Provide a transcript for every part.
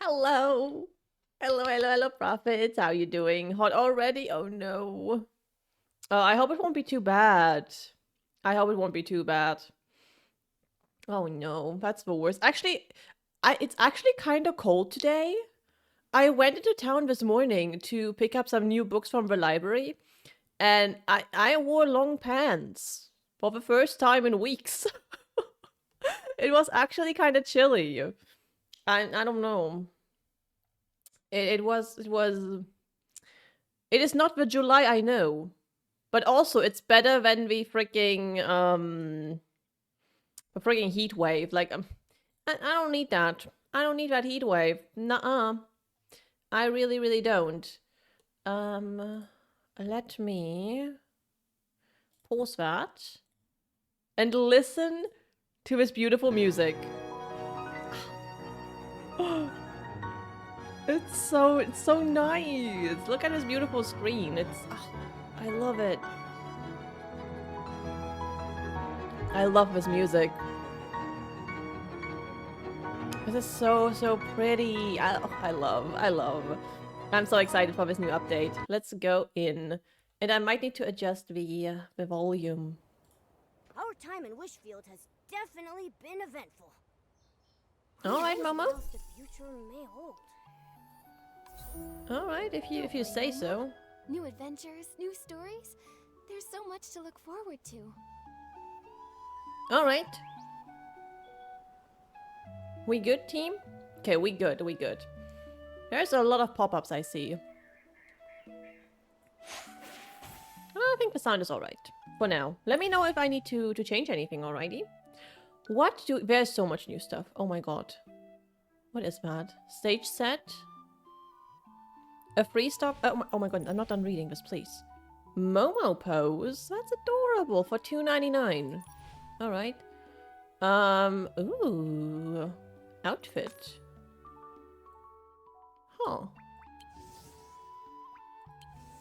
Hello. Hello, prophets. How you doing? Hot already? Oh no. I hope it won't be too bad. I hope it won't be too bad. Oh no, that's the worst. Actually, it's actually kind of cold today. I went into town this morning to pick up some new books from the library, and I wore long pants for the first time in weeks. It was actually kind of chilly. I don't know. It is not the July I know, but also it's better than the freaking heat wave. Like I don't need that. I don't need that heat wave. Nuh-uh. I really don't. Let me pause that and listen to this beautiful music. It's so nice. Look at this beautiful screen. I love it. I love this music. This is so pretty. I love. I'm so excited for this new update. Let's go in. And I might need to adjust the volume. Our time in Wishfield has definitely been eventful. All right, Mama. What else the future may hold. All right, if you say so. New adventures, new stories. There's so much to look forward to. All right. We good, team? Okay, we good. There's a lot of pop-ups I see. I think the sound is all right for now. Let me know if I need to change anything, alrighty? There's so much new stuff. Oh my god. What is that? Stage set? A free stop? Oh my god, I'm not done reading this, please. Momo pose? That's adorable for $2.99. Alright. Ooh. Outfit. Huh.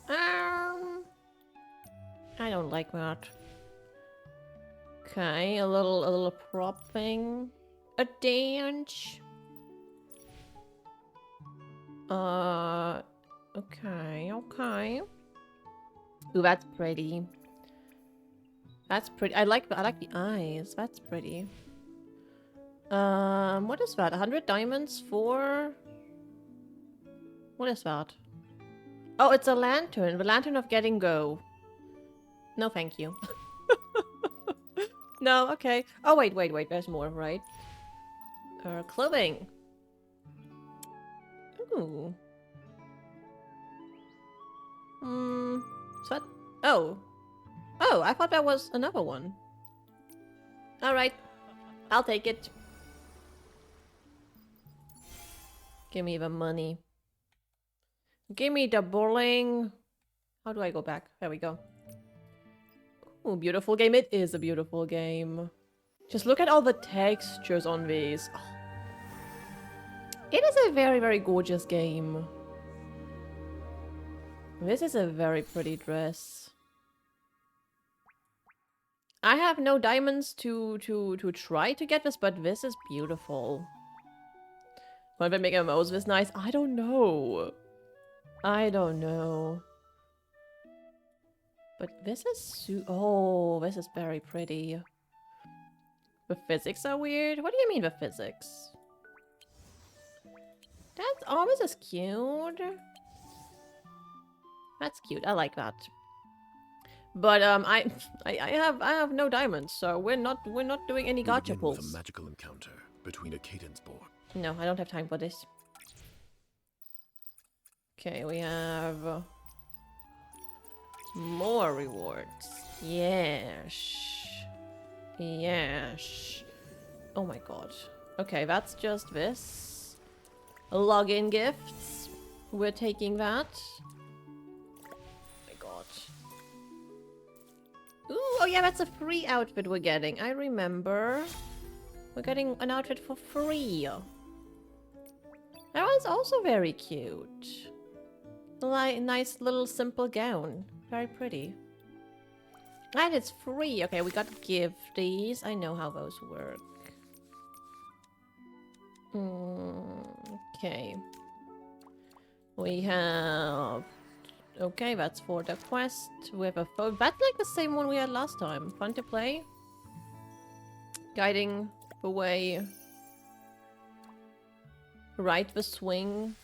I don't like that. Okay, a little prop thing. A dance. Okay. Ooh, that's pretty. That's pretty. I like the eyes. That's pretty. What is that? 100 diamonds for... What is that? Oh, it's a lantern. The lantern of getting go. No, thank you. No, okay. Oh, wait. There's more, right? Clothing. Ooh. So oh. Oh, I thought that was another one. Alright. I'll take it. Give me the money. Give me the bowling. How do I go back? There we go. Ooh, beautiful game. It is a beautiful game. Just look at all the textures on these. Oh. It is a very gorgeous game. This is a very pretty dress. I have no diamonds to try to get this, but this is beautiful. Will they make a MMOs this nice? I don't know. But this is this is very pretty. The physics are weird. What do you mean the physics? This is cute. That's cute. I like that. But I have no diamonds, so we're not doing any gacha pulls. With a magical encounter between a cadence board. No, I don't have time for this. Okay, we have more rewards. Yes. Oh my god. Okay, that's just this. Login gifts. We're taking that. Ooh, oh yeah, that's a free outfit we're getting. I remember. We're getting an outfit for free. That one's also very cute. Nice little simple gown. Very pretty. And it's free. Okay, we got gifties. I know how those work. Okay. We have... Okay, that's for the quest. We have a phone. That's like the same one we had last time. Fun to play. Guiding the way. Right the swing.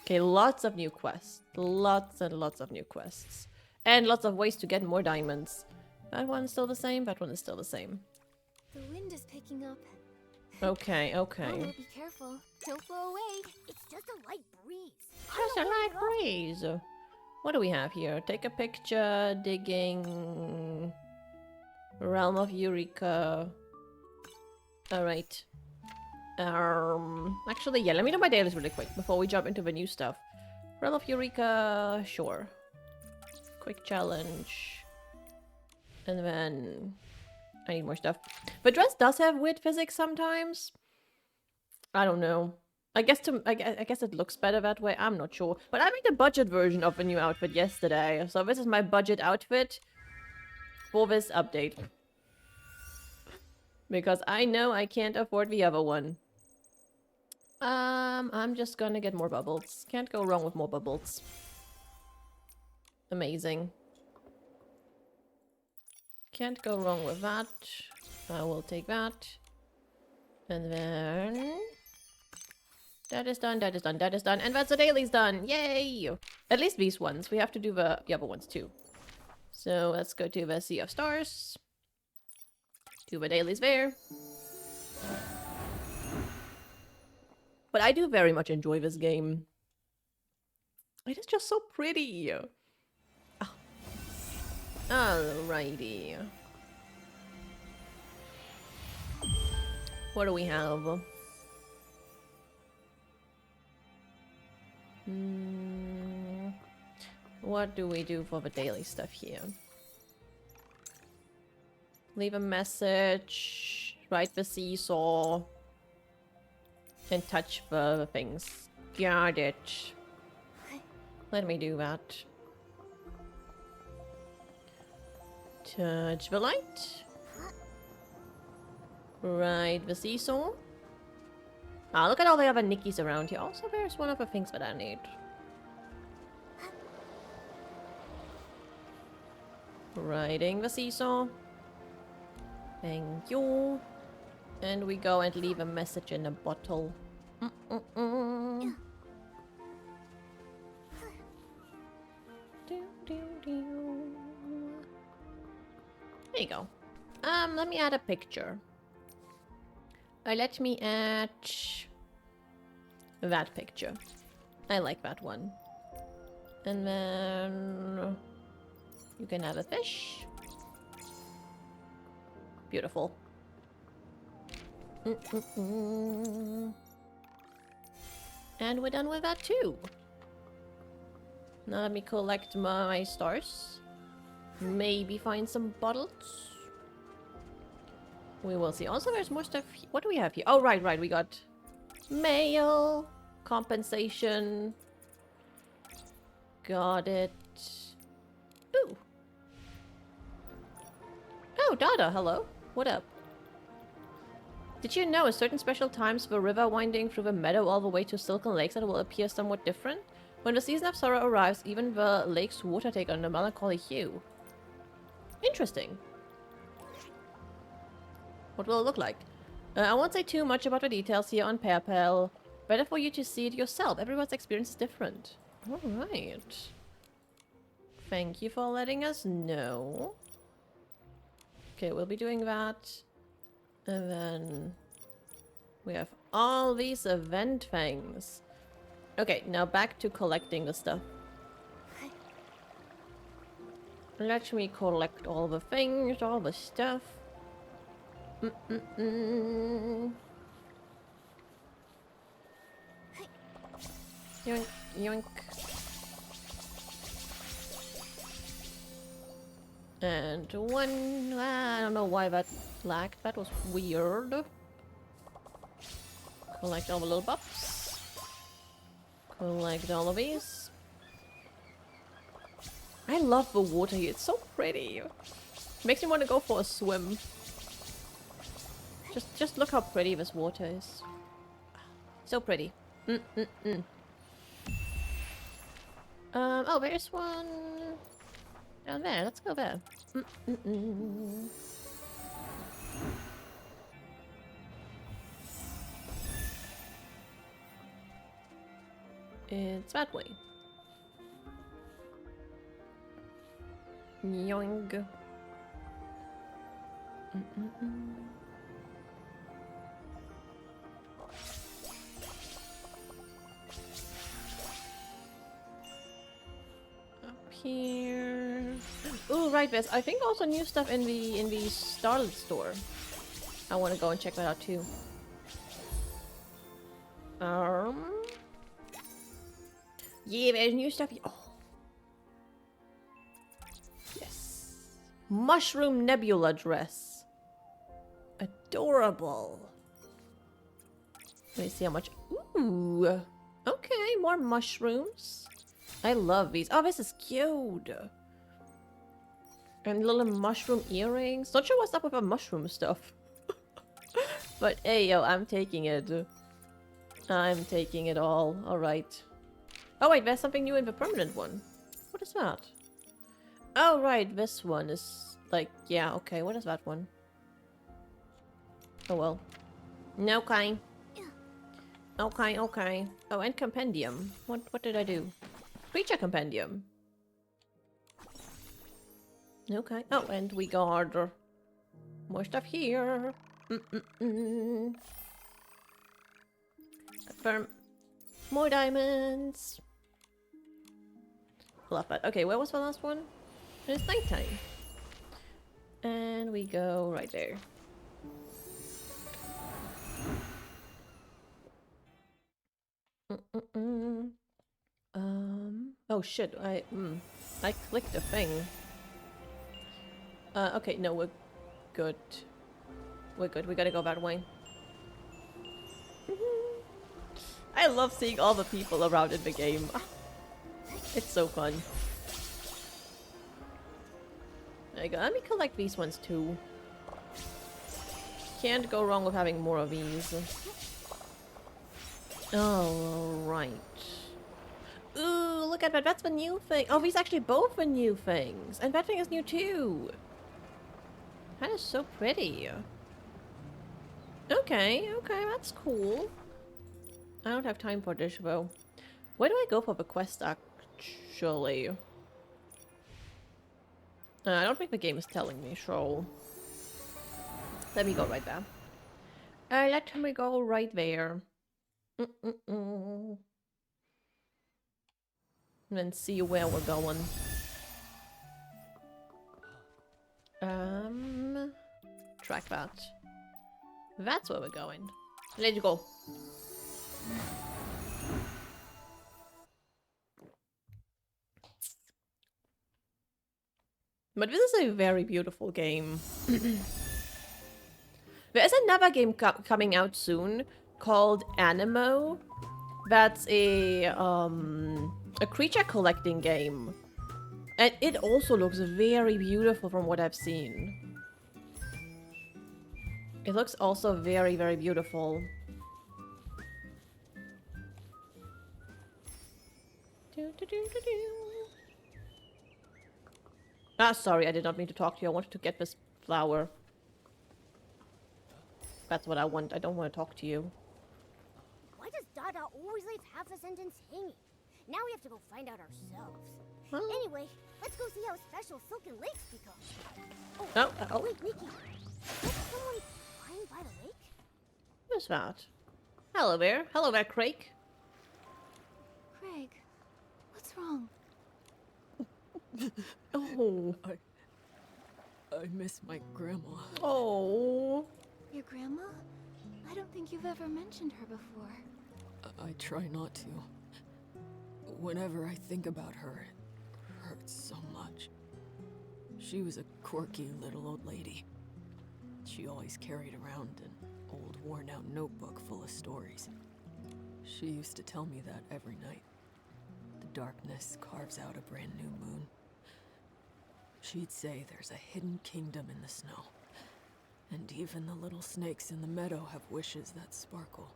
Okay, lots of new quests. Lots and lots of new quests. And lots of ways to get more diamonds. That one's still the same. That one is still the same. The wind is picking up. Okay, Mama, okay. be careful. Don't blow away. It's just a light breeze. Just a light breeze. What do we have here? Take a picture, digging, Realm of Eureka. Alright. Actually, yeah, let me do my dailies really quick before we jump into the new stuff. Realm of Eureka, sure. Quick challenge. And then I need more stuff. But dress does have weird physics sometimes. I don't know. I guess it looks better that way. I'm not sure. But I made the budget version of the new outfit yesterday. So this is my budget outfit for this update. Because I know I can't afford the other one. I'm just gonna get more bubbles. Can't go wrong with more bubbles. Amazing. Can't go wrong with that. I will take that. And then... That is done, that is done, that is done. And that's the daily's done! Yay! At least these ones. We have to do the other ones too. So let's go to the Sea of Stars. Do the dailies there. But I do very much enjoy this game. It is just so pretty. Oh. Alrighty. What do we have? What do we do for the daily stuff here? Leave a message, ride the seesaw, and touch the things. Got it. Let me do that. Touch the light. Ride the seesaw. Ah, look at all the other Nikkis around here. Also, there's one of the things that I need. Riding the seesaw. Thank you. And we go and leave a message in a bottle. There you go. Let me add a picture. Let me add that picture. I like that one. And then you can have a fish. Beautiful. And we're done with that too. Now let me collect my stars. Maybe find some bottles. We will see. Also, there's more stuff. What do we have here? Oh, right. We got mail, compensation. Got it. Ooh. Oh, Dada, hello. What up? Did you know at certain special times the river winding through the meadow all the way to Silken Lakes will appear somewhat different? When the season of sorrow arrives, even the lake's water take on a melancholy hue. Interesting. What will it look like? I won't say too much about the details here on PayPal. Better for you to see it yourself. Everyone's experience is different. Alright. Thank you for letting us know. Okay, we'll be doing that. And then we have all these event things. Okay, now back to collecting the stuff. Let me collect all the things, all the stuff. Yoink, yoink. And one... I don't know why that lagged. That was weird. Collect all the little buffs. Collect all of these. I love the water here. It's so pretty. Makes me want to go for a swim. Just look how pretty this water is. So pretty. Mm-mm-mm. Oh, there's one down there. Let's go there. Mm-mm-mm. It's that way. Yoing. Mm-mm-mm. Up here. Oh, right, Bess. I think also new stuff in the Starlet store. I want to go and check that out too. Yeah, there's new stuff. Oh, yes. Mushroom Nebula dress. Adorable. Let me see how much. Ooh. Okay, more mushrooms. I love these. Oh, this is cute. And little mushroom earrings. Not sure what's up with the mushroom stuff. But hey, yo, I'm taking it. I'm taking it all. Alright. Oh, wait, there's something new in the permanent one. What is that? Oh, right, this one is like, yeah, okay, what is that one? Oh, well. No, okay. Okay, okay. Oh, and compendium. What did I do? Creature compendium. Okay. Oh, and we got more stuff here. Confirm. More diamonds. Love that. Okay, where was the last one? It's nighttime. And we go right there. Oh shit, I clicked the thing. Okay, no, we're good. We're good, we gotta go that way. I love seeing all the people around in the game. It's so fun. There you go, let me collect these ones too. Can't go wrong with having more of these. Alright. Ooh, look at that. That's the new thing. Oh, these actually both are new things. And that thing is new too. That is so pretty. Okay, okay, that's cool. I don't have time for this though. Where do I go for the quest actually? I don't think the game is telling me, so... Let me go right there. Let me go right there. And then see where we're going. Track that. That's where we're going. Let's go. But this is a very beautiful game. There is another game coming out soon called Animo. That's a creature collecting game. And it also looks very beautiful from what I've seen. It looks also very, very beautiful. Ah, sorry, I did not mean to talk to you. I wanted to get this flower. That's what I want. I don't want to talk to you. Why does Dada always leave half a sentence hanging? Now we have to go find out ourselves. Huh? Anyway, let's go see how special Silken Lakes become. Oh. Wait, Nikki. Is someone lying by the lake? Who's that? Hello there. Hello there, Craig. Craig, what's wrong? Oh. I miss my grandma. Oh. Your grandma? I don't think you've ever mentioned her before. I try not to. Whenever I think about her, it hurts so much. She was a quirky little old lady. She always carried around an old worn-out notebook full of stories. She used to tell me that every night. The darkness carves out a brand new moon. She'd say there's a hidden kingdom in the snow. And even the little snakes in the meadow have wishes that sparkle.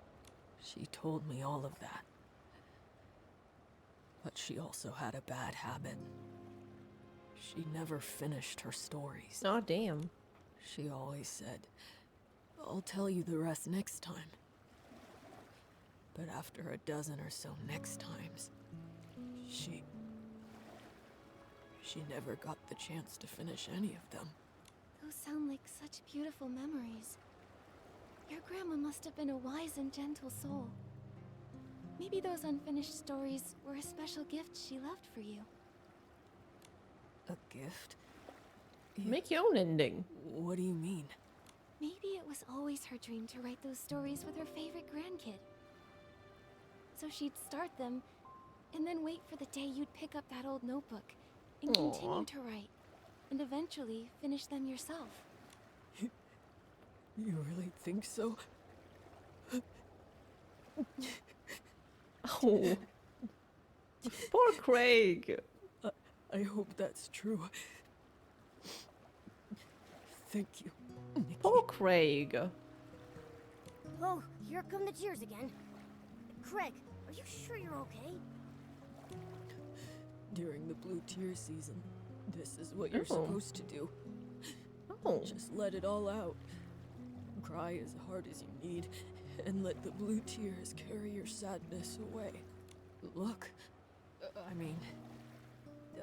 She told me all of that. But she also had a bad habit. She never finished her stories. Oh, damn. She always said, "I'll tell you the rest next time." But after a dozen or so next times, she never got the chance to finish any of them. Those sound like such beautiful memories. Your grandma must have been a wise and gentle soul. Maybe those unfinished stories were a special gift she left for you. A gift? Make your own ending. What do you mean? Maybe it was always her dream to write those stories with her favorite grandkid. So she'd start them, and then wait for the day you'd pick up that old notebook and continue to write, and eventually finish them yourself. You really think so? Oh. Poor Craig. I hope that's true. Thank you, Nikki. Poor Craig. Oh, here come the tears again. Craig, are you sure you're okay? During the Blue Tear season, this is what you're Oh. supposed to do. Oh. Just let it all out. Cry as hard as you need, and let the blue tears carry your sadness away. Look, I mean,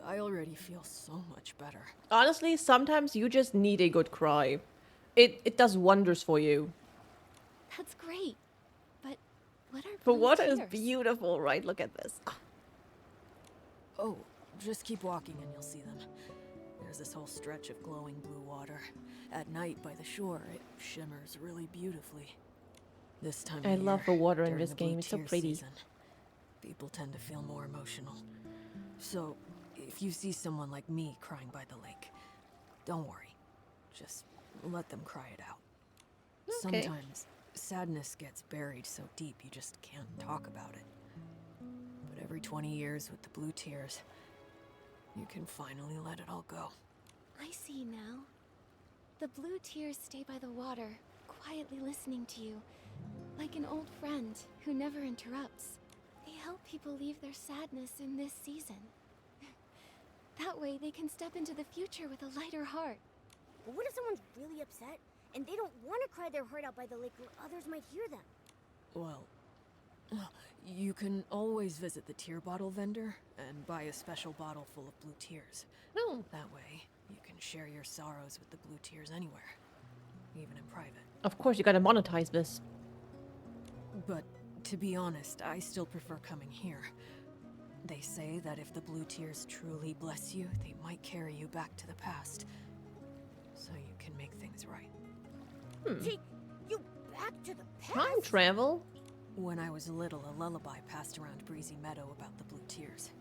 I already feel so much better. Honestly, sometimes you just need a good cry. It does wonders for you. That's great. But what are But blue water is tears? beautiful, right? Look at this. Oh, just keep walking and you'll see them. There's this whole stretch of glowing blue water. At night by the shore, it shimmers really beautifully. This time of I love the year, water in during this the Blue game. It's so Tear pretty. season, people tend to feel more emotional. So, if you see someone like me crying by the lake, don't worry. Just let them cry it out. Okay. Sometimes sadness gets buried so deep you just can't talk about it. But every 20 years with the blue tears, you can finally let it all go. I see now. The blue tears stay by the water, quietly listening to you, like an old friend who never interrupts. They help people leave their sadness in this season. That way they can step into the future with a lighter heart. But what if someone's really upset and they don't want to cry their heart out by the lake where others might hear them? Well, you can always visit the tear bottle vendor and buy a special bottle full of blue tears. No. That way, you can share your sorrows with the blue tears anywhere, even in private. Of course, you gotta monetize this. But to be honest, I still prefer coming here. They say that if the blue tears truly bless you, they might carry you back to the past, so you can make things right. Take you back to the past? Time travel? When I was little, a lullaby passed around Breezy Meadow about the blue tears.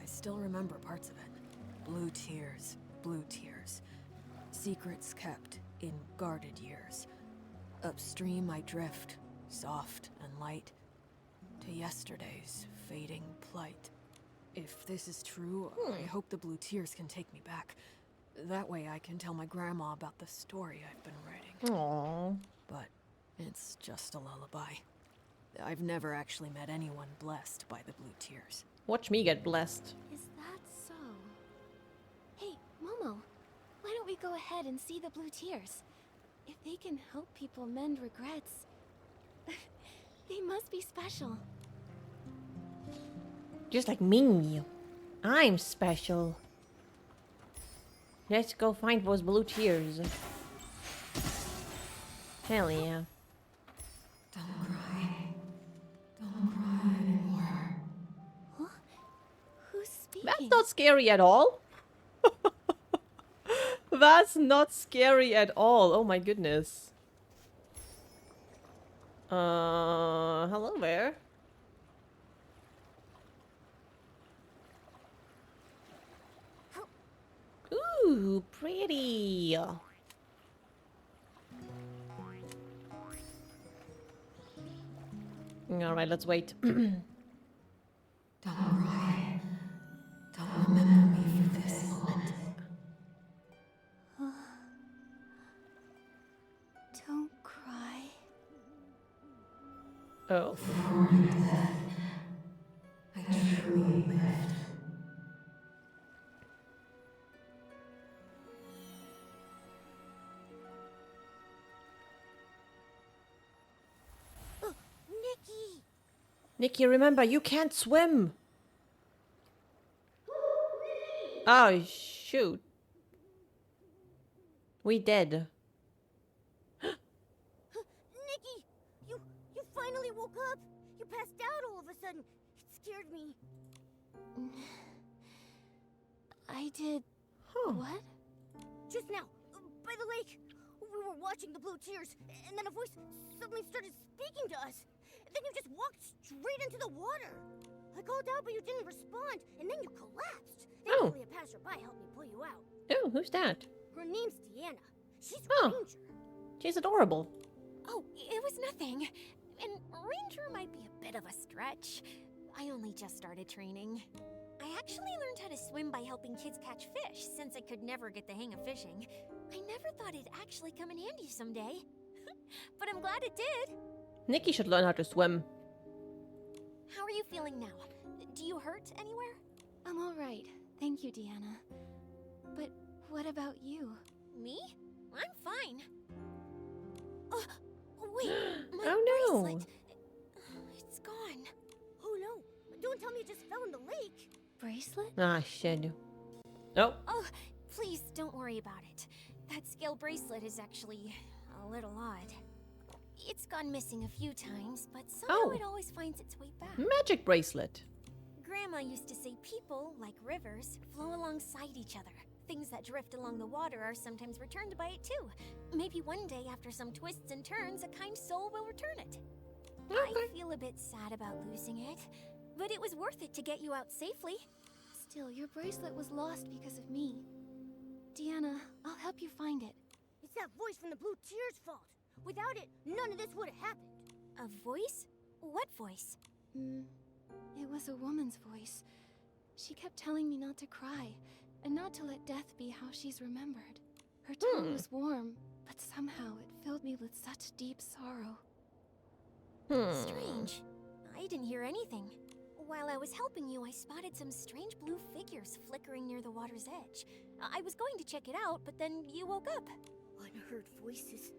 I still remember parts of it. Blue tears, blue tears. Secrets kept in guarded years. Upstream I drift, soft and light, to yesterday's fading plight. If this is true, I hope the blue tears can take me back. That way I can tell my grandma about the story I've been writing. Aww. But it's just a lullaby. I've never actually met anyone blessed by the blue tears. Watch me get blessed. Is that so? Hey, Momo, why don't we go ahead and see the blue tears? If they can help people mend regrets, they must be special. Just like me. I'm special. Let's go find those blue tears. Hell yeah. Don't cry. Don't cry anymore. Who's speaking? That's not scary at all. That's not scary at all. Oh my goodness. Hello there. Ooh, pretty. All right, let's wait. Don't cry. Don't remember me for this moment. Don't cry. Oh. Before your death, I truly lived. Nikki! Nikki, remember, you can't swim. Oh, shoot. We dead. Nikki! You finally woke up! You passed out all of a sudden. It scared me. I did... Huh. what? Just now, by the lake, we were watching the blue tears, and then a voice suddenly started speaking to us. Then you just walked straight into the water. I called out, but you didn't respond, and then you collapsed. Oh. Thankfully, a passerby helped me pull you out. Oh, who's that? Her name's Deanna. She's Oh. a ranger. She's adorable. Oh, it was nothing. And ranger might be a bit of a stretch. I only just started training. I actually learned how to swim by helping kids catch fish, since I could never get the hang of fishing. I never thought it'd actually come in handy someday. But I'm glad it did. Nikki should learn how to swim. How are you feeling now? Do you hurt anywhere? I'm alright. Thank you, Deanna. But what about you? Me? I'm fine. Wait, my Oh, no. bracelet. It's gone. Oh no, don't tell me it just fell in the lake. Bracelet? Ah, shit. Oh. Oh, please don't worry about it. That scale bracelet is actually a little odd. It's gone missing a few times, but somehow Oh. it always finds its way back. Magic bracelet. Grandma used to say people, like rivers, flow alongside each other. Things that drift along the water are sometimes returned by it too. Maybe one day, after some twists and turns, a kind soul will return it. I feel a bit sad about losing it, but it was worth it to get you out safely. Still, your bracelet was lost because of me. Deanna, I'll help you find it. It's that voice from the blue tears' fault. Without it, none of this would have happened. A voice? What voice? It was a woman's voice. She kept telling me not to cry, and not to let death be how she's remembered. Her tone was warm, but somehow it filled me with such deep sorrow. Strange. I didn't hear anything. While I was helping you, I spotted some strange blue figures flickering near the water's edge. I was going to check it out, but then you woke up. Unheard voices.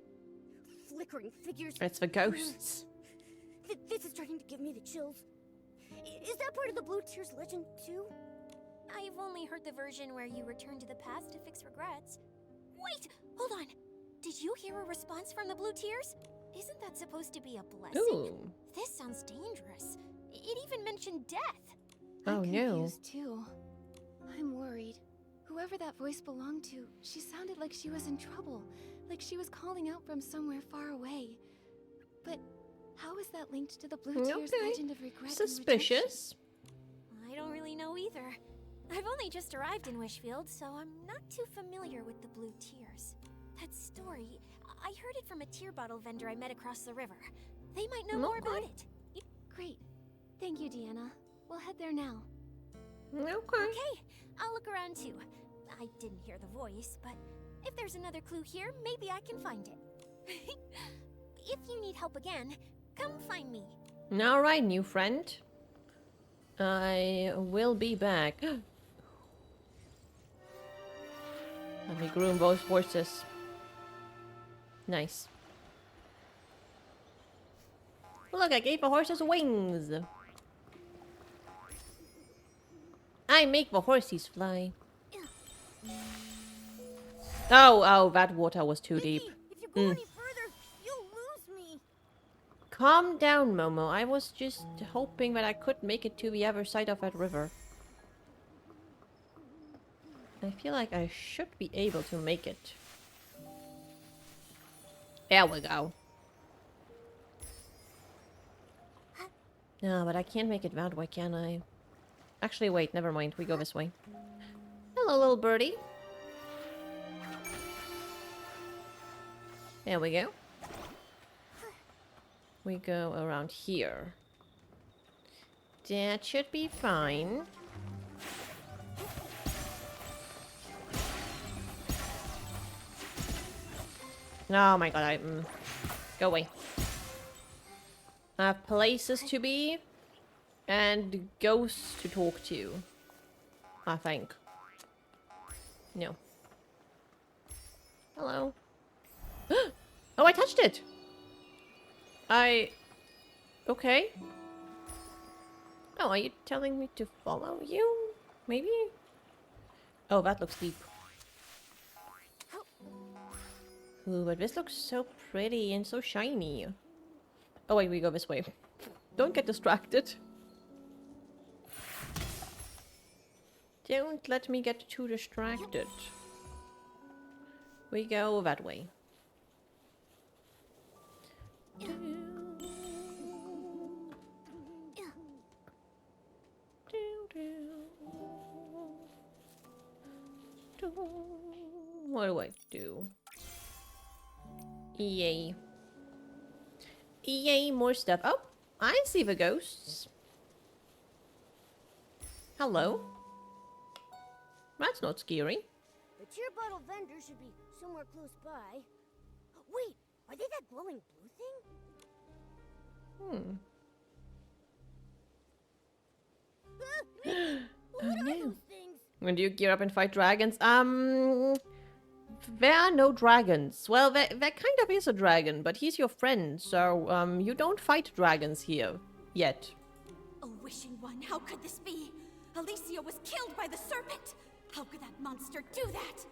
Flickering figures. It's the ghosts. This is starting to give me the chills. Is that part of the Blue Tears legend, too? I've only heard the version where you return to the past to fix regrets. Wait! Hold on! Did you hear a response from the Blue Tears? Isn't that supposed to be a blessing? Ooh. This sounds dangerous. It even mentioned death. Oh, I'm no. confused too. I'm worried. Whoever that voice belonged to, she sounded like she was in trouble, like she was calling out from somewhere far away. But how is that linked to the Blue Tears Okay. legend of regret and Suspicious. I don't really know either. I've only just arrived in Wishfield, so I'm not too familiar with the Blue Tears. That story, I heard it from a tear bottle vendor I met across the river. They might know more about it. rejection? Great. Thank you, Deanna. We'll head there now. Okay. Okay, I'll look around too. I didn't hear the voice, but if there's another clue here, maybe I can find it. If you need help again, come find me. Alright, new friend. I will be back. Let me groom both horses. Nice. Look, I gave the horses wings. I make the horses fly. Oh, that water was too deep. Nikki, if you go any further, you'll lose me. Calm down, Momo. I was just hoping that I could make it to the other side of that river. I feel like I should be able to make it. There we go. No, but I can't make it that way, can I? Actually, wait, never mind. We go this way. Hello, little birdie. There we go. We go around here. That should be fine. Oh my god, go away. I have places to be and ghosts to talk to. I think. No. Hello. Oh, I touched it! Okay. Oh, are you telling me to follow you? Maybe? Oh, that looks deep. Ooh, but this looks so pretty and so shiny. Oh wait, we go this way. Don't get distracted. Don't let me get too distracted. We go that way. What do I do? Yay. Yay, more stuff. Oh, I see the ghosts. Hello. That's not scary. The cheer bottle vendor should be somewhere close by. Wait, are they that glowing blue thing? Oh What are no. those things? When do you gear up and fight dragons? There are no dragons. Well, there kind of is a dragon, but he's your friend, so, you don't fight dragons here. Yet. A wishing one, how could this be? Alicia was killed by the serpent! How could that monster do that?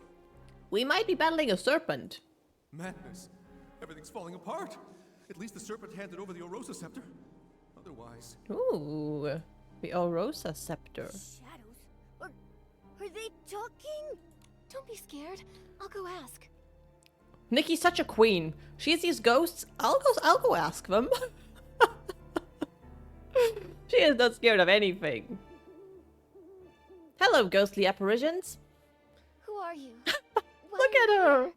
We might be battling a serpent. Madness. Everything's falling apart. At least the serpent handed over the Orosa scepter. Otherwise... Ooh. The Orosa scepter. Shadows? Are they talking? Don't be scared. I'll go ask. Nikki's such a queen. She sees ghosts. I'll go ask them. She is not scared of anything. Hello, ghostly apparitions. Who are you? Look at her.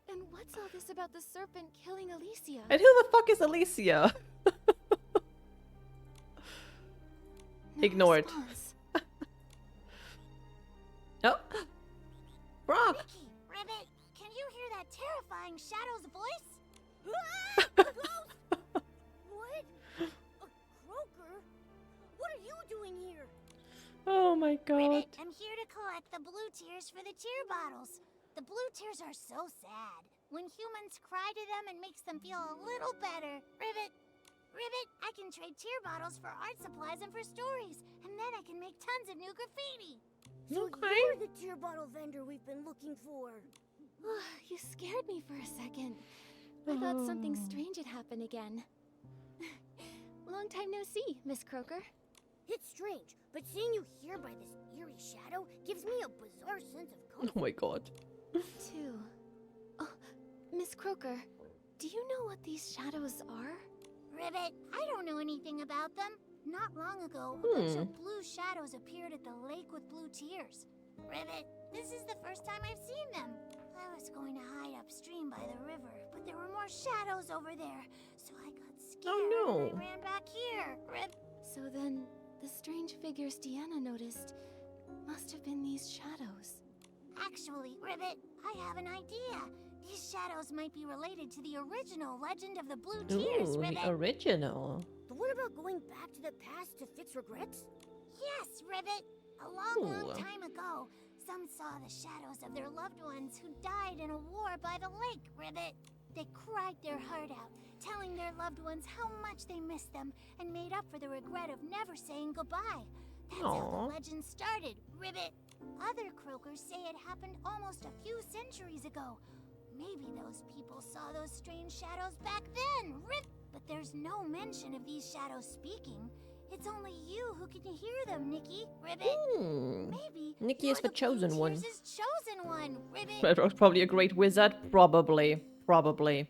And what's all this about the serpent killing Alicia? And who the fuck is Alicia? No Ignored. response. Oh. Brock. Nikki, Ribbit, can you hear that terrifying Shadow's voice? What? A croaker? What are you doing here? Oh my god. Ribbit, I'm here to collect the blue tears for the tear bottles. The blue tears are so sad. When humans cry to them, it makes them feel a little better. Ribbit, I can trade tear bottles for art supplies and for stories. And then I can make tons of new graffiti. So Okay. you're the tear bottle vendor we've been looking for. You scared me for a second. I thought something strange had happened again. Long time no see, Miss Croaker. It's strange, but seeing you here by this eerie shadow gives me a bizarre sense of Oh comfort. my god. Too. Oh, Miss Croaker, do you know what these shadows are? Ribbit, I don't know anything about them. Not long ago, a bunch of blue shadows appeared at the lake with blue tears. Ribbit, this is the first time I've seen them. I was going to hide upstream by the river, but there were more shadows over there, so I got scared Oh, no. and I ran back here. So then, the strange figures Deanna noticed must have been these shadows. Actually, Ribbit, I have an idea. These shadows might be related to the original Legend of the Blue Tears, Ooh, Ribbit. the original. The one about going back to the past to fix regrets? Yes, Ribbit. A long Ooh. time ago, some saw the shadows of their loved ones who died in a war by the lake, Ribbit. They cried their heart out, telling their loved ones how much they missed them and made up for the regret of never saying goodbye. That's how Aw. the legend started, Ribbit. Other croakers say it happened almost a few centuries ago. Maybe those people saw those strange shadows back then, but there's no mention of these shadows speaking. It's only you who can hear them, Nikki, Ribbit. Maybe Nikki you're is the chosen Blue one. Tears' chosen one, Ribbit. That was probably a great wizard. Probably. Maybe.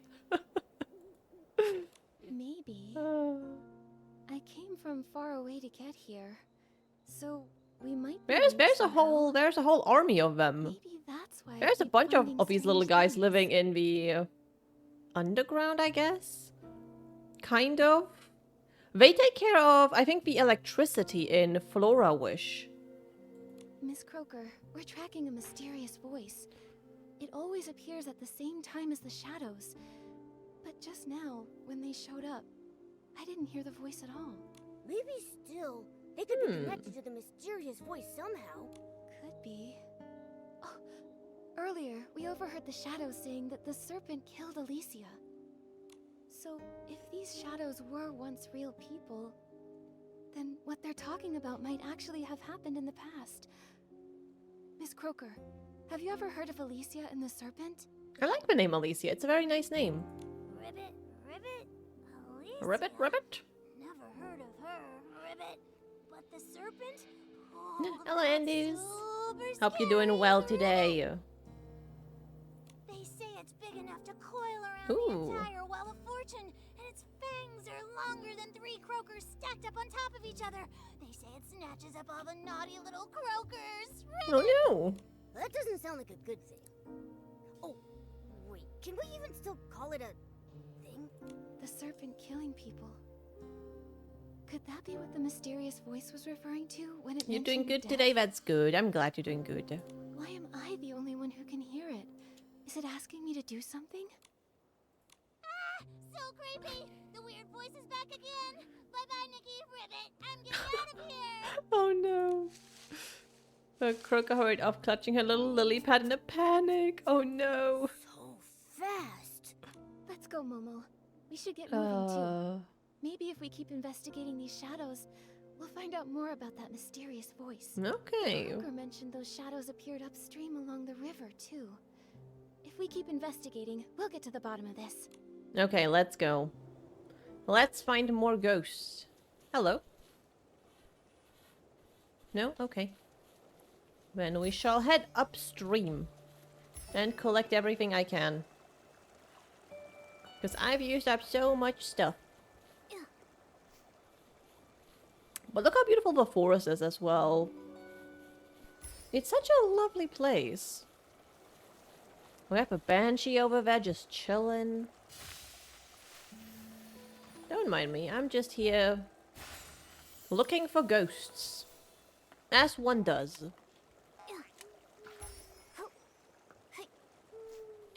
I came from far away to get here, so we might. Be There's linked a whole army of them. Maybe that's why. I There's a keep bunch finding of these little strange guys things. living in the underground, I guess. Kind of. They take care of, I think, the electricity in Flora Wish. Miss Croaker, we're tracking a mysterious voice. It always appears at the same time as the shadows. But just now, when they showed up, I didn't hear the voice at all. Maybe still, they could be connected to the mysterious voice somehow. Could be. Oh, earlier, we overheard the shadows saying that the serpent killed Alicia. So, if these shadows were once real people, then what they're talking about might actually have happened in the past. Miss Croker, have you ever heard of Alicia and the serpent? I like the name Alicia. It's a very nice name. Ribbit, Alicia. Ribbit? Never heard of her, Ribbit. But the serpent? Oh, Hello, that's Andys. super Hope you're doing well scary, today. They say it's big enough to coil around Ooh. the entire Well of Fortune, and its fangs are longer than 3 croakers stacked up on top of each other. They say it snatches up all the naughty little croakers. Oh no. That doesn't sound like a good thing. Oh, wait, can we even still call it a thing? The serpent killing people. Could that be what the mysterious voice was referring to when it You're doing mentioned good death? today. That's good. I'm glad you're doing good. Why am I the only one who can hear it? Is it asking me to do something? Ah, so creepy. The weird voice is back again. Bye-bye, Nikki, Ribbit. I'm getting out of here. Oh no. Croaker hurried off, clutching her little lily pad in a panic. Oh no. So fast. Let's go, Momo. We should get moving too. Maybe if we keep investigating these shadows, we'll find out more about that mysterious voice. Okay. Croker mentioned those shadows appeared upstream along the river too. If we keep investigating, we'll get to the bottom of this. Okay, let's go. Let's find more ghosts. Hello. No? Okay. Then we shall head upstream and collect everything I can. Because I've used up so much stuff. But look how beautiful the forest is as well. It's such a lovely place. We have a banshee over there just chilling. Don't mind me, I'm just here looking for ghosts. As one does.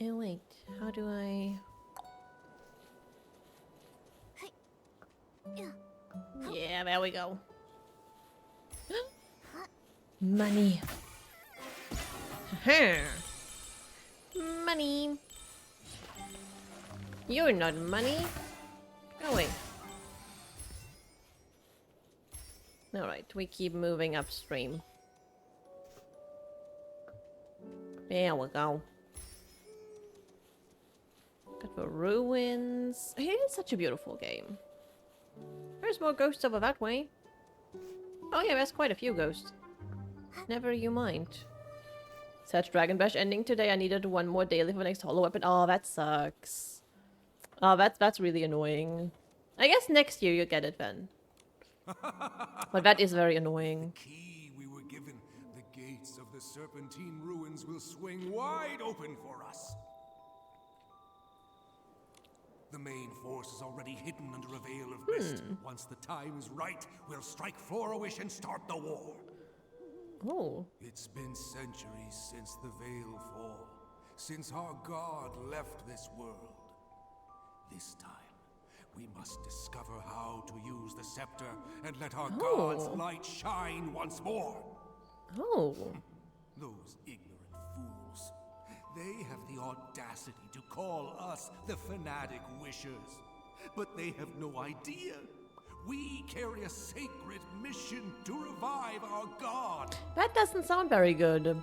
Oh wait, how do I... Yeah, there we go. Money. Money. You're not money. Go away. Alright, we keep moving upstream. There we go. Got the ruins. It is such a beautiful game. There's more ghosts over that way. Oh yeah, there's quite a few ghosts. Never you mind. Such Dragon Bash ending today. I needed one more daily for the next holo weapon. Oh, that sucks. Oh, that's really annoying. I guess next year you'll get it then. But that is very annoying. The key we were given. The gates of the Serpentine ruins will swing wide open for us. The main force is already hidden under a veil of mist. Once the time is right, we'll strike Flora-Wish and start the war. Oh. It's been centuries since the Veil fall, since our god left this world. This time, we must discover how to use the scepter and let our god's light shine once more. Oh. Those ignorant fools. They have the audacity to call us the Fanatic Wishers. But they have no idea. We carry a sacred mission to revive our god. That doesn't sound very good.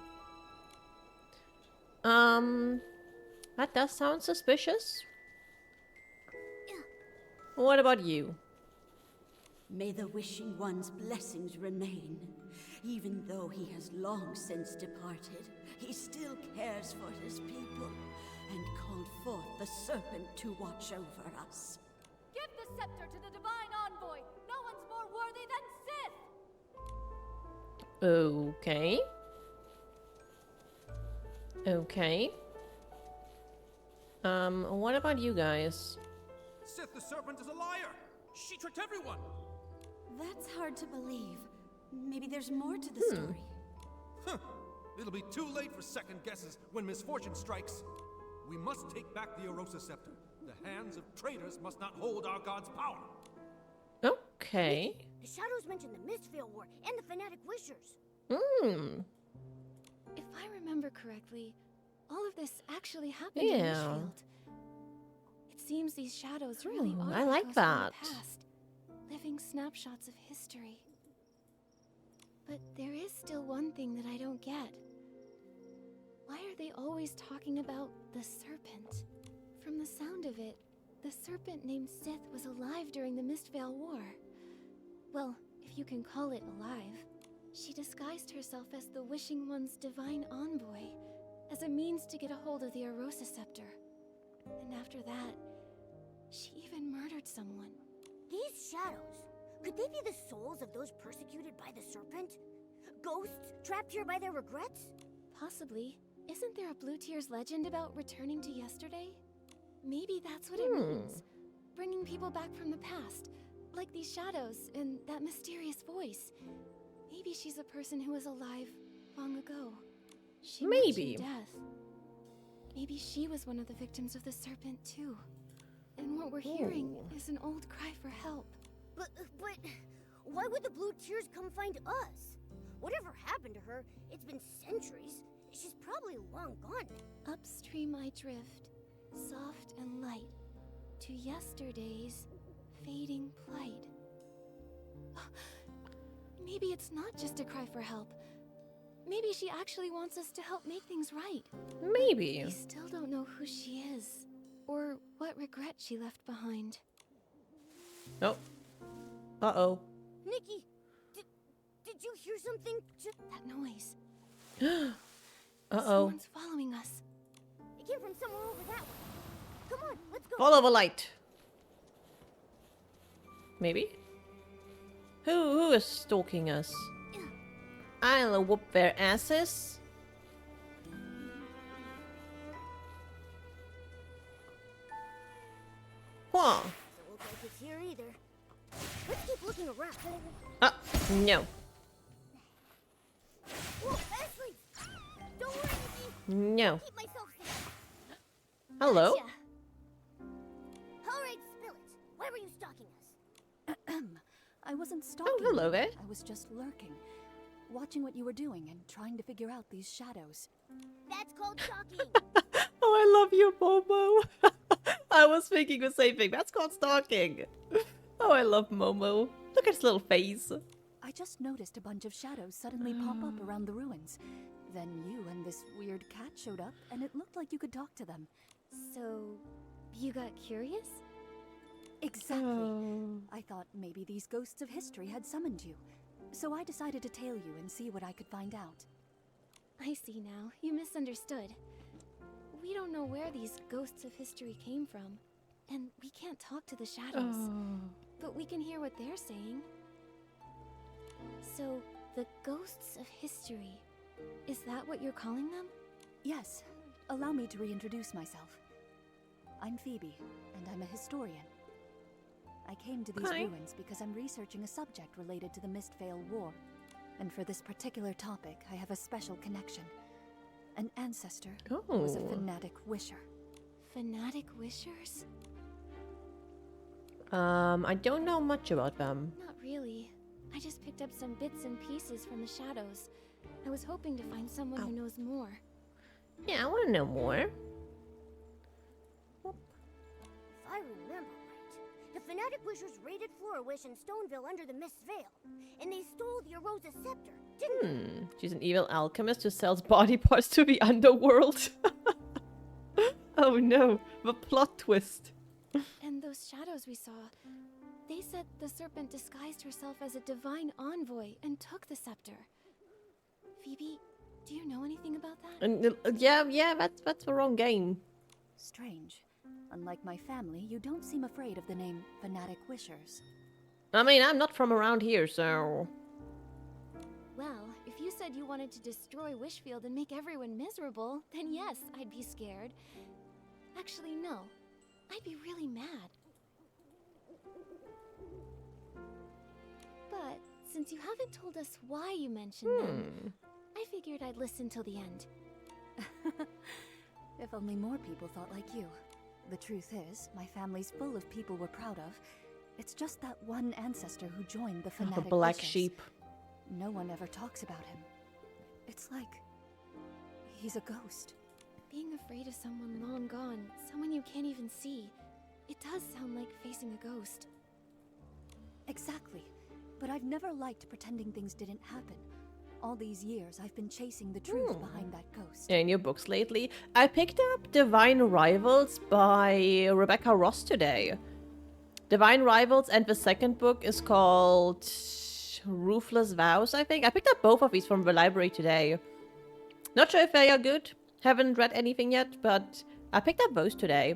That does sound suspicious. What about you? May the Wishing One's blessings remain. Even though he has long since departed, he still cares for his people and called forth the serpent to watch over us. Give the scepter to the divine envoy! No one's more worthy than Sith! Okay. Okay. What about you guys? Sith the serpent is a liar! She tricked everyone! That's hard to believe. Maybe there's more to the story. Huh. It'll be too late for second guesses when misfortune strikes. We must take back the Erosa scepter. The hands of traitors must not hold our god's power. Okay. The shadows mention the Mistveil War and the Fanatic Wishers. Hmm. If I remember correctly, all of this actually happened in Yeah. Wishfield. It seems these shadows really are I like echoes from that. the past, living snapshots of history. But there is still one thing that I don't get. Why are they always talking about the serpent? From the sound of it, the serpent named Sith was alive during the Mistveil War. Well, if you can call it alive. She disguised herself as the Wishing One's divine envoy, as a means to get a hold of the Arosa Scepter. And after that, she even murdered someone. These shadows, could they be the souls of those persecuted by the serpent? Ghosts trapped here by their regrets? Possibly. Isn't there a Blue Tears legend about returning to yesterday? Maybe that's what it means. Bringing people back from the past, like these shadows and that mysterious voice. Maybe she's a person who was alive long ago. She Maybe. mentioned death. Maybe she was one of the victims of the serpent too. And what we're hearing is an old cry for help. But why would the Blue Tears come find us? Whatever happened to her, it's been centuries. She's probably long gone. Upstream I drift, soft and light, to yesterday's fading plight. Maybe it's not just a cry for help. Maybe she actually wants us to help make things right. Maybe. We still don't know who she is, or what regret she left behind. Oh. Uh-oh. Nikki, did you hear something? That noise. Uh-oh. Someone's following us. It came from somewhere over that way. Come on, let's go. Follow the light. Maybe? Who is stalking us? I'll whoop their asses. Huh. Doesn't look like it's here either. Let's keep looking around. No. Whoa, Ashley! Don't worry, Nikki. No. Keep myself safe. Hello? Gotcha. All right, spill it. Why were you stalking us? I wasn't stalking. Oh, hello there. I was just lurking, watching what you were doing and trying to figure out these shadows. That's called stalking. Oh, I love you, Momo. I was thinking the same thing. That's called stalking. Oh, I love Momo. Look at his little face. I just noticed a bunch of shadows suddenly pop up around the ruins. Then you and this weird cat showed up, and it looked like you could talk to them. So, you got curious? Exactly. I thought maybe these ghosts of history had summoned you. So I decided to tail you and see what I could find out. I see now. You misunderstood. We don't know where these ghosts of history came from, and we can't talk to the shadows. But we can hear what they're saying. So, the ghosts of history, is that what you're calling them? Yes. Allow me to reintroduce myself. I'm Phoebe, and I'm a historian. I came to these ruins because I'm researching a subject related to the Mistveil War. And for this particular topic, I have a special connection. An ancestor who was a fanatic wisher. Fanatic wishers? I don't know much about them. Not really. I just picked up some bits and pieces from the shadows. I was hoping to find someone who knows more. Yeah, I want to know more. If I remember right, the Fanatic Wishers raided Floriwish and Stoneville under the Mistveil, and they stole the Arosa Scepter, didn't they? She's an evil alchemist who sells body parts to the underworld. Oh no, the plot twist. And those shadows we saw, they said the serpent disguised herself as a divine envoy and took the scepter. Phoebe, do you know anything about that? And yeah, that's the wrong game. Strange. Unlike my family, you don't seem afraid of the name Fanatic Wishers. I mean, I'm not from around here, so... Well, if you said you wanted to destroy Wishfield and make everyone miserable, then yes, I'd be scared. Actually, no. I'd be really mad. But since you haven't told us why you mentioned them, I figured I'd listen till the end. If only more people thought like you. The truth is, my family's full of people we're proud of, It's just that one ancestor who joined the The fanatic black wishers. sheep. No one ever talks about him. It's like he's a ghost. Being afraid of someone long gone, someone you can't even see, it does sound like facing a ghost. Exactly. But I've never liked pretending things didn't happen. All these years, I've been chasing the truth behind that ghost. In your books lately, I picked up Divine Rivals by Rebecca Ross today. Divine Rivals, and the second book is called Ruthless Vows, I think. I picked up both of these from the library today. Not sure if they are good. Haven't read anything yet, but I picked up those today.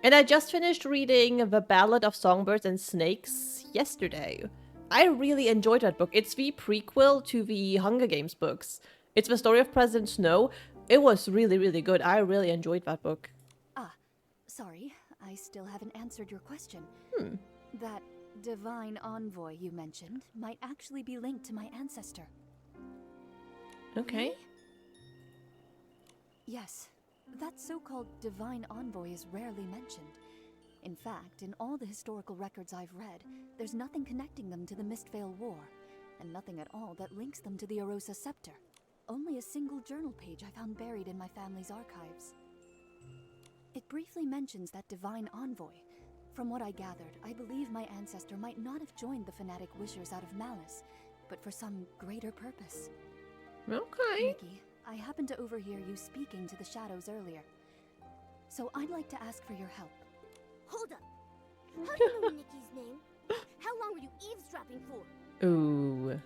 And I just finished reading The Ballad of Songbirds and Snakes yesterday. I really enjoyed that book. It's the prequel to the Hunger Games books. It's the story of President Snow. It was really, really good. I really enjoyed that book. Ah, sorry. I still haven't answered your question. That divine envoy you mentioned might actually be linked to my ancestor. Okay. Yes, that so-called divine envoy is rarely mentioned. In fact, in all the historical records I've read, there's nothing connecting them to the Mistvale War, and nothing at all that links them to the Arosa Scepter. Only a single journal page I found buried in my family's archives. It briefly mentions that divine envoy. From what I gathered, I believe my ancestor might not have joined the fanatic wishers out of malice, but for some greater purpose. Okay. Nikki, I happened to overhear you speaking to the shadows earlier, so I'd like to ask for your help. Hold up. How do you know Nikki's name? How long were you eavesdropping for? Ooh.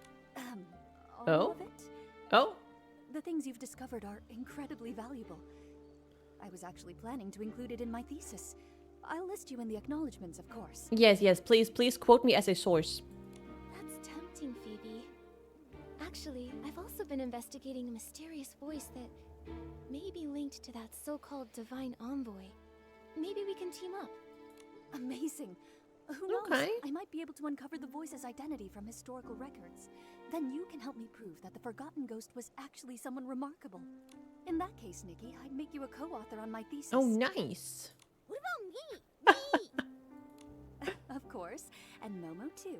All of it? Oh? The things you've discovered are incredibly valuable. I was actually planning to include it in my thesis. I'll list you in the acknowledgements, of course. Yes, yes, please quote me as a source. That's tempting, Phoebe. Actually, I've also been investigating a mysterious voice that may be linked to that so-called divine envoy. Maybe we can team up. Amazing. Who knows? Okay. I might be able to uncover the voice's identity from historical records. Then you can help me prove that the Forgotten Ghost was actually someone remarkable. In that case, Nikki, I'd make you a co-author on my thesis. Oh, nice. What about me? Of course. And Momo, too.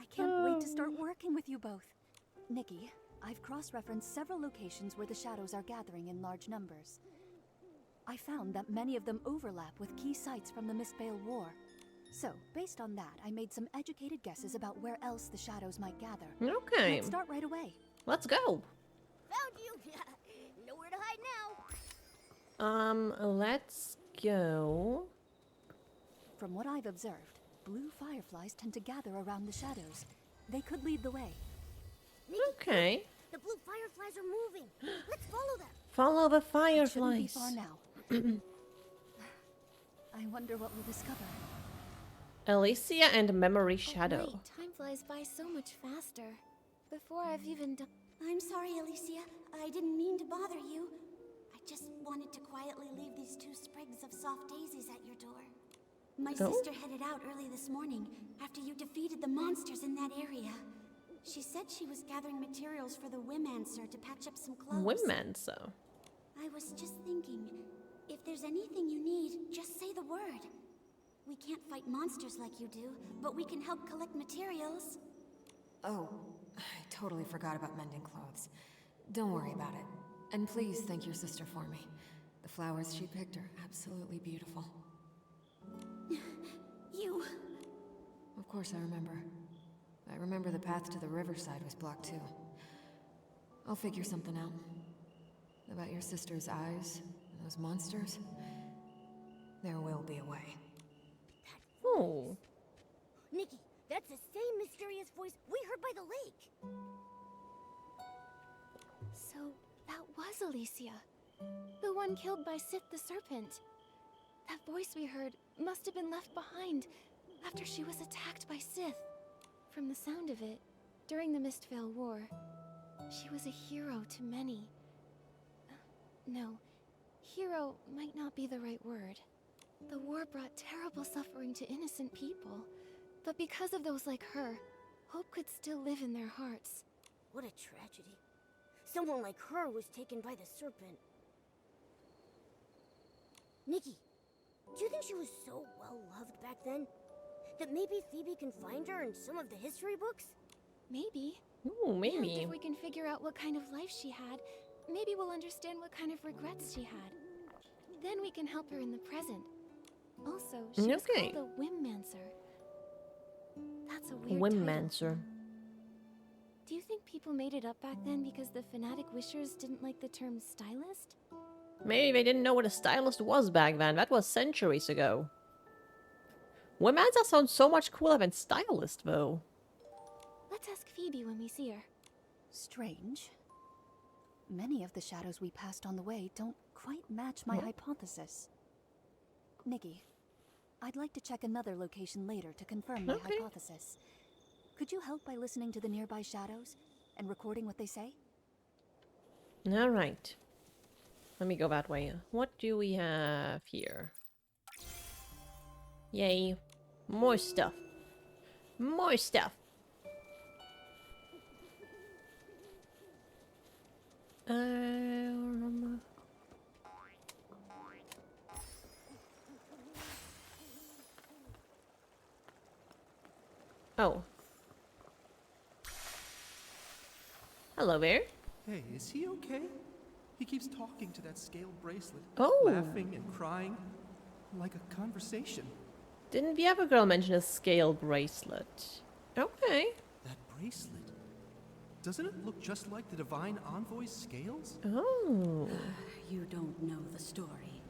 I can't wait to start working with you both. Nikki, I've cross-referenced several locations where the shadows are gathering in large numbers. I found that many of them overlap with key sites from the Mistvale War. So, based on that, I made some educated guesses about where else the shadows might gather. Okay. Let's start right away. Let's go. Found you. Nowhere to hide now. Let's go. From what I've observed, blue fireflies tend to gather around the shadows. They could lead the way. Nikki, Okay. the blue fireflies are moving. Let's follow them. Follow the It shouldn't be fireflies. far now. I wonder what we'll discover. Alicia and Memory Oh, Shadow. wait, time flies by so much faster. Before I've even done... I'm sorry, Alicia. I didn't mean to bother you. I just wanted to quietly leave these 2 sprigs of soft daisies at your door. My sister headed out early this morning after you defeated the monsters in that area. She said she was gathering materials for the Wimancer to patch up some clothes. Wimancer. I was just thinking, if there's anything you need, just say the word. We can't fight monsters like you do, but we can help collect materials. Oh, I totally forgot about mending clothes. Don't worry about it. And please thank your sister for me. The flowers she picked are absolutely beautiful. You... Of course I remember. I remember the path to the riverside was blocked too. I'll figure something out. About your sister's eyes and those monsters, there will be a way. Oh. Nikki, that's the same mysterious voice we heard by the lake. So, that was Alicia. The one killed by Sith the Serpent. That voice we heard must have been left behind after she was attacked by Sith. From the sound of it, during the Mistvale War, she was a hero to many. No, hero might not be the right word. The war brought terrible suffering to innocent people. But because of those like her, hope could still live in their hearts. What a tragedy. Someone like her was taken by the serpent. Nikki, do you think she was so well loved back then? That maybe Phoebe can find her in some of the history books? Maybe. Ooh, And maybe. if we can figure out what kind of life she had, maybe we'll understand what kind of regrets she had. Then we can help her in the present. Also, she was called a Whimmancer. That's a weird Whimmancer. title. Do you think people made it up back then because the fanatic wishers didn't like the term stylist? Maybe they didn't know what a stylist was back then. That was centuries ago. Whimmancer sounds so much cooler than stylist, though. Let's ask Phoebe when we see her. Strange. Many of the shadows we passed on the way don't quite match my hypothesis. Nikki, I'd like to check another location later to confirm my hypothesis. Could you help by listening to the nearby shadows and recording what they say? Alright. Let me go that way. What do we have here? Yay. More stuff. More stuff. Oh. Hello there. Hey, is he okay? He keeps talking to that scale bracelet. Oh. Laughing and crying. Like a conversation. Didn't the other girl mention a scale bracelet? Okay. That bracelet? Doesn't it look just like the Divine Envoy's scales? Oh. You don't know the story.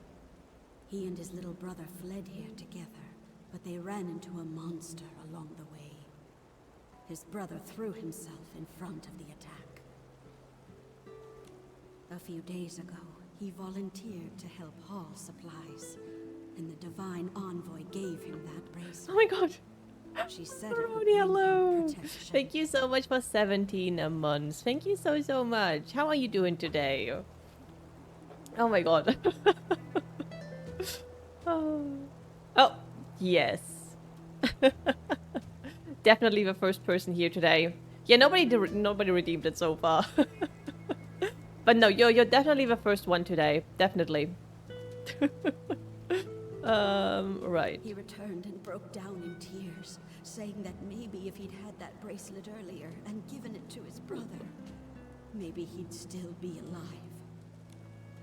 He and his little brother fled here together, but they ran into a monster along the way. His brother threw himself in front of the attack. A few days ago, he volunteered to help haul supplies, and the Divine Envoy gave him that bracelet. Oh my god. She said it would Brody, bring him hello. protection. Thank you so much for 17 months. Thank you so much. How are you doing today? Oh my god. Oh, yes. Definitely the first person here today. Yeah, nobody redeemed it so far. But no, you're definitely the first one today. Definitely. Right. He returned and broke down in tears, saying that maybe if he'd had that bracelet earlier and given it to his brother, maybe he'd still be alive.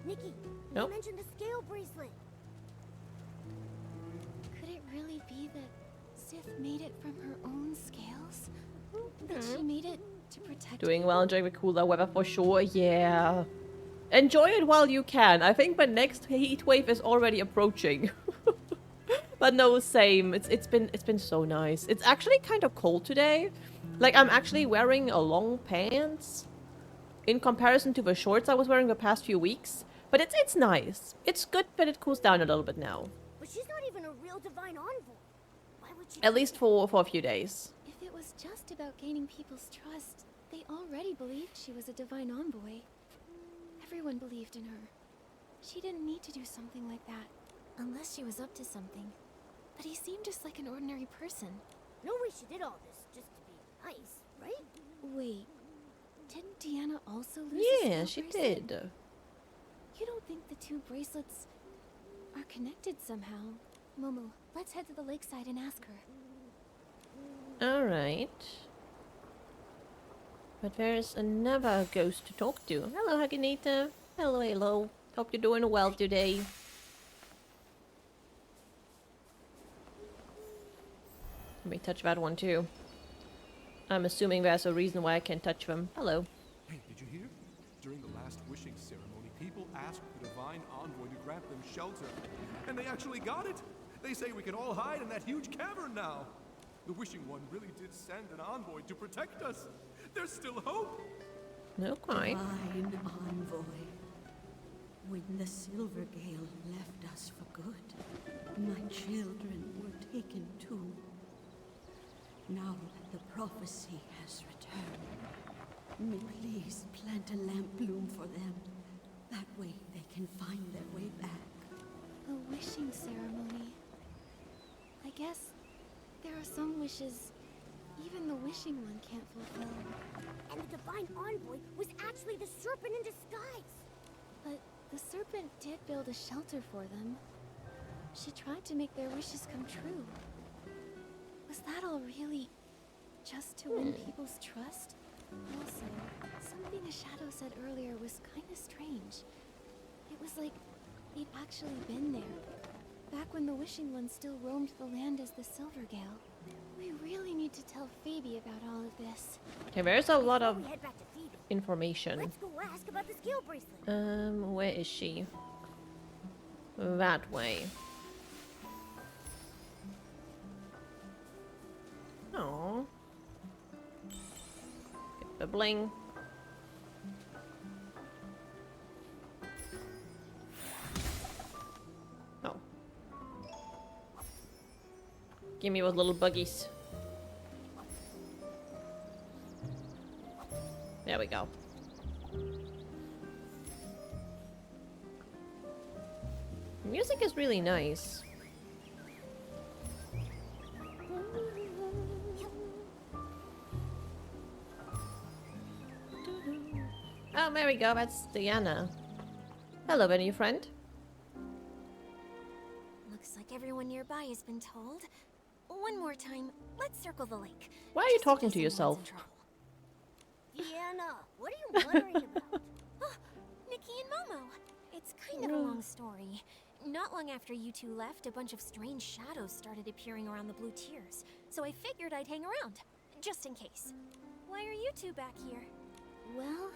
Nikki, Nope. you mentioned the scale bracelet. Could it really be that Sif made it from her own scales? That she made it to protect Doing well, enjoying the cooler weather for sure. Yeah. Enjoy it while you can. I think the next heat wave is already approaching. But no, same. It's been so nice. It's actually kind of cold today. Like, I'm actually wearing a long pants in comparison to the shorts I was wearing the past few weeks. But it's nice. It's good that it cools down a little bit now. But she's not even a real Divine Envoy. Why would she? At least for a few days. If it was just about gaining people's trust, they already believed she was a divine envoy. Everyone believed in her. She didn't need to do something like that. Unless she was up to something. But he seemed just like an ordinary person. No way she did all this just to be nice, right? Wait, didn't Deanna also lose a Yeah, scale she bracelet? did. You don't think the two bracelets are connected somehow? Momo, let's head to the lakeside and ask her. Alright. But there's another ghost to talk to. Hello, Haginita. Hello, hello. Hope you're doing well today. Let me touch that one too. I'm assuming there's a reason why I can't touch them. Hello. Hey, did you hear? During the last wishing ceremony, people asked the Divine Envoy to grant them shelter. And they actually got it! They say we can all hide in that huge cavern now! The Wishing One really did send an envoy to protect us! There's still hope! No, quite. Divine Envoy. When the Silver Gale left us for good, my children were taken too. Now that the prophecy has returned, may please plant a lamp bloom for them. That way they can find their way back. A wishing ceremony. I guess there are some wishes even the Wishing One can't fulfill. And the Divine Envoy was actually the serpent in disguise. But the serpent did build a shelter for them. She tried to make their wishes come true. Was that all really just to win people's trust? Also, something a shadow said earlier was kind of strange. It was like they'd actually been there, back when the Wishing Ones still roamed the land as the Silvergale. We really need to tell Phoebe about all of this. Okay, there's a lot of Before we head back to Phoebe, information. let's go ask about the scale bracelet. Where is she? That way. Oh. Get the bling. Oh. Give me those little buggies. There we go. Music is really nice. Oh, there we go. That's Diana. Hello, there, new friend. Looks like everyone nearby has been told. One more time, let's circle the lake. Why are you talking to yourself? Deanna, what are you wondering about? Oh, Nikki and Momo. It's kind of a long story. Not long after you two left, a bunch of strange shadows started appearing around the Blue Tears. So I figured I'd hang around, just in case. Why are you two back here? Well...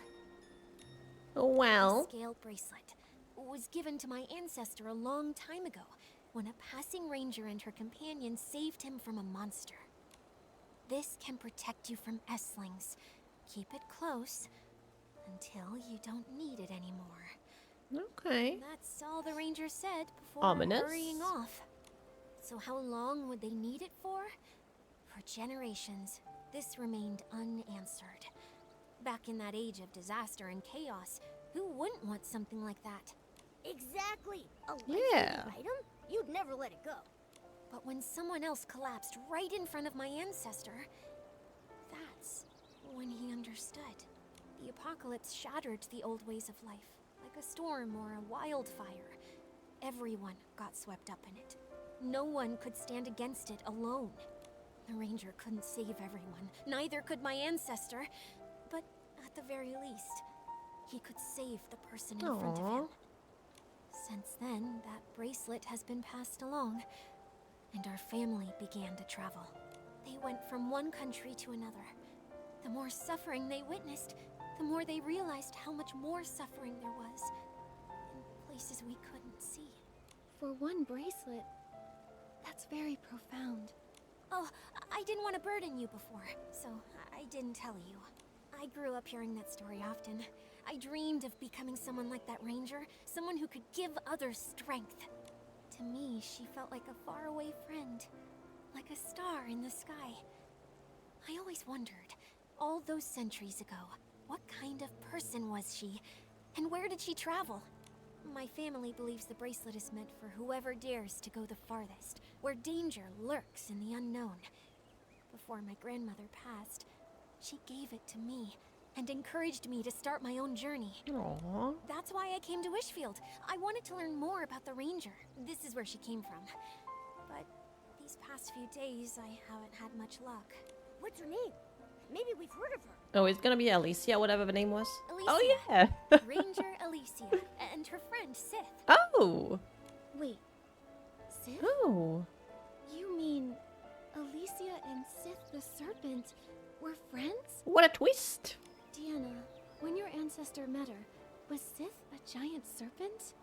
The scale bracelet was given to my ancestor a long time ago, when a passing ranger and her companion saved him from a monster. This can protect you from Esslings. Keep it close until you don't need it anymore. Okay. That's all the ranger said before Ominous. hurrying off. So how long would they need it for? For generations, this remained unanswered. Back in that age of disaster and chaos, who wouldn't want something like that? Exactly. A Yeah. life-saving item? You'd never let it go. But when someone else collapsed right in front of my ancestor, that's when he understood. The apocalypse shattered the old ways of life, like a storm or a wildfire. Everyone got swept up in it. No one could stand against it alone. The ranger couldn't save everyone, neither could my ancestor. But at the very least, he could save the person in front of him. Since then, that bracelet has been passed along, and our family began to travel. They went from one country to another. The more suffering they witnessed, the more they realized how much more suffering there was, in places we couldn't see. For one bracelet, that's very profound. Oh, I didn't want to burden you before, so I didn't tell you. I grew up hearing that story often. I dreamed of becoming someone like that ranger, someone who could give others strength. To me, she felt like a faraway friend, like a star in the sky. I always wondered, all those centuries ago, what kind of person was she, and where did she travel? My family believes the bracelet is meant for whoever dares to go the farthest, where danger lurks in the unknown. Before my grandmother passed, she gave it to me and encouraged me to start my own journey. Aww. That's why I came to Wishfield. I wanted to learn more about the ranger. This is where she came from. But these past few days, I haven't had much luck. What's her name? Maybe we've heard of her. Oh, it's gonna be Alicia, whatever the name was. Alicia. Oh, yeah. Ranger Alicia and her friend Sith. Oh. Wait, Sith? Oh. You mean Alicia and Sith the Serpent were friends? What a twist. Deanna, when your ancestor met her, was Sith a giant serpent?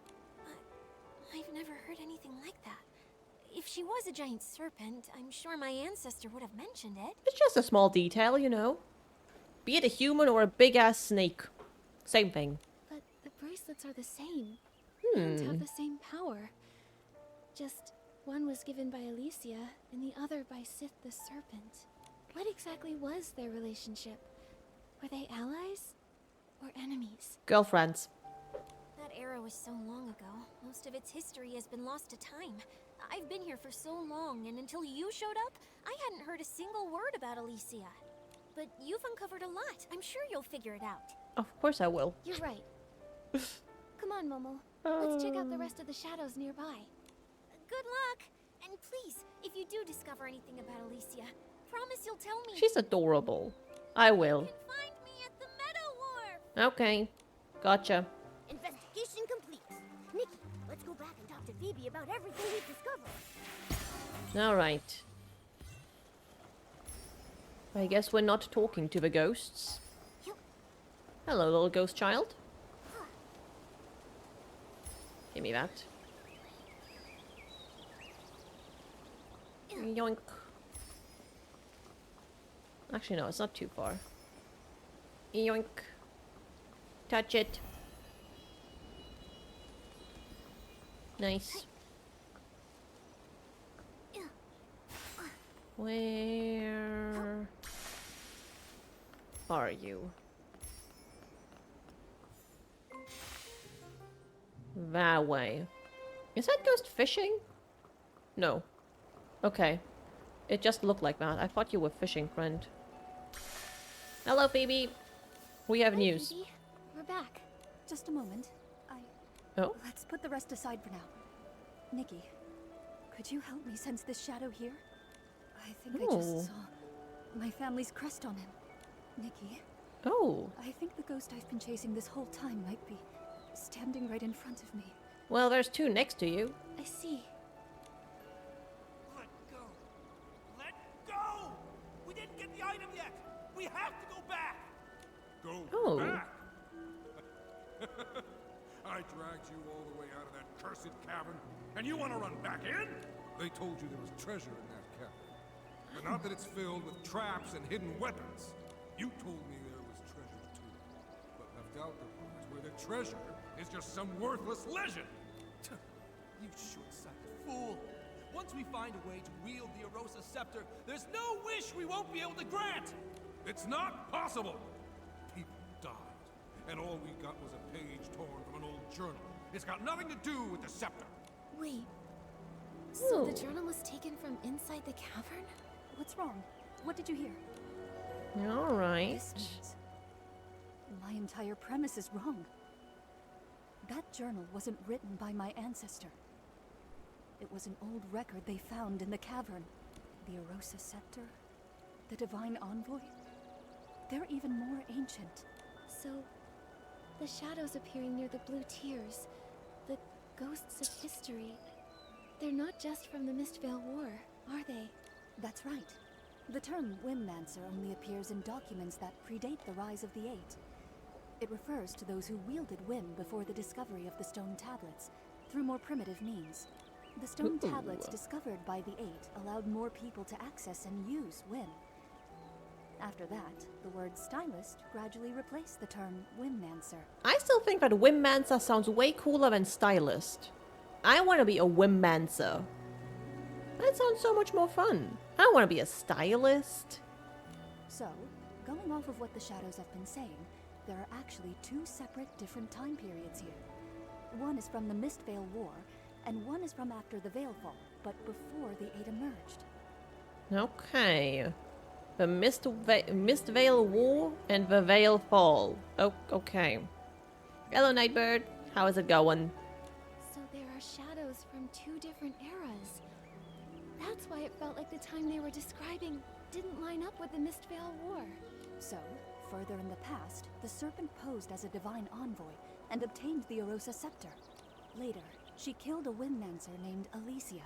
I've never heard anything like that. If she was a giant serpent, I'm sure my ancestor would have mentioned it. It's just a small detail, you know. Be it a human or a big-ass snake. Same thing. But the bracelets are the same. And have the same power. Just one was given by Alicia, and the other by Sith the Serpent. What exactly was their relationship? Were they allies? Or enemies? Girlfriends. That era was so long ago. Most of its history has been lost to time. I've been here for so long, and until you showed up, I hadn't heard a single word about Alicia. But you've uncovered a lot. I'm sure you'll figure it out. Of course I will. You're right. Come on, Momo. Let's check out the rest of the shadows nearby. Good luck, And please, if you do discover anything about Alicia, promise you'll tell me. She's adorable. I will. You can find me at the Meadow Wharf. Okay. Gotcha. Investigation complete. Nikki, let's go back and talk to Phoebe about everything we've discovered. Alright. I guess we're not talking to the ghosts. Hello, little ghost child. Give me that. Yoink. Actually, no, it's not too far. Yoink. Touch it. Nice. Where are you? That way. Is that ghost fishing? No. Okay. It just looked like that. I thought you were fishing, friend. Hello, Phoebe. We have news. Phoebe. We're back. Just a moment. Oh? Let's put the rest aside for now. Nikki, could you help me sense this shadow here? I think I just saw my family's crest on him. Nikki. Oh. I think the ghost I've been chasing this whole time might be standing right in front of me. Well, there's two next to you. I see. Let go. Let go! We didn't get the item yet. We have to go back. Go back? I dragged you all the way out of that cursed cavern, and you want to run back in? They told you there was treasure in that cavern. But not that it's filled with traps and hidden weapons. You told me there was treasure too, but left out the part where the treasure is just some worthless legend. You short-sighted fool. Once we find a way to wield the Arosa scepter, there's no wish we won't be able to grant! It's not possible! People died, and all we got was a page torn from an old journal. It's got nothing to do with the scepter. Wait. So the journal was taken from inside the cavern? What's wrong? What did you hear? Alright. This means my entire premise is wrong. That journal wasn't written by my ancestor. It was an old record they found in the cavern. The Arosa scepter, the divine envoy. They're even more ancient. So, the shadows appearing near the blue tears, the ghosts of history, they're not just from the Mistvale War, are they? That's right. The term Wimmancer only appears in documents that predate the rise of the Eight. It refers to those who wielded Wim before the discovery of the stone tablets, through more primitive means. The stone tablets discovered by the Eight allowed more people to access and use Wim. After that, the word stylist gradually replaced the term Wimmancer. I still think that Wimmancer sounds way cooler than stylist. I want to be a Wimmancer. That sounds so much more fun. I don't want to be a stylist. So, going off of what the shadows have been saying, there are actually two separate different time periods here. One is from the Mistvale War, and one is from after the Veilfall, but before the Eight emerged. Okay. The Mistvale War and the Veilfall. Oh, okay. Hello, Nightbird. How is it going? So there are shadows from two different eras. That's why it felt like the time they were describing didn't line up with the Mistvale War. So, further in the past, the Serpent posed as a divine envoy and obtained the Arosa scepter. Later, she killed a Wimmancer named Alicia.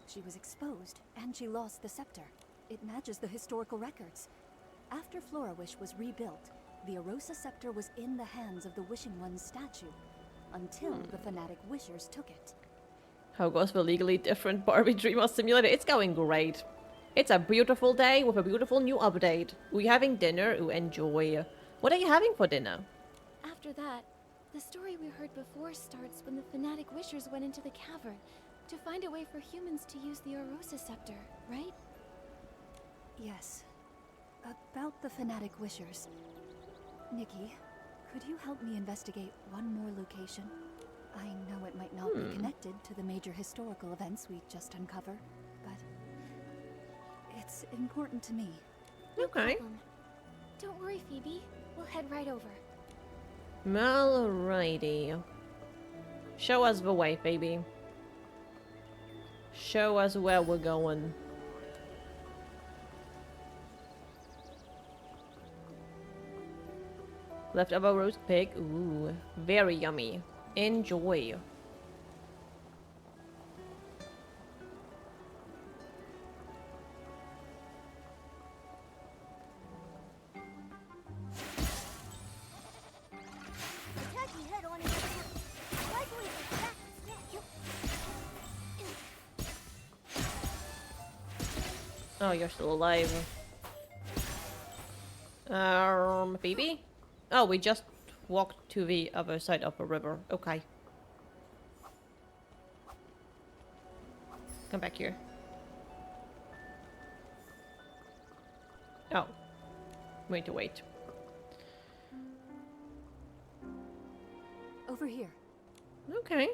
She was exposed, and she lost the scepter. It matches the historical records. After Florawish was rebuilt, the Arosa scepter was in the hands of the Wishing One's statue, until the fanatic Wishers took it. How goes the legally different Barbie Dreamer Simulator? It's going great. It's a beautiful day with a beautiful new update. We're having dinner. Ooh, enjoy. What are you having for dinner? After that, the story we heard before starts when the fanatic Wishers went into the cavern to find a way for humans to use the Arosa scepter, right? Yes. About the fanatic Wishers. Nikki, could you help me investigate one more location? I know it might not be connected to the major historical events we just uncovered, but it's important to me. Okay. Don't worry, Phoebe. We'll head right over. Alrighty. Show us the way, baby. Show us where we're going. Leftover roast pig. Ooh, very yummy. Enjoy. Attacking head on is likely to attack instead. Oh, you're still alive. Phoebe? Oh, we just walked to the other side of the river. Okay. Come back here. Oh. We need to wait. Over here. Okay.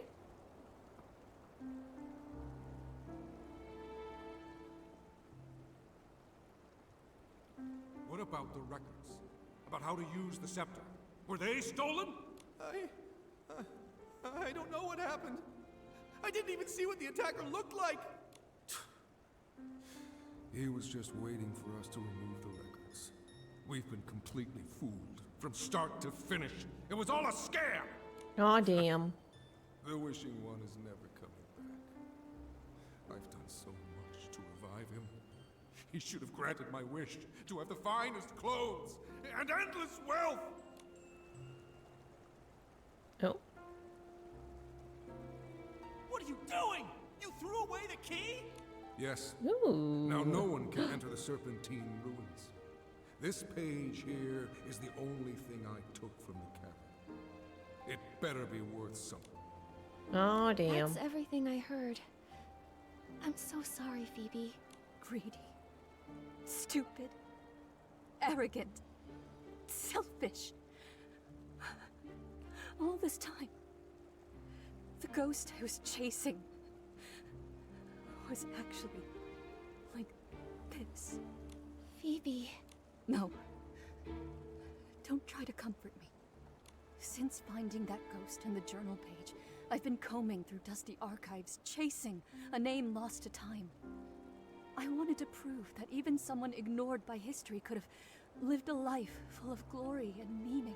What about the records? About how to use the scepter? Were they stolen? I don't know what happened. I didn't even see what the attacker looked like. He was just waiting for us to remove the records. We've been completely fooled from start to finish. It was all a scam! Aw, damn. The Wishing One is never coming back. I've done so much to revive him. He should have granted my wish to have the finest clothes and endless wealth! Oh. What are you doing? You threw away the key? Yes. Ooh. Now no one can enter the Serpentine ruins. This page here is the only thing I took from the cavern. It better be worth something. Aw, damn. That's everything I heard. I'm so sorry, Phoebe. Greedy. Stupid. Arrogant. Selfish. All this time, the ghost I was chasing was actually like this. Phoebe. No. Don't try to comfort me. Since finding that ghost in the journal page, I've been combing through dusty archives, chasing a name lost to time. I wanted to prove that even someone ignored by history could have lived a life full of glory and meaning.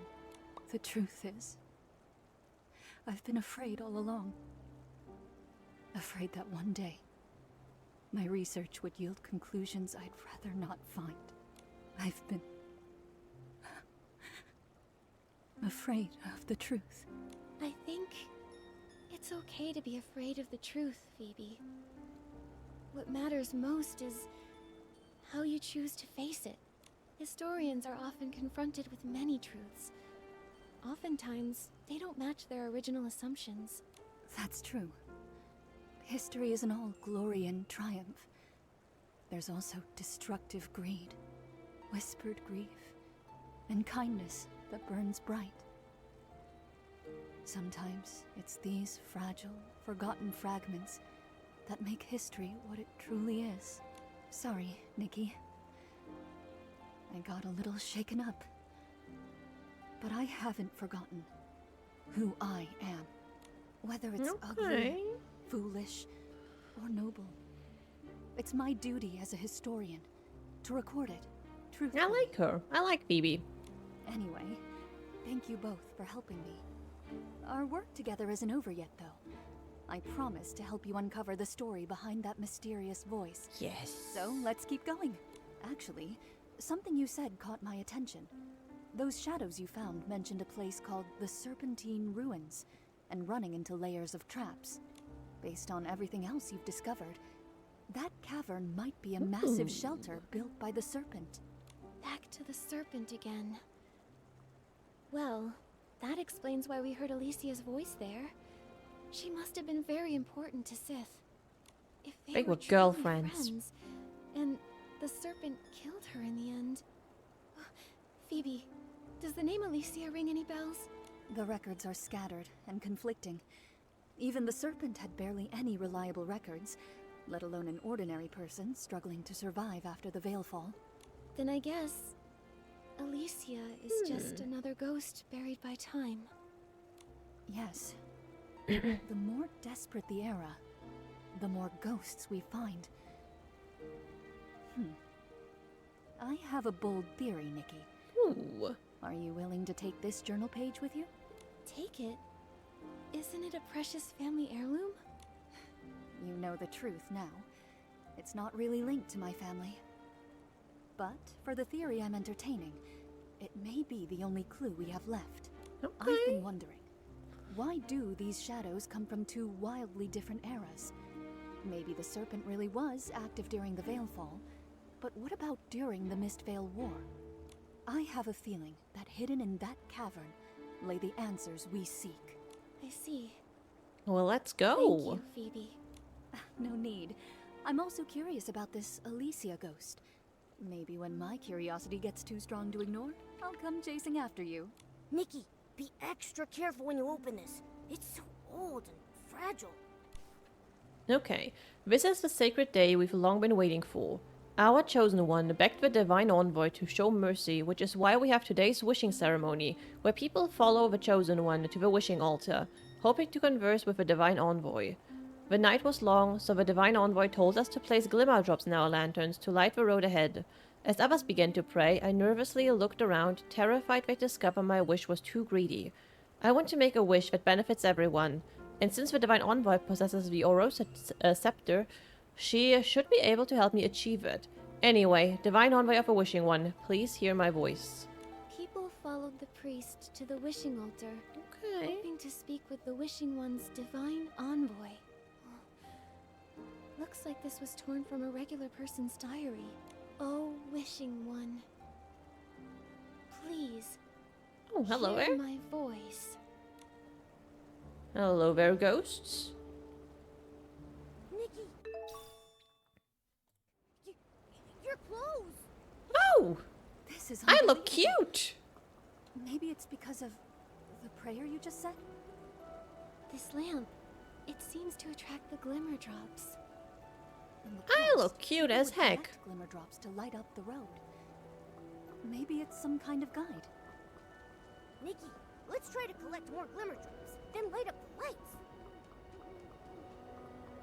The truth is, I've been afraid all along. Afraid that one day, my research would yield conclusions I'd rather not find. I've been afraid of the truth. I think it's okay to be afraid of the truth, Phoebe. What matters most is how you choose to face it. Historians are often confronted with many truths. Oftentimes, they don't match their original assumptions. That's true. History isn't all glory and triumph. There's also destructive greed, whispered grief, and kindness that burns bright. Sometimes it's these fragile, forgotten fragments that make history what it truly is. Sorry, Nikki. I got a little shaken up. But I haven't forgotten who I am. Whether it's ugly, foolish, or noble. It's my duty as a historian to record it truthfully. I like her. I like Phoebe. Anyway, thank you both for helping me. Our work together isn't over yet, though. I promise to help you uncover the story behind that mysterious voice. Yes. So, let's keep going. Actually, something you said caught my attention. Those shadows you found mentioned a place called the Serpentine Ruins, and running into layers of traps. Based on everything else you've discovered, that cavern might be a massive shelter built by the Serpent. Back to the Serpent again. Well, that explains why we heard Alicia's voice there. She must have been very important to Sith. If they were truly girlfriends. friends, and the Serpent killed her in the end. Phoebe, does the name Alicia ring any bells? The records are scattered and conflicting. Even the Serpent had barely any reliable records, let alone an ordinary person struggling to survive after the Veilfall. Then I guess Alicia is just another ghost buried by time. Yes. The more desperate the era, the more ghosts we find. I have a bold theory, Nikki. Ooh. Are you willing to take this journal page with you? Take it? Isn't it a precious family heirloom? You know the truth now. It's not really linked to my family. But for the theory I'm entertaining, it may be the only clue we have left. Okay. I've been wondering, why do these shadows come from two wildly different eras? Maybe the serpent really was active during the Veilfall, but what about during the Mistveil War? I have a feeling that hidden in that cavern lay the answers we seek. I see. Well, let's go. Thank you, Phoebe. No need. I'm also curious about this Alicia ghost. Maybe when my curiosity gets too strong to ignore, I'll come chasing after you. Nikki, be extra careful when you open this. It's so old and fragile. Okay, this is the sacred day we've long been waiting for. Our chosen one begged the divine envoy to show mercy, which is why we have today's wishing ceremony, where people follow the chosen one to the wishing altar, hoping to converse with the divine envoy. The night was long, so the divine envoy told us to place glimmer drops in our lanterns to light the road ahead. As others began to pray, I nervously looked around, terrified they'd discover my wish was too greedy. I want to make a wish that benefits everyone, and since the divine envoy possesses the Orosa scepter, she should be able to help me achieve it. Anyway, divine envoy of a wishing one, please hear my voice. People followed the priest to the wishing altar, Okay. hoping to speak with the wishing one's divine envoy. Looks like this was torn from a regular person's diary. Oh, wishing one. Please. Oh, hello hear there. my voice. Hello there, ghosts. Nikki! Your clothes! Oh! This is I look unbelievable. cute! Maybe it's because of the prayer you just said? This lamp, it seems to attract the glimmer drops. In the I past, look cute people as would heck. collect glimmer drops to light up the road. Maybe it's some kind of guide. Nikki, let's try to collect more glimmer drops, then light up the lights.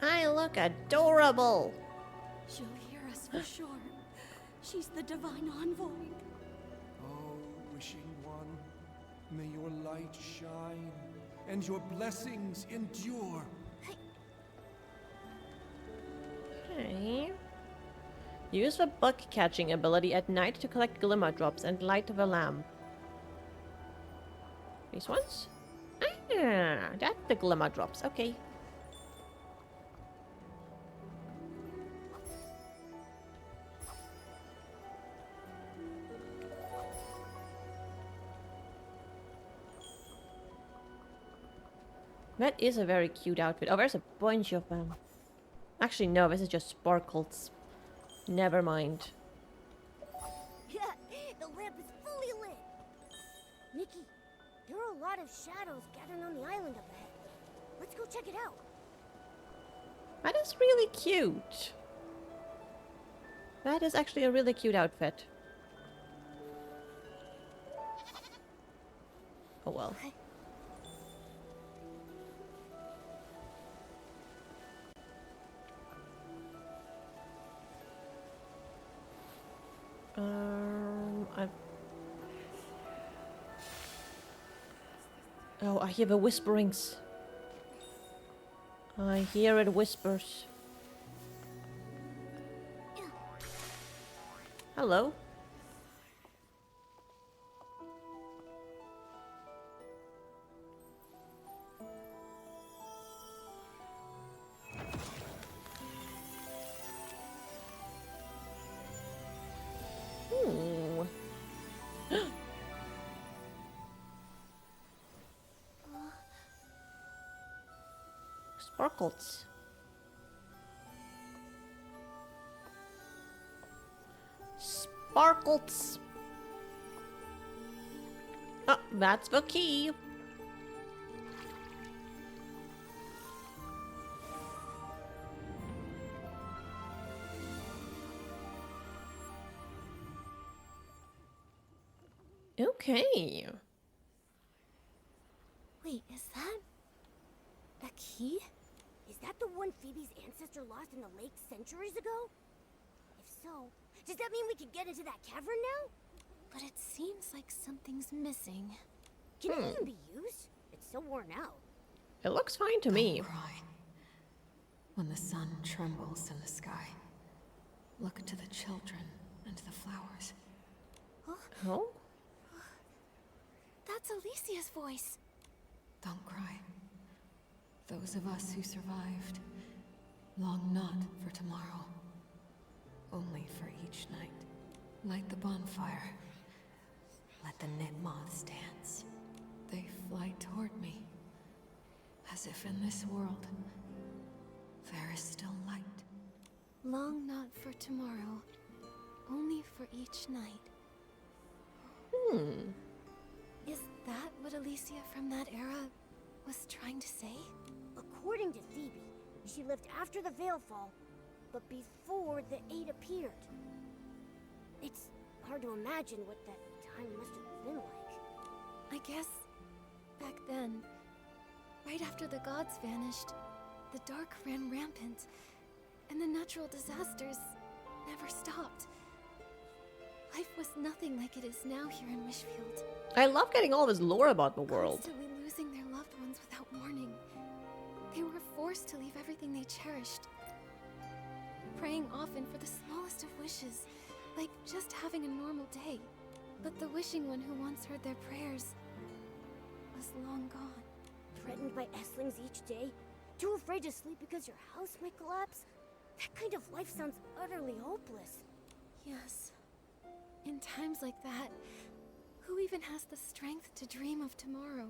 I look adorable! She'll hear us for sure. She's the divine envoy. Oh, wishing one, may your light shine and your blessings endure. Okay. Use the bug catching ability at night to collect glimmer drops and light the lamp. These ones? Ah, that's the glimmer drops. Okay. That is a very cute outfit. Oh, there's a bunch of them. Actually, no, this is just sparkles. Never mind. Yeah, the lamp is fully lit. Nikki, there are a lot of shadows gathering on the island up ahead. Let's go check it out. That is really cute. That is actually a really cute outfit. Oh well. Oh, I hear the whisperings. I hear it whispers. Hello. Ooh. Sparkles. Sparkles. Oh, that's the key. Okay. Wait, is that a key? Is that that the one Phoebe's ancestor lost in the lake centuries ago? If so, does that mean we can get into that cavern now? But it seems like something's missing. Can it even be used? It's so worn out. It looks fine to me. Don't cry. When the sun trembles in the sky, look to the children and the flowers. Oh? That's Alicia's voice. Don't cry. Those of us who survived long not for tomorrow, only for each night. Light the bonfire. Let the knit moths dance. They fly toward me, as if in this world there is still light. Long not for tomorrow, only for each night. Is that what Alicia from that era was trying to say? According to Phoebe, she lived after the Veil Fall, but before the Eight appeared. It's hard to imagine what that time must have been like. I guess back then, right after the gods vanished, the dark ran rampant, and the natural disasters never stopped. Life was nothing like it is now here in Wishfield. I love getting all this lore about the world. Constantly losing their loved ones without warning. They were forced to leave everything they cherished. Praying often for the smallest of wishes, like just having a normal day. But the wishing one who once heard their prayers was long gone. Threatened by Esslings each day? Too afraid to sleep because your house might collapse? That kind of life sounds utterly hopeless. Yes. In times like that, who even has the strength to dream of tomorrow?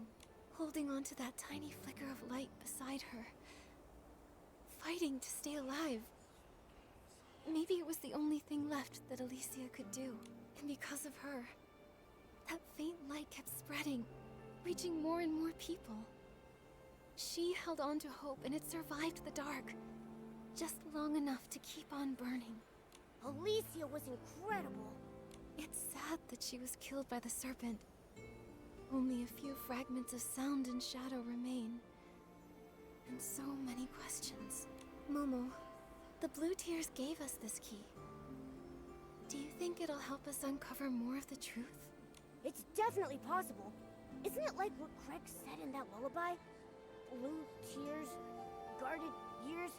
Holding on to that tiny flicker of light beside her. Fighting to stay alive. Maybe it was the only thing left that Alicia could do. And because of her, that faint light kept spreading, reaching more and more people. She held on to hope and it survived the dark. Just long enough to keep on burning. Alicia was incredible. It's sad that she was killed by the serpent. Only a few fragments of sound and shadow remain. And so many questions. Momo, the Blue Tears gave us this key. Do you think it'll help us uncover more of the truth? It's definitely possible. Isn't it like what Craig said in that lullaby? Blue tears, guarded years.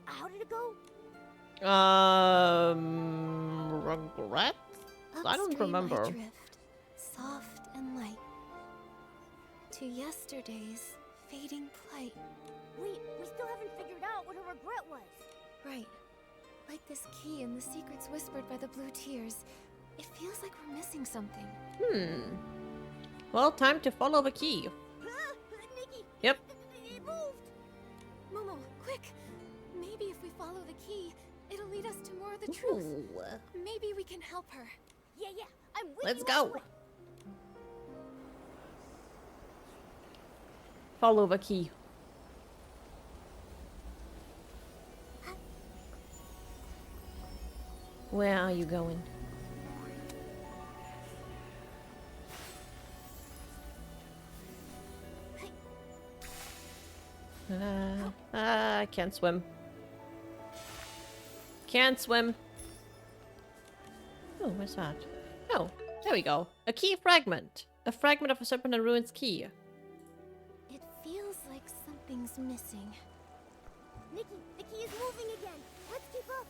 How did it go? Regret? I don't remember. I drift, soft and light, to yesterday's fading plight. Wait, we still haven't figured out what her regret was. Right. Like this key and the secrets whispered by the Blue Tears. It feels like we're missing something. Well, time to follow the key. Nikki! Yep. It moved! Momo, quick! Maybe if we follow the key, it'll lead us to more of the truth. Maybe we can help her. Yeah, I'm with Let's you. go. Follow the key. Where are you going? I can't swim. Can't swim. Oh, where's that? Oh, there we go. A key fragment. A fragment of a Serpent and Ruins key. It feels like something's missing. Nikki, the key is moving again. Let's keep up.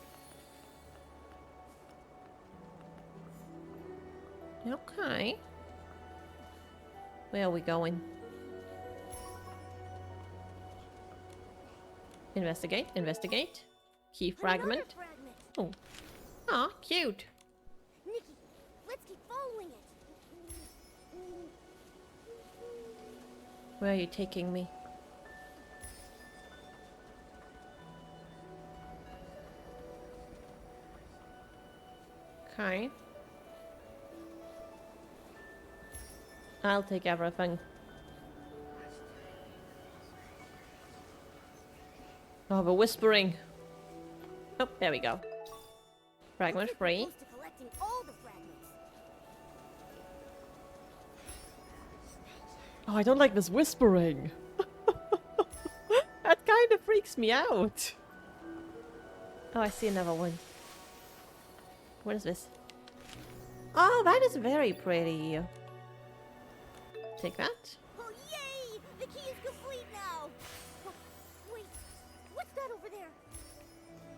Okay. Where are we going? Investigate, investigate. Key fragment. Oh. Aw, cute. Nikki, let's keep following it. Where are you taking me? Okay. I'll take everything. Oh, the whispering. Oh, there we go. Fragment free. Close to collecting all the fragments. Oh, I don't like this whispering. That's kind of freaks me out. Oh, I see another one. What is this? Oh, that is very pretty. Take that. Oh, yay! The key is complete now! Oh, wait, what's that over there?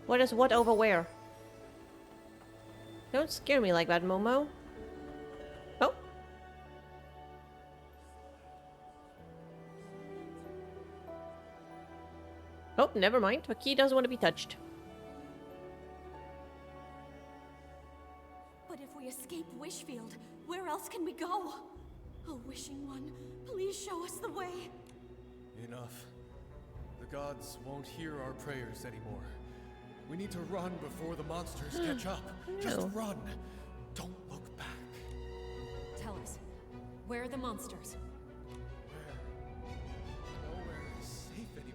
What is what over where? Don't scare me like that, Momo. Oh. Oh, never mind. The key doesn't want to be touched. But if we escape Wishfield, where else can we go? Oh, Wishing One, please show us the way. Enough. The gods won't hear our prayers anymore. We need to run before the monsters catch up. Just run. Don't look back. Tell us, where are the monsters? Nowhere is safe anymore.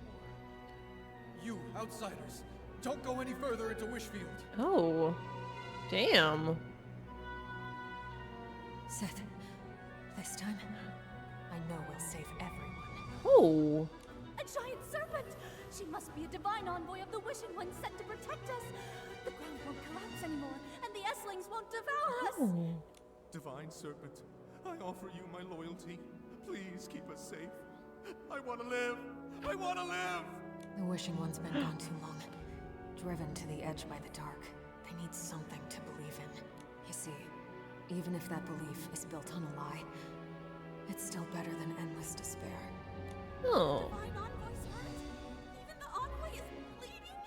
You, outsiders, don't go any further into Wishfield. Oh. Damn. Seth, this time, I know we'll save everyone. Oh. A giant serpent! She must be a divine envoy of the Wishing One sent to protect us. The ground won't collapse anymore, and the Esslings won't devour us. Oh. Divine Serpent, I offer you my loyalty. Please keep us safe. I want to live. I want to live. The Wishing One's been gone too long. Driven to the edge by the dark. They need something to believe in. You see, even if that belief is built on a lie, it's still better than endless despair. Oh. Divine Envoy's hurt. Even the Envoy is bleeding.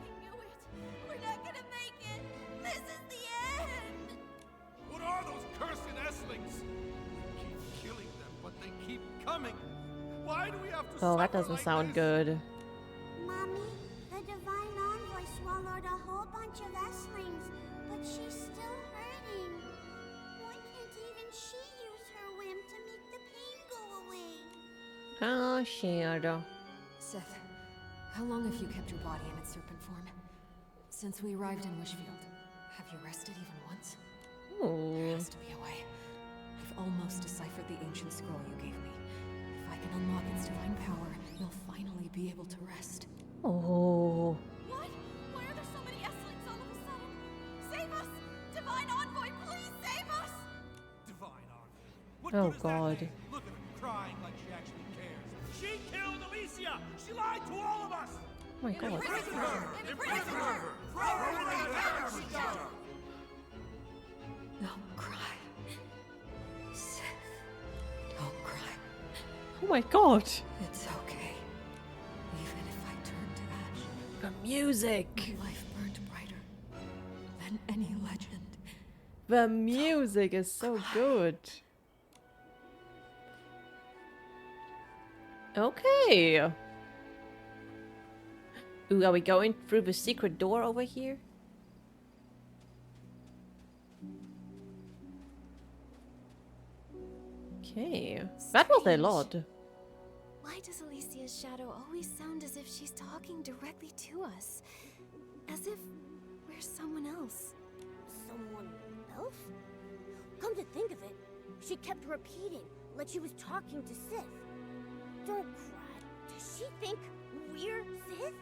I knew it. We're not gonna make it. This is the end. What are those cursed Esslings? We keep killing them, but they keep coming. Why do we have to Oh, that suffer doesn't like sound this? good. Mommy, the Divine Envoy swallowed a whole bunch of Esslings, but she's still hurting. Why can't even she use her whim to make the pain go away? Oh, Shadow. Seth, how long have you kept your body in its serpent form? Since we arrived in Wishfield, have you rested even once? There Oh. has to be a way. I've almost deciphered the ancient scroll you gave me. If I can unlock its divine power, you'll finally be able to rest. Oh. What? Why are there so many Esslings all of a sudden? Save us! Divine Envoy, please save us! Divine Envoy. What Oh, good is that God. name? Look at her crying like she actually cares. She killed Alicia! She lied to all of us! Oh my God. Imprison her! Imprison her! Throw her in the tower! Don't cry. Seth, don't cry. Oh my God. It's okay. Even if I turn to ash, The music. my life burned brighter than any legend. The music is so good. Okay. Ooh, are we going through the secret door over here? Okay. That was a Strange. lot. Why does Alicia's shadow always sound as if she's talking directly to us? As if we're someone else. Someone else? Come to think of it, she kept repeating, like she was talking to Sith. Don't cry. Does she think we're Sith?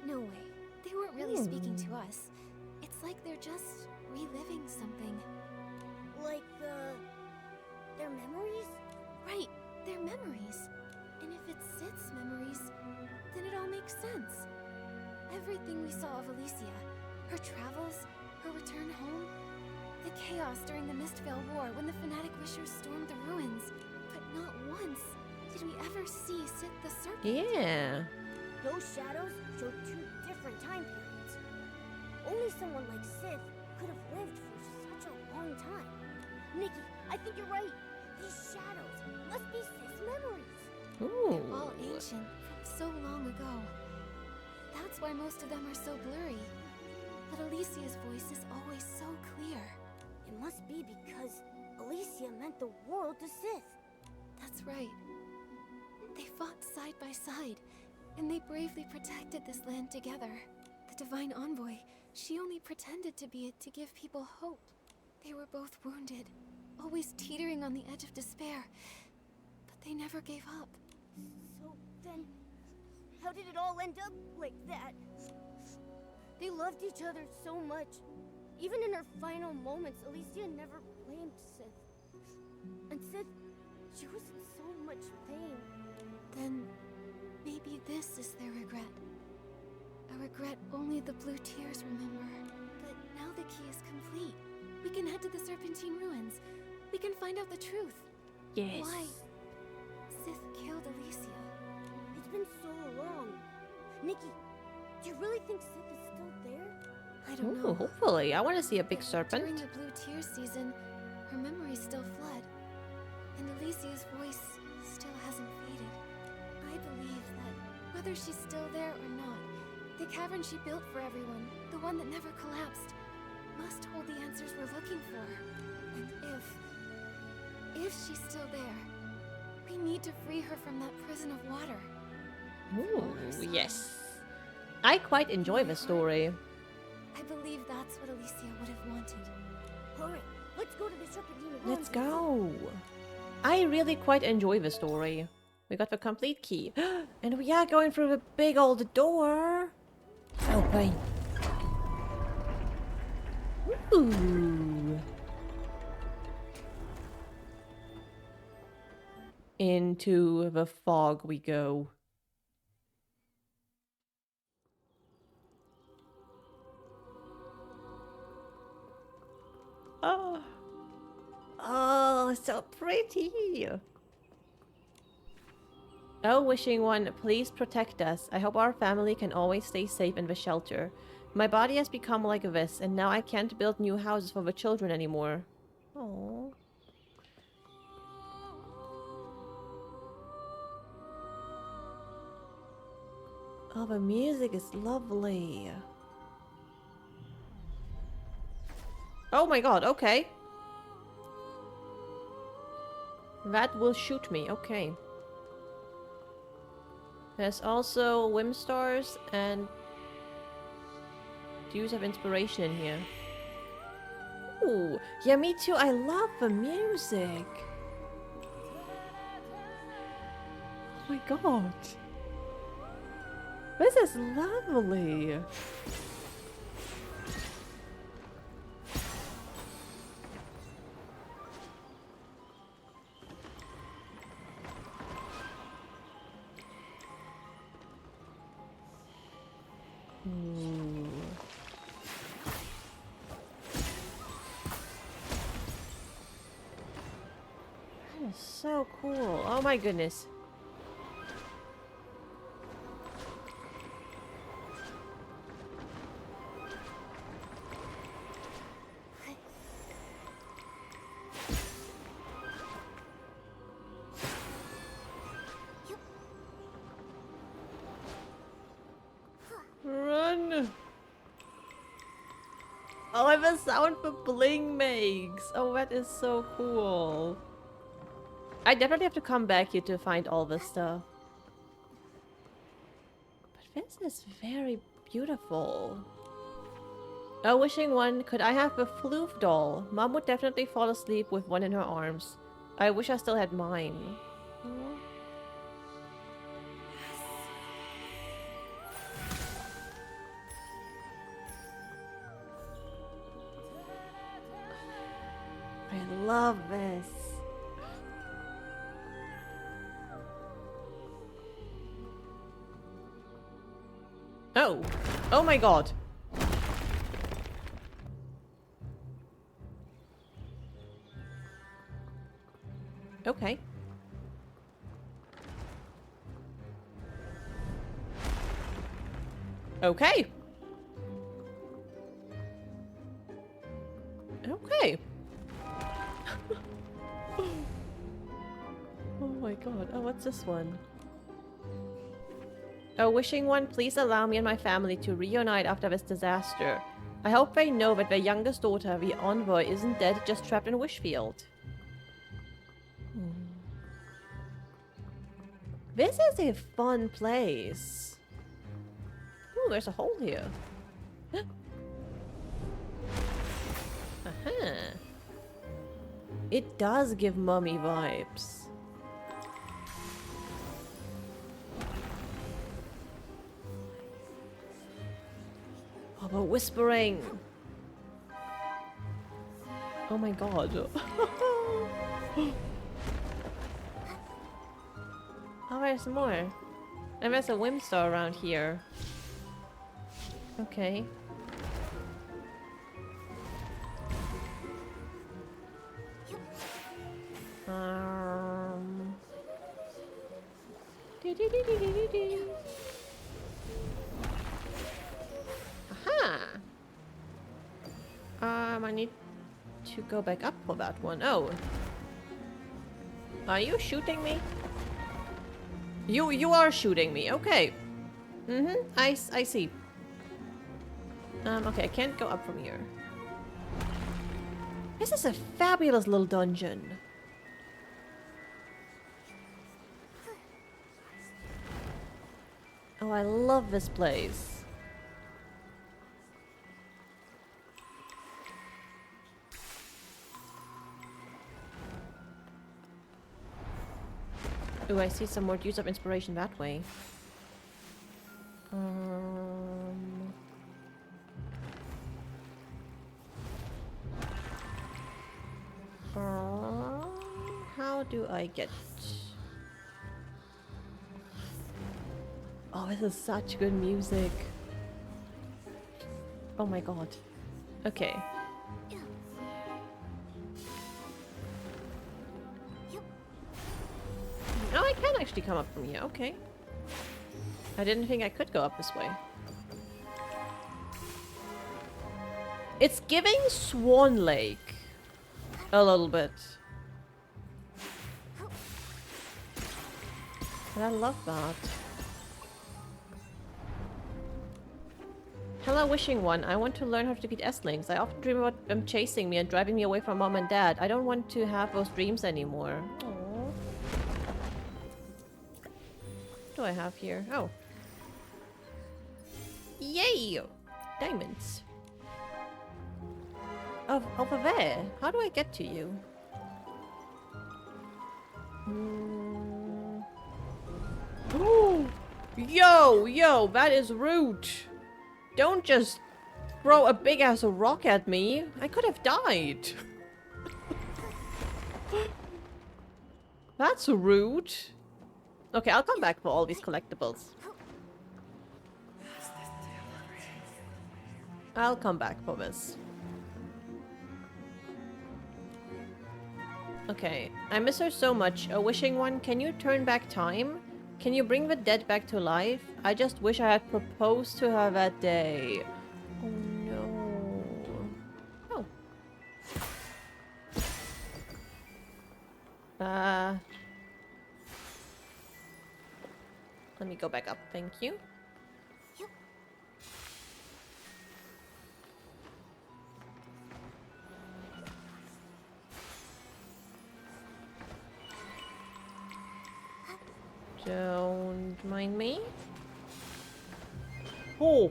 No way. They weren't really speaking to us. It's like they're just reliving something. Like, their memories? Right, their memories. And if it's Sith's memories, then it all makes sense. Everything we saw of Alicia, her travels, her return home, the chaos during the Mistvale War when the Fanatic Wishers stormed the ruins. But not once did we ever see Sith the Serpent. Yeah. Those shadows show two different time periods. Only someone like Sith could have lived for such a long time. Nikki, I think you're right. These shadows must be Sith's memories. They're all ancient, from so long ago. That's why most of them are so blurry. But Alicia's voice is always so clear. It must be because Alicia meant the world to Sith. That's right. They fought side by side, and they bravely protected this land together. The Divine Envoy, she only pretended to be it to give people hope. They were both wounded, always teetering on the edge of despair, but they never gave up. So then, How did it all end up like that? They loved each other so much. Even in her final moments, Alicia never blamed Sith. And Sith, she was in so much pain. Then maybe this is their regret. A regret only the Blue Tears remember. But now the key is complete. We can head to the Serpentine Ruins. We can find out the truth. Yes. Why Sith killed Alicia. It's been so long. Nikki, do you really think Sith is still there? I don't Ooh, know. hopefully. I want to see a big But serpent. during the Blue Tears season, her memories still flood. And Alicia's voice still hasn't faded. I believe that whether she's still there or not, the cavern she built for everyone, the one that never collapsed, must hold the answers we're looking for. And if she's still there, we need to free her from that prison of water. Ooh, yes. I quite enjoy the story. I believe that's what Alicia would have wanted. Alright, let's go to the Serpentine Ruins. Let's go. I really quite enjoy the story. We got the complete key. And we are going through the big old door. Open. Ooh. Into the fog we go. Oh. Oh, so pretty. Oh, wishing one, please protect us. I hope our family can always stay safe in the shelter. My body has become like this, and now I can't build new houses for the children anymore. Oh. Oh, the music is lovely. Oh my god, okay. That will shoot me, okay. There's also Whim Stars and Dews of Inspiration in here. Ooh, yeah, me too. I love the music. Oh my god. This is lovely. Ooh. That is so cool. Oh my goodness. Run! Oh, and the sound the bling makes! Oh, that is so cool. I definitely have to come back here to find all this stuff. But this is very beautiful. Oh, wishing one, could I have the floof doll? Mom would definitely fall asleep with one in her arms. I wish I still had mine. Aw. I love this. Oh. Oh my god. Okay. Okay. Okay. Oh my god. Oh, what's this one? Oh, wishing one, please allow me and my family to reunite after this disaster. I hope they know that their youngest daughter, the Envoy, isn't dead, just trapped in Wishfield. This is a fun place. Ooh, there's a hole here. Aha. It does give mummy vibes. we're whispering. Oh my god. Oh, there's more. And there's a Whimstar around here. Okay. Aha! I need to go back up for that one. Oh. Are you shooting me? You are shooting me. Okay. I see. Okay, I can't go up from here. This is a fabulous little dungeon. Oh, I love this place. Oh, I see some more use of inspiration that way. How do I get... Oh, this is such good music. Oh my god. Okay. Oh, I can actually come up from here. Okay. I didn't think I could go up this way. It's giving Swan Lake a little bit. And I love that. Hello, Wishing One. I want to learn how to defeat S-Lings. I often dream about them chasing me and driving me away from Mom and Dad. I don't want to have those dreams anymore. Aww. What do I have here? Oh. Yay! Diamonds. Over there. How do I get to you? Oh! Yo! That is rude. Don't just throw a big ass rock at me. I could have died. That's rude. Okay, I'll come back for all these collectibles. I'll come back for this. Okay, I miss her so much. A Wishing One, can you turn back time? Can you bring the dead back to life? I just wish I had proposed to her that day. Oh no. Oh. Let me go back up, thank you. Don't mind me. Oh.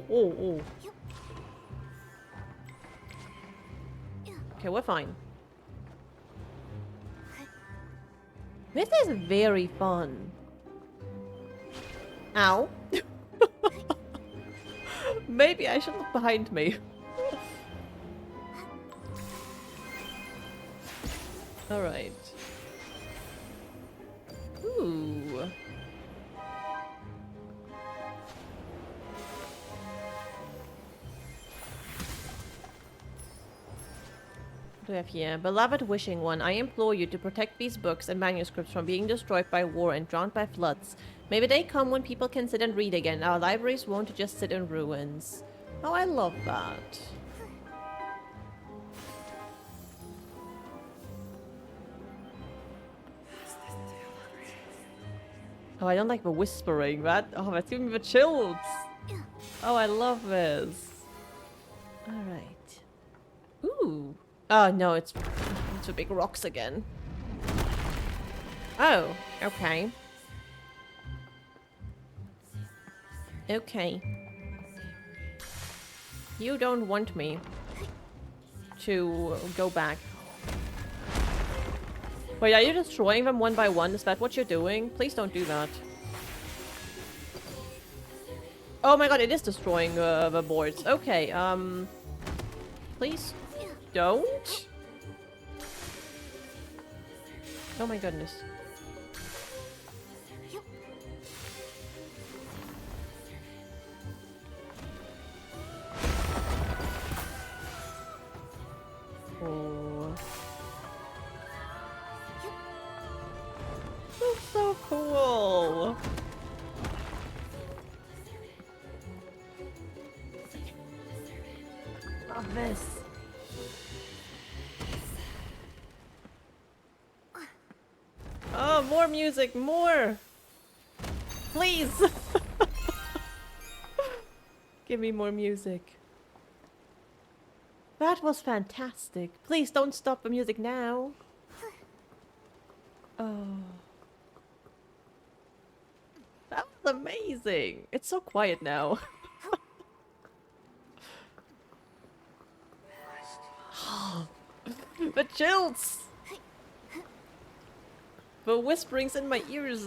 Okay, we're fine. This is very fun. Ow. Maybe I should look behind me. Alright. Ooh. What do we have here? Beloved Wishing One, I implore you to protect these books and manuscripts from being destroyed by war and drowned by floods. May the day come when people can sit and read again. Our libraries won't just sit in ruins. Oh, I love that. Oh, I don't like the whispering. That's giving me the chills. Oh, I love this. Alright. Ooh. Oh, no, it's the big rocks again. Oh, okay. Okay. You don't want me to go back. Wait, are you destroying them one by one? Is that what you're doing? Please don't do that. Oh my god, it is destroying the boards. Okay, please don't. Oh my goodness. Oh. That's so cool. Love this. Oh, more music, more! Please! Give me more music. That was fantastic. Please don't stop the music now. Oh. That was amazing. It's so quiet now. The chills! The whisperings in my ears.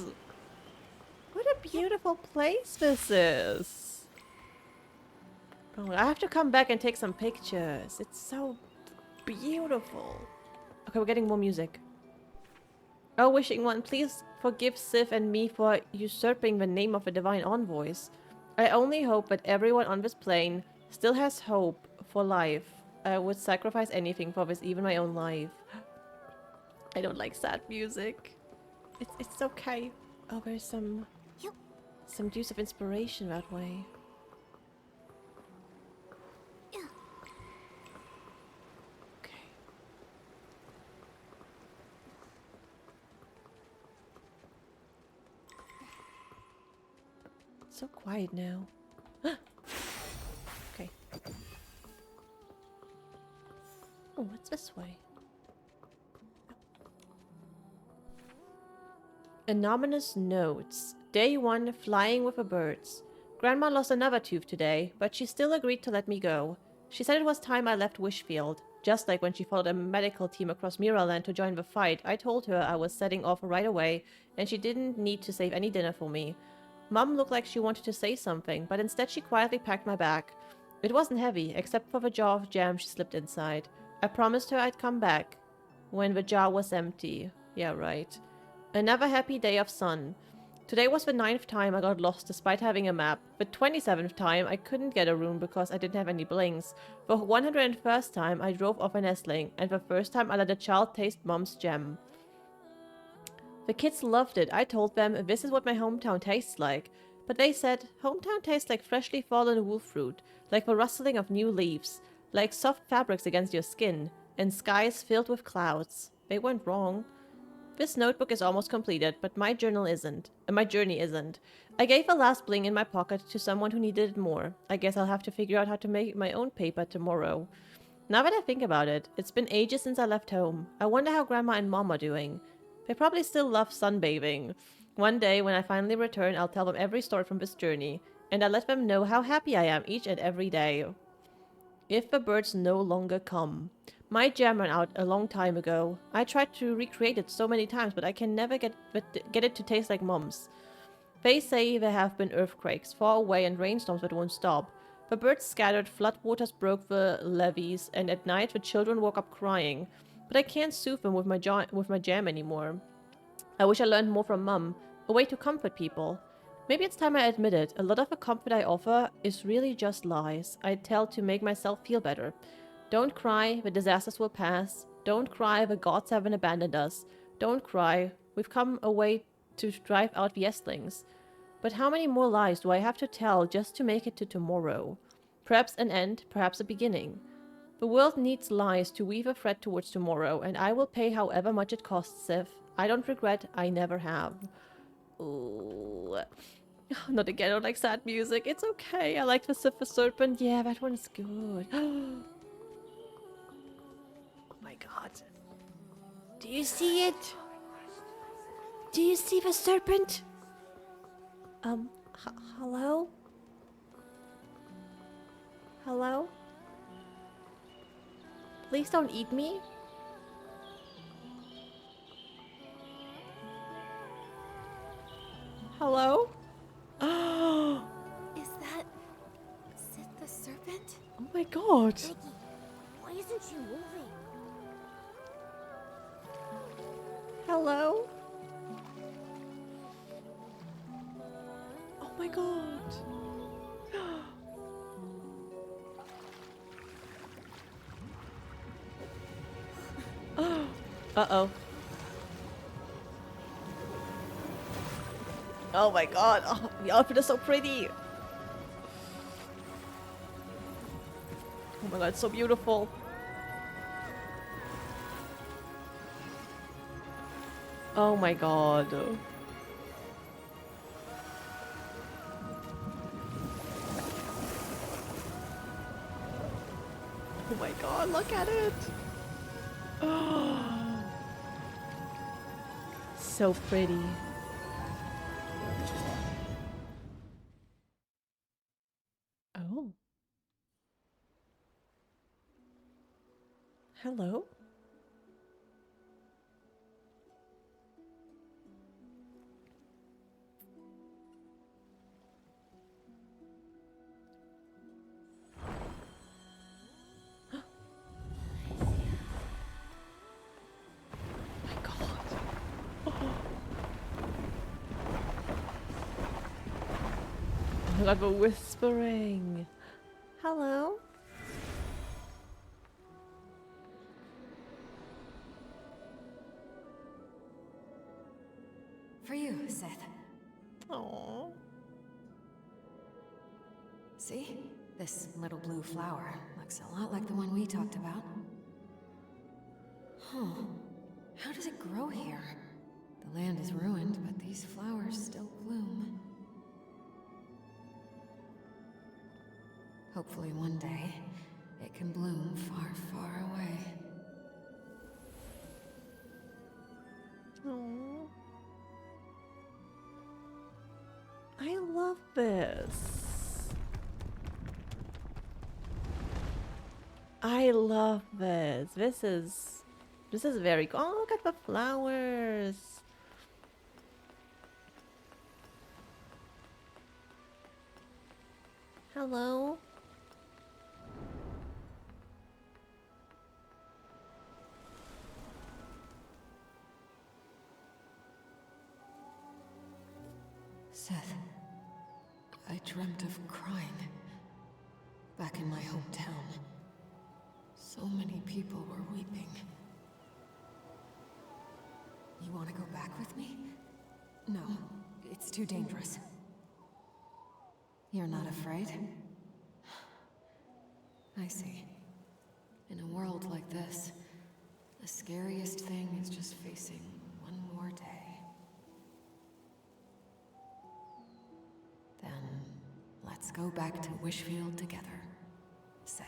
What a beautiful place this is. Oh, I have to come back and take some pictures. It's so beautiful. Okay, we're getting more music. Oh, Wishing One, please forgive Sif and me for usurping the name of the Divine Envoys. I only hope that everyone on this plane still has hope for life. I would sacrifice anything for this, even my own life. I don't like sad music. It's okay. Oh, there's some juice of inspiration that way. Okay. It's so quiet now. Okay. Oh, what's this way? Anonymous notes. Day 1, flying with the birds. Grandma lost another tooth today, but she still agreed to let me go. She said it was time I left Wishfield. Just like when she followed a medical team across Miraland to join the fight, I told her I was setting off right away, and she didn't need to save any dinner for me. Mum looked like she wanted to say something, but instead she quietly packed my bag. It wasn't heavy, except for the jar of jam she slipped inside. I promised her I'd come back when the jar was empty. Yeah, right. Another happy day of sun. Today was the 9th time I got lost despite having a map. The 27th time I couldn't get a room because I didn't have any blinks. The 101st time I drove off a nestling. And the first time I let a child taste Mom's gem. The kids loved it. I told them this is what my hometown tastes like. But they said, hometown tastes like freshly fallen wolf fruit. Like the rustling of new leaves. Like soft fabrics against your skin. And skies filled with clouds. They weren't wrong. This notebook is almost completed, but my journey isn't. I gave the last bling in my pocket to someone who needed it more. I guess I'll have to figure out how to make my own paper tomorrow. Now that I think about it, it's been ages since I left home. I wonder how Grandma and Mom are doing. They probably still love sunbathing. One day, when I finally return, I'll tell them every story from this journey, and I'll let them know how happy I am each and every day. If the birds no longer come. My jam ran out a long time ago. I tried to recreate it so many times, but I can never get it to taste like Mom's. They say there have been earthquakes far away and rainstorms that won't stop. The birds scattered, floodwaters broke the levees, and at night the children woke up crying. But I can't soothe them with my jam anymore. I wish I learned more from Mum, a way to comfort people. Maybe it's time I admit it. A lot of the comfort I offer is really just lies I tell to make myself feel better. Don't cry, the disasters will pass. Don't cry, the gods haven't abandoned us. Don't cry, we've come a way to drive out the Estlings. But how many more lies do I have to tell just to make it to tomorrow? Perhaps an end, perhaps a beginning. The world needs lies to weave a thread towards tomorrow, and I will pay however much it costs, Sif. I don't regret, I never have. Ooh. Not again, I don't like sad music. It's okay. I like the Sif the Serpent. Yeah, that one's good. Oh my god. Do you see it? Do you see the serpent? Hello? Hello? Please don't eat me. Hello? Oh. Is that god. Nikki, why isn't she moving? Hello? Oh my god. Uh-oh. Oh my god. Oh, the outfit is so pretty. Oh my god, it's so beautiful. Oh my god. Oh my god, look at it. Oh, so pretty. Oh. Hello? My god. Oh. I love a whispering. Hello? For you, Seth. Aww. See? This little blue flower looks a lot like the one we talked about. Huh. How does it grow here? The land is ruined, but these flowers still bloom. Hopefully one day, it can bloom far, far away. Aww. I love this. I love this. This is very cool. Oh, look at the flowers. Hello? Seth, I dreamt of crying. Back in my hometown. So many people were weeping. You want to go back with me? No, it's too dangerous. You're not afraid? I see. In a world like this, the scariest thing is just facing one more day. Then, let's go back to Wishfield together, Seth.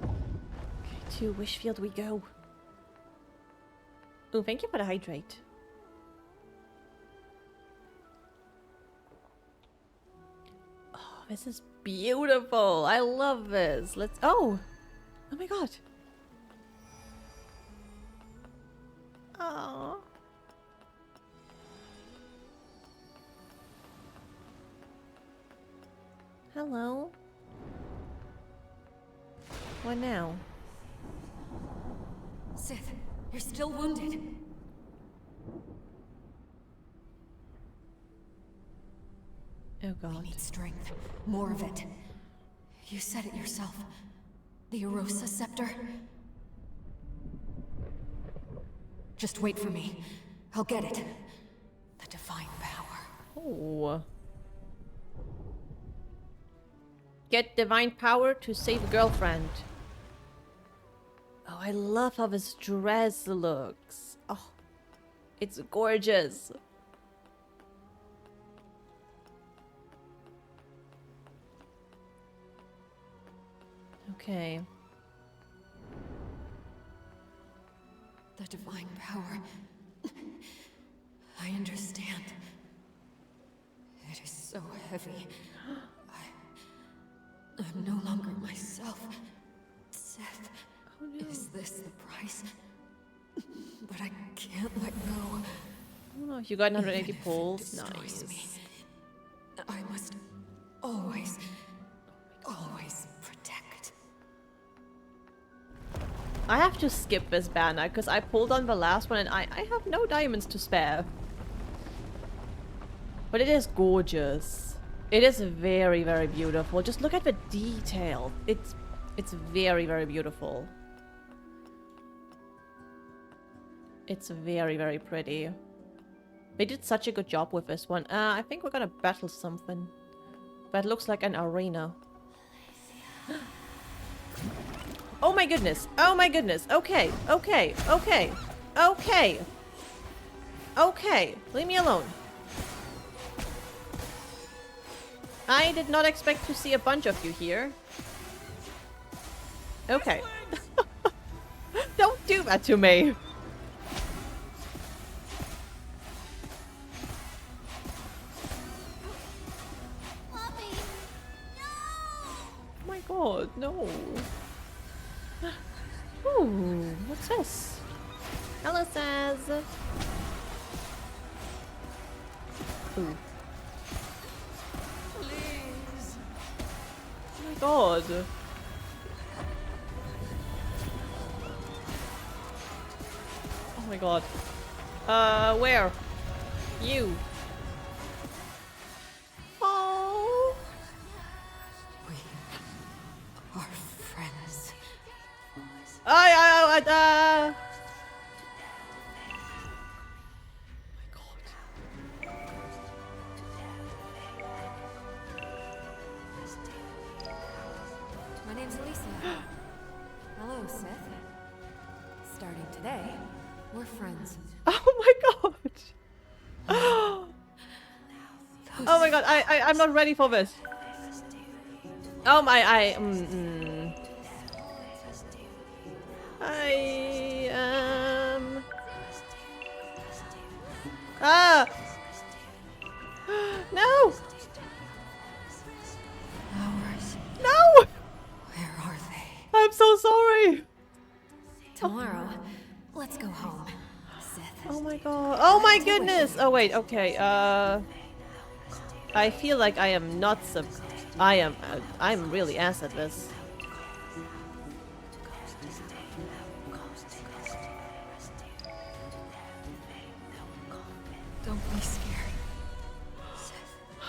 Okay, to Wishfield we go. Oh, thank you for the hydrate. Oh, this is beautiful. I love this. Let's. Oh! Oh my god. Oh. Hello? What now? Sith, you're still wounded. Oh god. We need strength. More of it. You said it yourself. The Erosa Scepter. Just wait for me. I'll get it. The divine power. Oh. Get divine power to save girlfriend. Oh, I love how this dress looks. Oh, it's gorgeous. Okay. The divine power. I understand. It is so heavy. I'm no longer myself. Seth, oh, no. Is this the price? But I can't let go. Oh, you got 180 pulls. Destroys Nice. me. I must always protect. I have to skip this banner because I pulled on the last one and I have no diamonds to spare. But it is gorgeous. It is very, very beautiful. Just look at the detail. It's very, very beautiful. It's very, very pretty. They did such a good job with this one. I think we're gonna battle something. That looks like an arena. Oh my goodness. Oh my goodness. Okay. Okay. Okay. Okay. Okay. Leave me alone. I did not expect to see a bunch of you here. Okay. Don't do that to me. Mommy, no! Oh my god, no. Ooh, what's this? Hello, Saz. Ooh. Please. Oh my god. Oh my god. Where? You. Oh. We are friends. My name's Alicia. Hello, Sith. Starting today, we're friends. Oh my god. Oh my god, I'm not ready for this. Oh my, Ah! No! Ours. No! Where are they? I'm so sorry. Tomorrow, let's go home, Sith. Oh my god. Oh my goodness! Oh wait, okay, I feel like I am not I'm really ass at this. Don't be scared.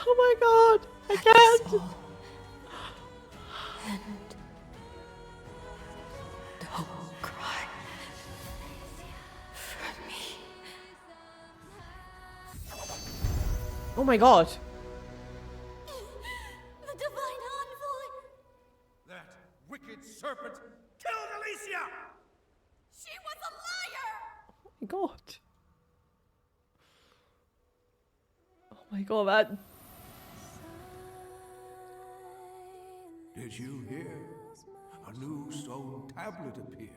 Oh my god! I can't! And don't cry for me. Oh my god. The divine envoy! That wicked serpent killed Alicia! She was a liar! Oh my god. Oh my god, that... Did you hear? A new stone tablet appeared.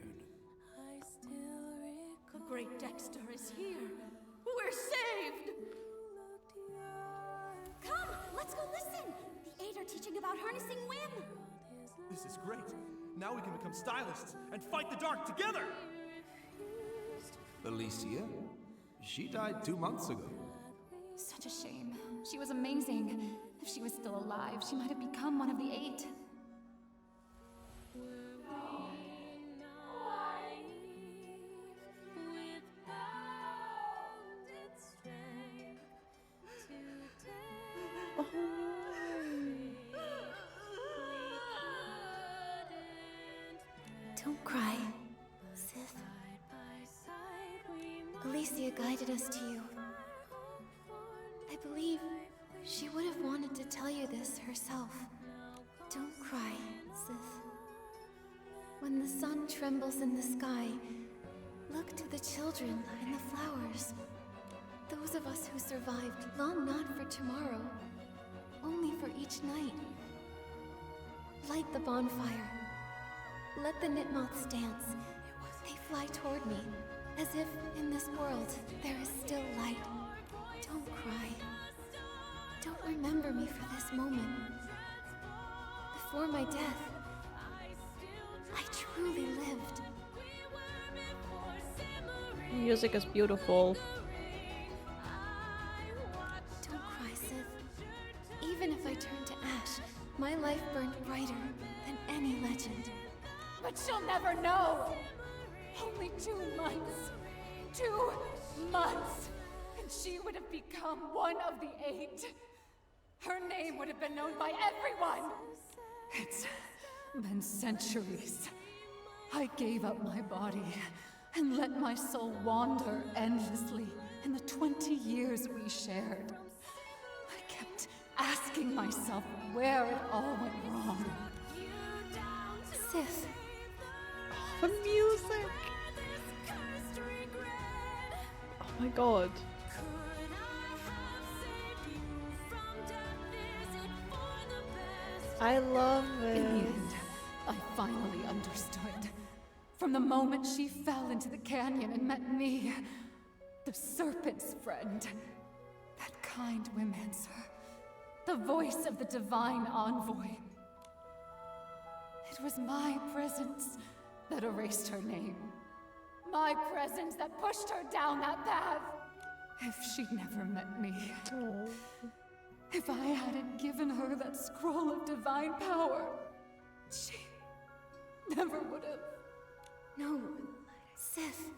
The great Dexter is here. We're saved! Come, let's go listen! The Eight are teaching about harnessing wind! This is great. Now we can become stylists and fight the dark together! Alicia? She died 2 months ago. Such a shame. She was amazing. If she was still alive, she might have become one of the Eight. Don't cry, Sith. Alicia guided us to you. I believe she would have wanted to tell you this herself. Don't cry, Sith. When the sun trembles in the sky, look to the children and the flowers. Those of us who survived long not for tomorrow, only for each night. Light the bonfire. Let the Nitmoths dance. They fly toward me, as if in this world there is still light. Don't cry. Don't remember me for this moment. Before my death, I truly lived. The music is beautiful. Don't cry, Sith. Even if I turn to ash, life burned brighter than any legend. But she'll never know! Only 2 months. 2 months! And she would have become one of the 8. Her name would have been known by everyone! It's been centuries. I gave up my body and let my soul wander endlessly in the 20 years we shared. I kept asking myself where it all went wrong. Sith. The music! Oh my god. I love it. In the end, I finally understood. From the moment she fell into the canyon and met me, the serpent's friend, that kind Wimancer, the voice of the divine envoy. It was my presence that erased her name. My presence that pushed her down that path. If she'd never met me. Oh. If I hadn't given her that scroll of divine power, she never would have. No, Sith.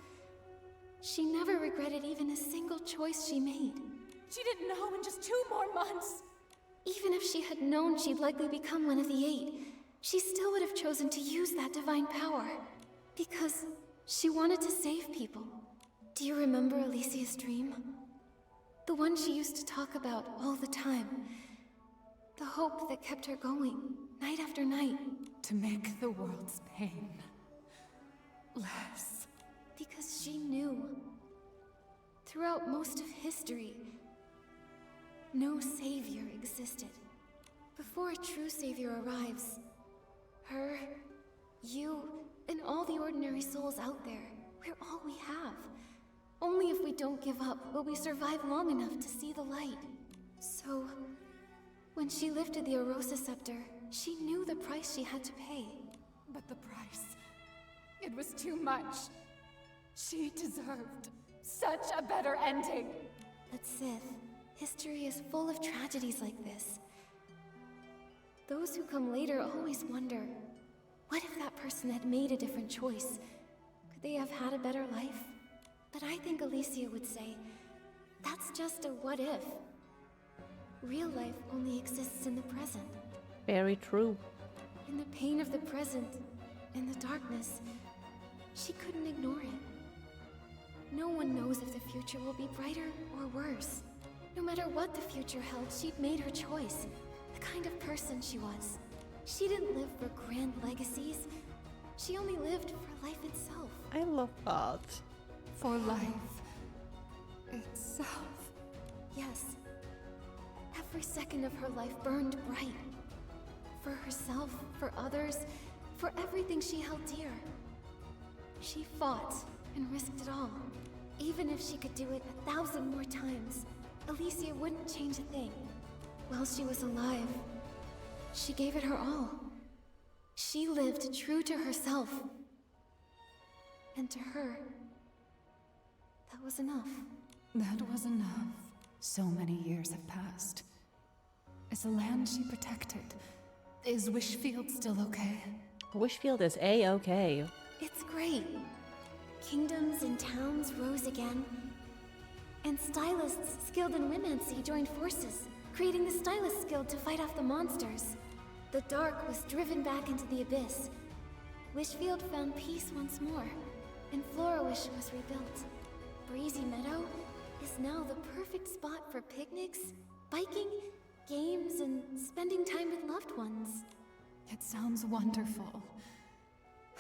She never regretted even a single choice she made. She didn't know in just 2 more months. Even if she had known she'd likely become one of the 8, she still would have chosen to use that divine power. Because she wanted to save people. Do you remember Alicia's dream? The one she used to talk about all the time. The hope that kept her going, night after night. To make the world's pain less. Because she knew. Throughout most of history, no savior existed. Before a true savior arrives, her, you, and all the ordinary souls out there, we're all we have. Only if we don't give up will we survive long enough to see the light. So, when she lifted the Arosa scepter, she knew the price she had to pay. But the price, it was too much. She deserved such a better ending. But Sith, history is full of tragedies like this. Those who come later always wonder, what if that person had made a different choice? Could they have had a better life? But I think Alicia would say, that's just a what if. Real life only exists in the present. Very true. In the pain of the present, in the darkness, she couldn't ignore it. No one knows if the future will be brighter or worse. No matter what the future held, she'd made her choice. The kind of person she was. She didn't live for grand legacies. She only lived for life itself. I love that. For life itself. Yes. Every second of her life burned bright. For herself, for others, for everything she held dear. She fought and risked it all. Even if she could do it 1,000 more times, Alicia wouldn't change a thing. While she was alive, she gave it her all. She lived true to herself. And to her, that was enough. That was enough. So many years have passed. Is the land she protected? Is Wishfield still okay? Wishfield is A-okay. It's great. Kingdoms and towns rose again. And stylists skilled in Wimancy joined forces, creating the Stylist Guild to fight off the monsters. The dark was driven back into the abyss. Wishfield found peace once more, and Florawish was rebuilt. Breezy Meadow is now the perfect spot for picnics, biking, games, and spending time with loved ones. It sounds wonderful.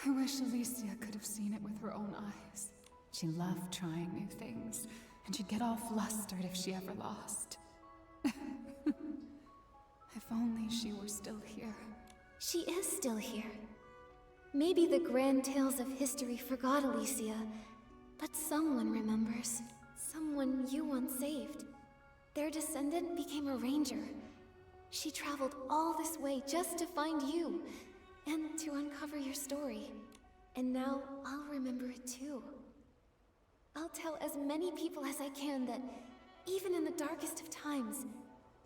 I wish Alicia could have seen it with her own eyes. She loved trying new things, and she'd get all flustered if she ever lost. If only she were still here. She is still here. Maybe the grand tales of history forgot Alicia, but someone remembers. Someone you once saved. Their descendant became a ranger. She traveled all this way just to find you, and to uncover your story. And now I'll remember it too. I'll tell as many people as I can that, even in the darkest of times,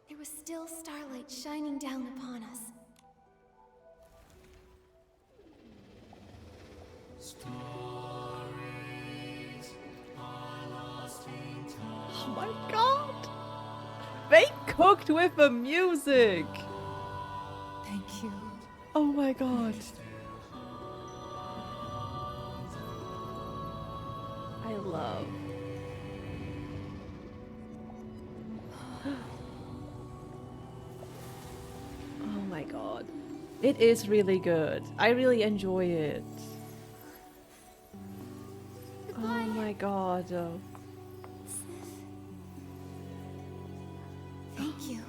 there was still starlight shining down upon us. Oh my god! They cooked with the music! Thank you. Oh my god. I love. Oh my god. It is really good. I really enjoy it. Oh my god. Thank you,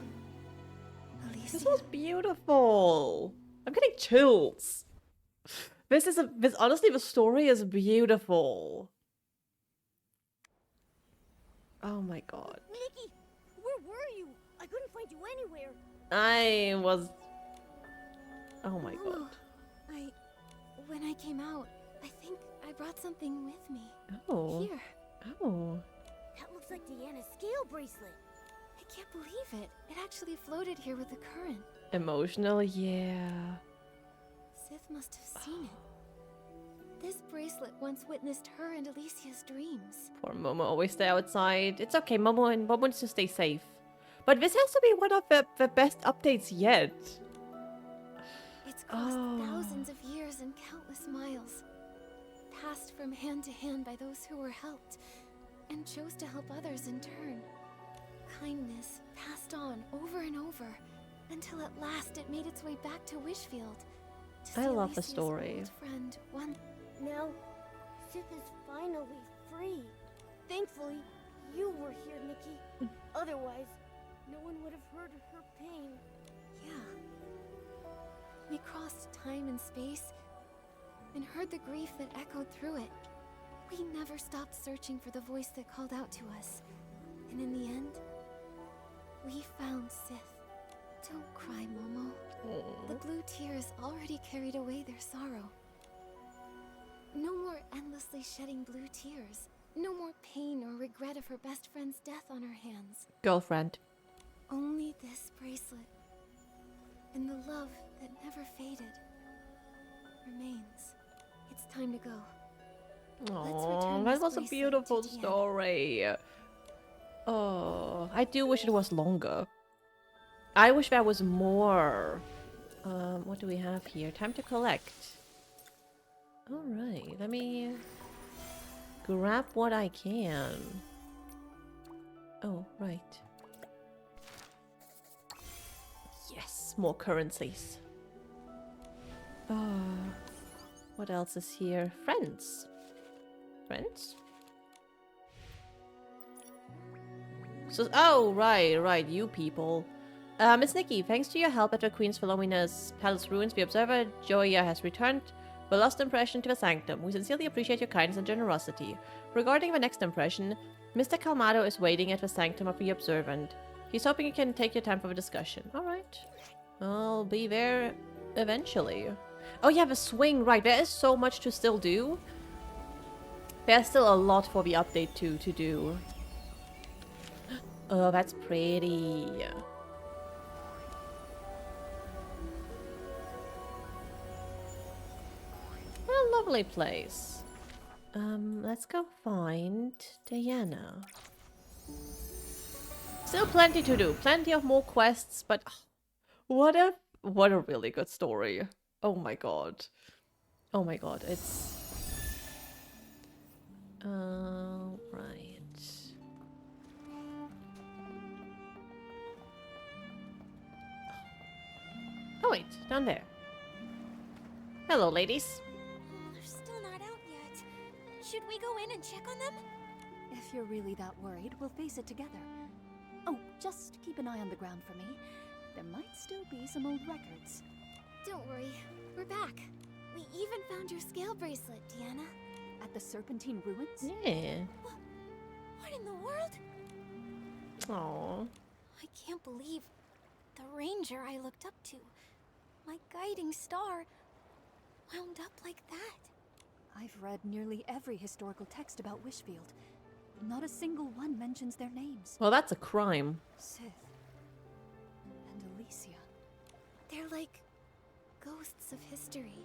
Alicia. This was beautiful. I'm getting chills. This honestly, the story is beautiful. Oh my god. Nikki, where were you? I couldn't find you anywhere. I was... Oh my god. When I came out, I think I brought something with me. Oh. Here. Oh. That looks like Deanna's scale bracelet. I can't believe it. It actually floated here with the current. Emotional, yeah. Sith must have seen it. This bracelet once witnessed her and Alicia's dreams. Poor Momo always stay outside. It's okay, Momo needs to stay safe. But this has to be one of the best updates yet. It's crossed thousands of years and countless miles. Passed from hand to hand by those who were helped, and chose to help others in turn. Kindness passed on over and over, until at last it made its way back to Wishfield. To I see love the Alicia's story. old friend one. Now, Sith is finally free. Thankfully, you were here, Nikki. Otherwise, no one would have heard her pain. Yeah. We crossed time and space, and heard the grief that echoed through it. We never stopped searching for the voice that called out to us. And in the end, we found Sith. Don't cry, Momo. The blue tears already carried away their sorrow. No more endlessly shedding blue tears. No more pain or regret of her best friend's death on her hands. Girlfriend. Only this bracelet, and the love that never faded, remains. It's time to go. Oh, that was a beautiful story. Oh, I do wish it was longer. I wish there was more. What do we have here? Time to collect. Alright, let me grab what I can. Oh, right. Yes, more currencies. What else is here? Friends. Friends? So, oh, right, you people. Miss Nikki, thanks to your help at the Queen's Philomena's Palace Ruins, the Observer Joya has returned the lost impression to the Sanctum. We sincerely appreciate your kindness and generosity. Regarding the next impression, Mr. Calmado is waiting at the Sanctum of the Observant. He's hoping you can take your time for the discussion. Alright. I'll be there eventually. Oh yeah, the swing, right. There is so much to still do. There's still a lot for the update to do. Oh, that's pretty. What a lovely place. Let's go find Diana. Still plenty to do. Plenty of more quests, but what a really good story. Oh my god. Oh my god, it's... right. Oh wait, down there. Hello, ladies. They're still not out yet. Should we go in and check on them? If you're really that worried, we'll face it together. Oh, just keep an eye on the ground for me. There might still be some old records. Don't worry, we're back. We even found your scale bracelet, Deanna. At the Serpentine Ruins? Yeah. What in the world? Aww. I can't believe the ranger I looked up to, my guiding star, wound up like that. I've read nearly every historical text about Wishfield. Not a single one mentions their names. Well, that's a crime. Sith. And Alicia. They're like ghosts of history.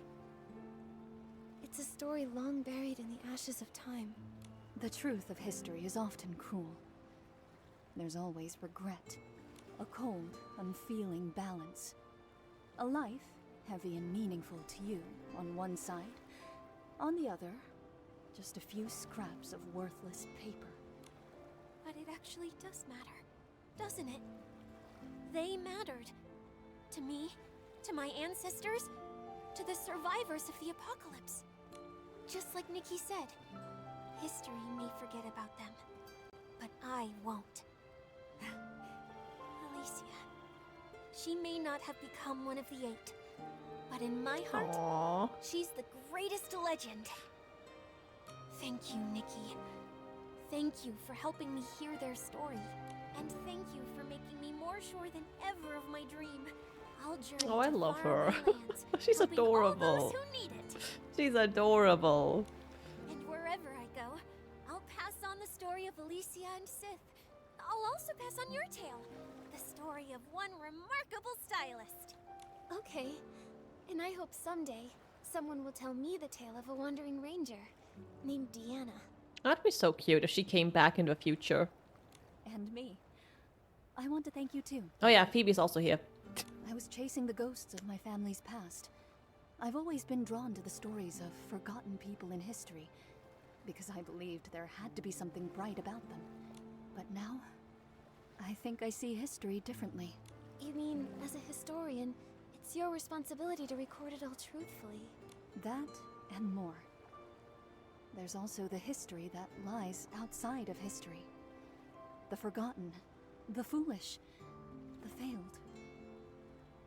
It's a story long buried in the ashes of time. The truth of history is often cruel. There's always regret, a cold, unfeeling balance. A life, heavy and meaningful to you, on one side. On the other, just a few scraps of worthless paper. But it actually does matter, doesn't it? They mattered. To me, to my ancestors, to the survivors of the apocalypse. Just like Nikki said, history may forget about them, but I won't. Alicia. She may not have become one of the 8, but in my heart, Aww. she's the greatest legend. Thank you, Nikki. Thank you for helping me hear their story. And thank you for making me more sure than ever of my dream. I'll journey Oh, I to love her. faraway lands, She's helping all adorable. those who need it. She's adorable. And wherever I go, I'll pass on the story of Alicia and Sith. I'll also pass on your tale, the story of one remarkable stylist. Okay, and I hope someday someone will tell me the tale of a wandering ranger named Deanna. That'd be so cute if she came back in the future. And me. I want to thank you too. Oh yeah, Phoebe's also here. I was chasing the ghosts of my family's past. I've always been drawn to the stories of forgotten people in history, because I believed there had to be something bright about them. But now, I think I see history differently. You mean, as a historian, it's your responsibility to record it all truthfully. That and more. There's also the history that lies outside of history. The forgotten, the foolish, the failed.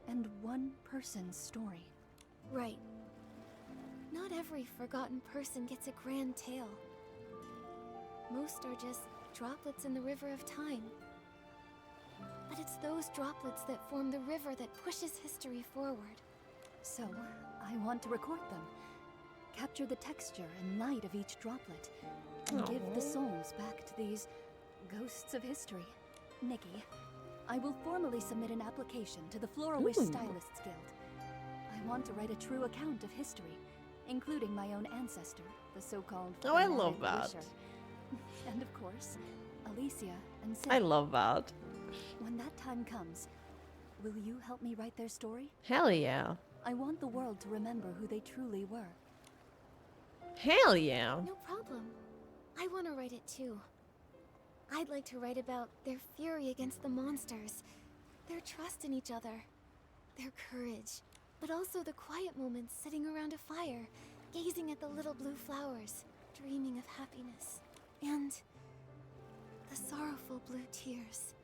And one person's story. Right. Not every forgotten person gets a grand tale. Most are just droplets in the river of time. But it's those droplets that form the river that pushes history forward. So, I want to record them. Capture the texture and light of each droplet. And give the souls back to these ghosts of history. Nikki, I will formally submit an application to the Flora-Wish Stylists Guild. I want to write a true account of history, including my own ancestor, the so-called Oh, I love that. Wisher. And of course, Alicia and Sid. I love that. When that time comes, will you help me write their story? Hell yeah. I want the world to remember who they truly were. Hell yeah. No problem. I want to write it too. I'd like to write about their fury against the monsters, their trust in each other, their courage, but also the quiet moments sitting around a fire, gazing at the little blue flowers, dreaming of happiness, and the sorrowful blue tears.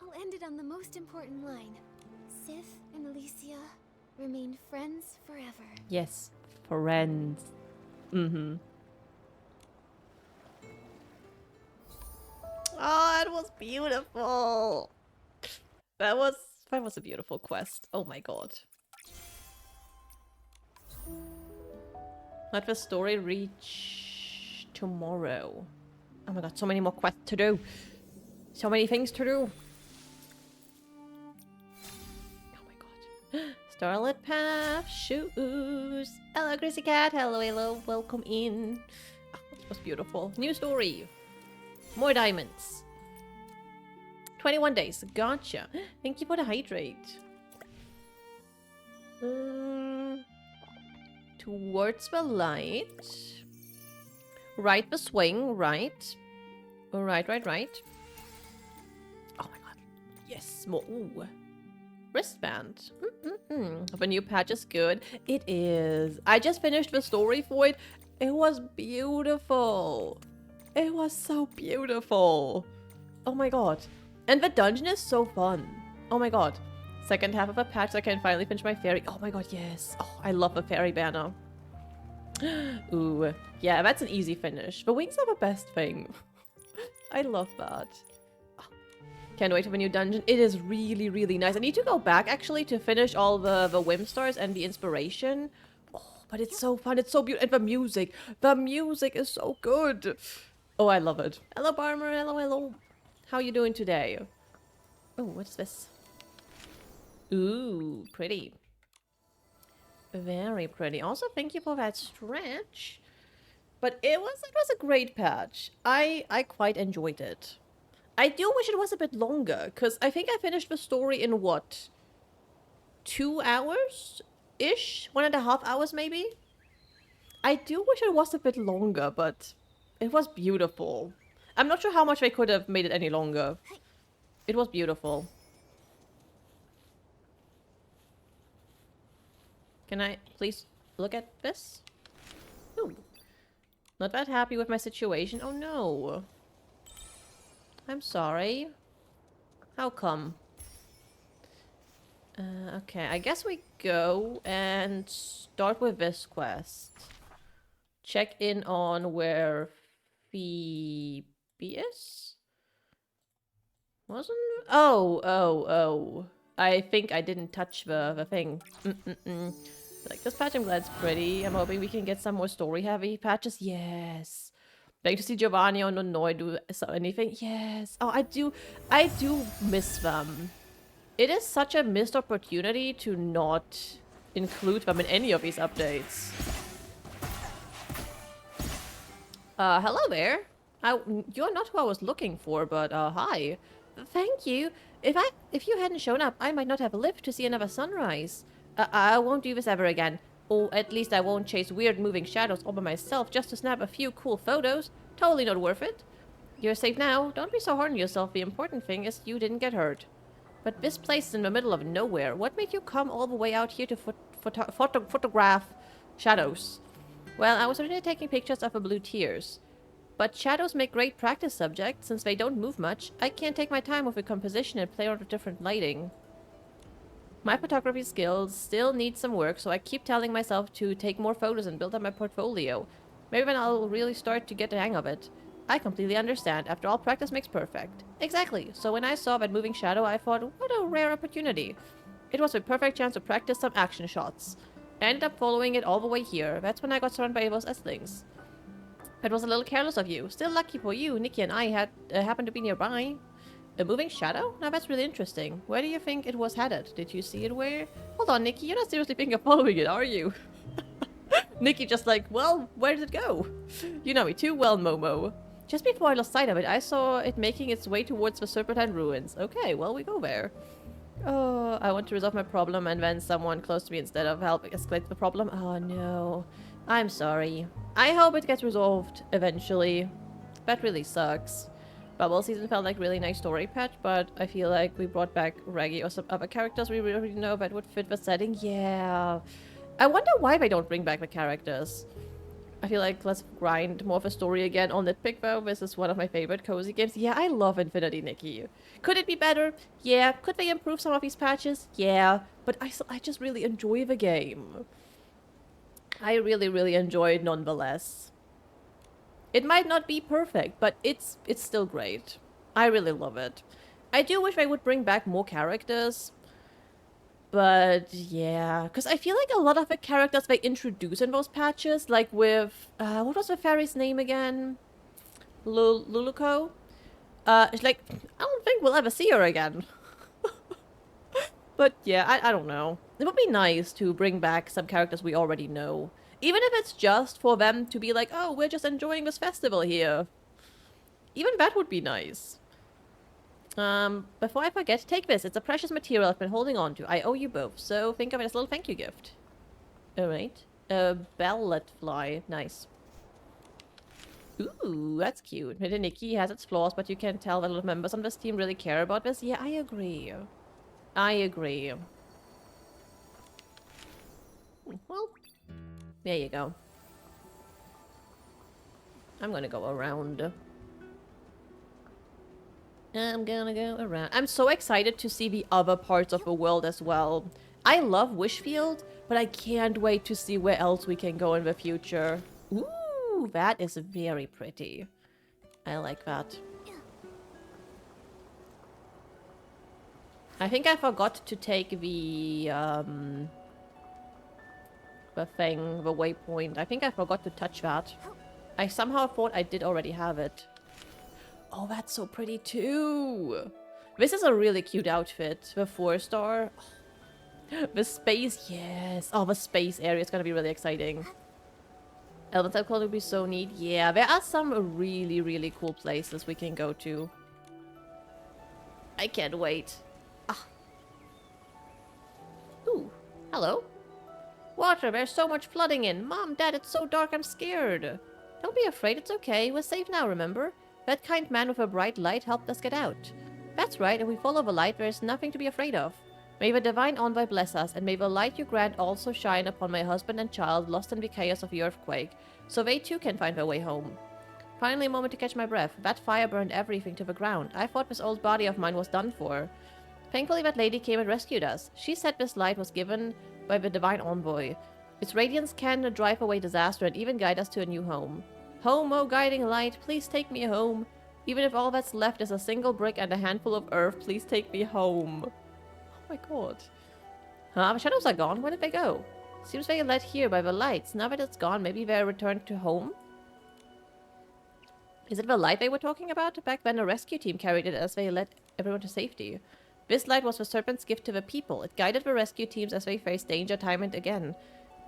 I'll end it on the most important line. Sith and Alicia remain friends forever. Yes, friends. Mm-hmm. Oh, it was beautiful. That was a beautiful quest. Oh my god. Let the story reach tomorrow. Oh my god, so many more quests to do. So many things to do. Oh my god. Starlit Path, shoes. Hello, Chrissy Cat. Hello, hello. Welcome in. Oh, that was beautiful. New story. More diamonds. 21 days. Gotcha. Thank you for the hydrate. Towards the light. Right the swing. Right. Right. Oh my god. Yes. More. Ooh. Wristband. The new patch is good. It is. I just finished the story for it. It was beautiful. It was so beautiful. Oh my god. And the dungeon is so fun. Oh my god. Second half of a patch so I can finally finish my fairy. Oh my god, yes. Oh, I love the fairy banner. Ooh. Yeah, that's an easy finish. The wings are the best thing. I love that. Can't wait for the new dungeon. It is really, really nice. I need to go back, actually, to finish all the Whim Stars and the inspiration. Oh, but it's so fun. It's so beautiful. And the music. The music is so good. Oh, I love it. Hello, Barmer. Hello, hello. How you doing today? Oh, what's this? Ooh, pretty. Very pretty. Also, thank you for that stretch. But it was a great patch. I quite enjoyed it. I do wish it was a bit longer, because I think I finished the story in what? 2 hours-ish? 1.5 hours maybe? I do wish it was a bit longer, but it was beautiful. I'm not sure how much they could have made it any longer. It was beautiful. Can I please look at this? Ooh. Not that happy with my situation. Oh no. I'm sorry. How come? Okay, I guess we go and start with this quest. Check in on where Phoebe is? Wasn't... Oh. I think I didn't touch the thing. Like, this patch I'm glad it's pretty. I'm hoping we can get some more story-heavy patches. Yes. Like to see Giovanni or Nonoi do anything. Yes. Oh, I do miss them. It is such a missed opportunity to not include them in any of these updates. Hello there. You're not who I was looking for, but, hi. Thank you. If you hadn't shown up, I might not have lived to see another sunrise. I won't do this ever again. Or at least I won't chase weird moving shadows all by myself just to snap a few cool photos. Totally not worth it. You're safe now. Don't be so hard on yourself. The important thing is you didn't get hurt. But this place is in the middle of nowhere. What made you come all the way out here to photograph shadows? Well, I was originally taking pictures of the blue tears. But shadows make great practice subjects, since they don't move much. I can't take my time with the composition and play around with different lighting. My photography skills still need some work, so I keep telling myself to take more photos and build up my portfolio. Maybe then I'll really start to get the hang of it. I completely understand. After all, practice makes perfect. Exactly. So when I saw that moving shadow, I thought, what a rare opportunity. It was a perfect chance to practice some action shots. I ended up following it all the way here. That's when I got surrounded by those S-Things. It was a little careless of you. Still lucky for you, Nikki and I had happened to be nearby. A moving shadow? Now that's really interesting. Where do you think it was headed? Did you see it where? Hold on, Nikki, you're not seriously thinking of following it, are you? Nikki just like, well, where did it go? You know me too well, Momo. Just before I lost sight of it, I saw it making its way towards the Serpentine Ruins. Okay, well, we go there. Oh, I want to resolve my problem and then someone close to me instead of help escalate the problem. Oh no. I'm sorry. I hope it gets resolved eventually. That really sucks. Bubble Season felt like a really nice story patch, but I feel like we brought back Reggie or some other characters we already know that would fit the setting. Yeah. I wonder why they don't bring back the characters. I feel like let's grind more of a story again. I'll nitpick though. This is one of my favorite cozy games. Yeah, I love Infinity Nikki. Could it be better? Yeah. Could they improve some of these patches? Yeah. But I just really enjoy the game. I really enjoy it nonetheless. It might not be perfect, but it's still great. I really love it. I do wish they would bring back more characters. But yeah, because I feel like a lot of the characters they introduce in those patches, like with, what was the fairy's name again? Luluko? It's like, I don't think we'll ever see her again. But yeah, I don't know. It would be nice to bring back some characters we already know. Even if it's just for them to be like, oh, we're just enjoying this festival here. Even that would be nice. Before I forget, take this. It's a precious material I've been holding on to. I owe you both, so think of it as a little thank you gift. Alright. A ballet fly. Nice. Ooh, that's cute. Infinity Nikki has its flaws, but you can tell that a lot of members on this team really care about this. Yeah, I agree. I agree. Well, there you go. I'm gonna go around. I'm gonna go around. I'm so excited to see the other parts of the world as well. I love Wishfield, but I can't wait to see where else we can go in the future. Ooh, that is very pretty. I like that. I think I forgot to take the thing, the waypoint. I think I forgot to touch that. I somehow thought I did already have it. Oh, that's so pretty too. This is a really cute outfit. The 4-star. The space, yes. Oh, the space area is gonna be really exciting. Elven type clothing would be so neat. Yeah, there are some really, really cool places we can go to. I can't wait. Ah. Ooh, hello. Water, there's so much flooding in. Mom, Dad, it's so dark, I'm scared. Don't be afraid, it's okay. We're safe now, remember? That kind man with a bright light helped us get out. That's right, if we follow the light, there is nothing to be afraid of. May the divine envoy bless us, and may the light you grant also shine upon my husband and child lost in the chaos of the earthquake, so they too can find their way home. Finally, a moment to catch my breath. That fire burned everything to the ground. I thought this old body of mine was done for. Thankfully, that lady came and rescued us. She said this light was given by the divine envoy. Its radiance can drive away disaster and even guide us to a new home. Home, oh guiding light, please take me home. Even if all that's left is a single brick and a handful of earth, please take me home. Oh my god. Huh, the shadows are gone? Where did they go? Seems they led here by the lights. Now that it's gone, maybe they're returned to home? Is it the light they were talking about? Back then a rescue team carried it as they led everyone to safety. This light was the serpent's gift to the people. It guided the rescue teams as they faced danger time and again.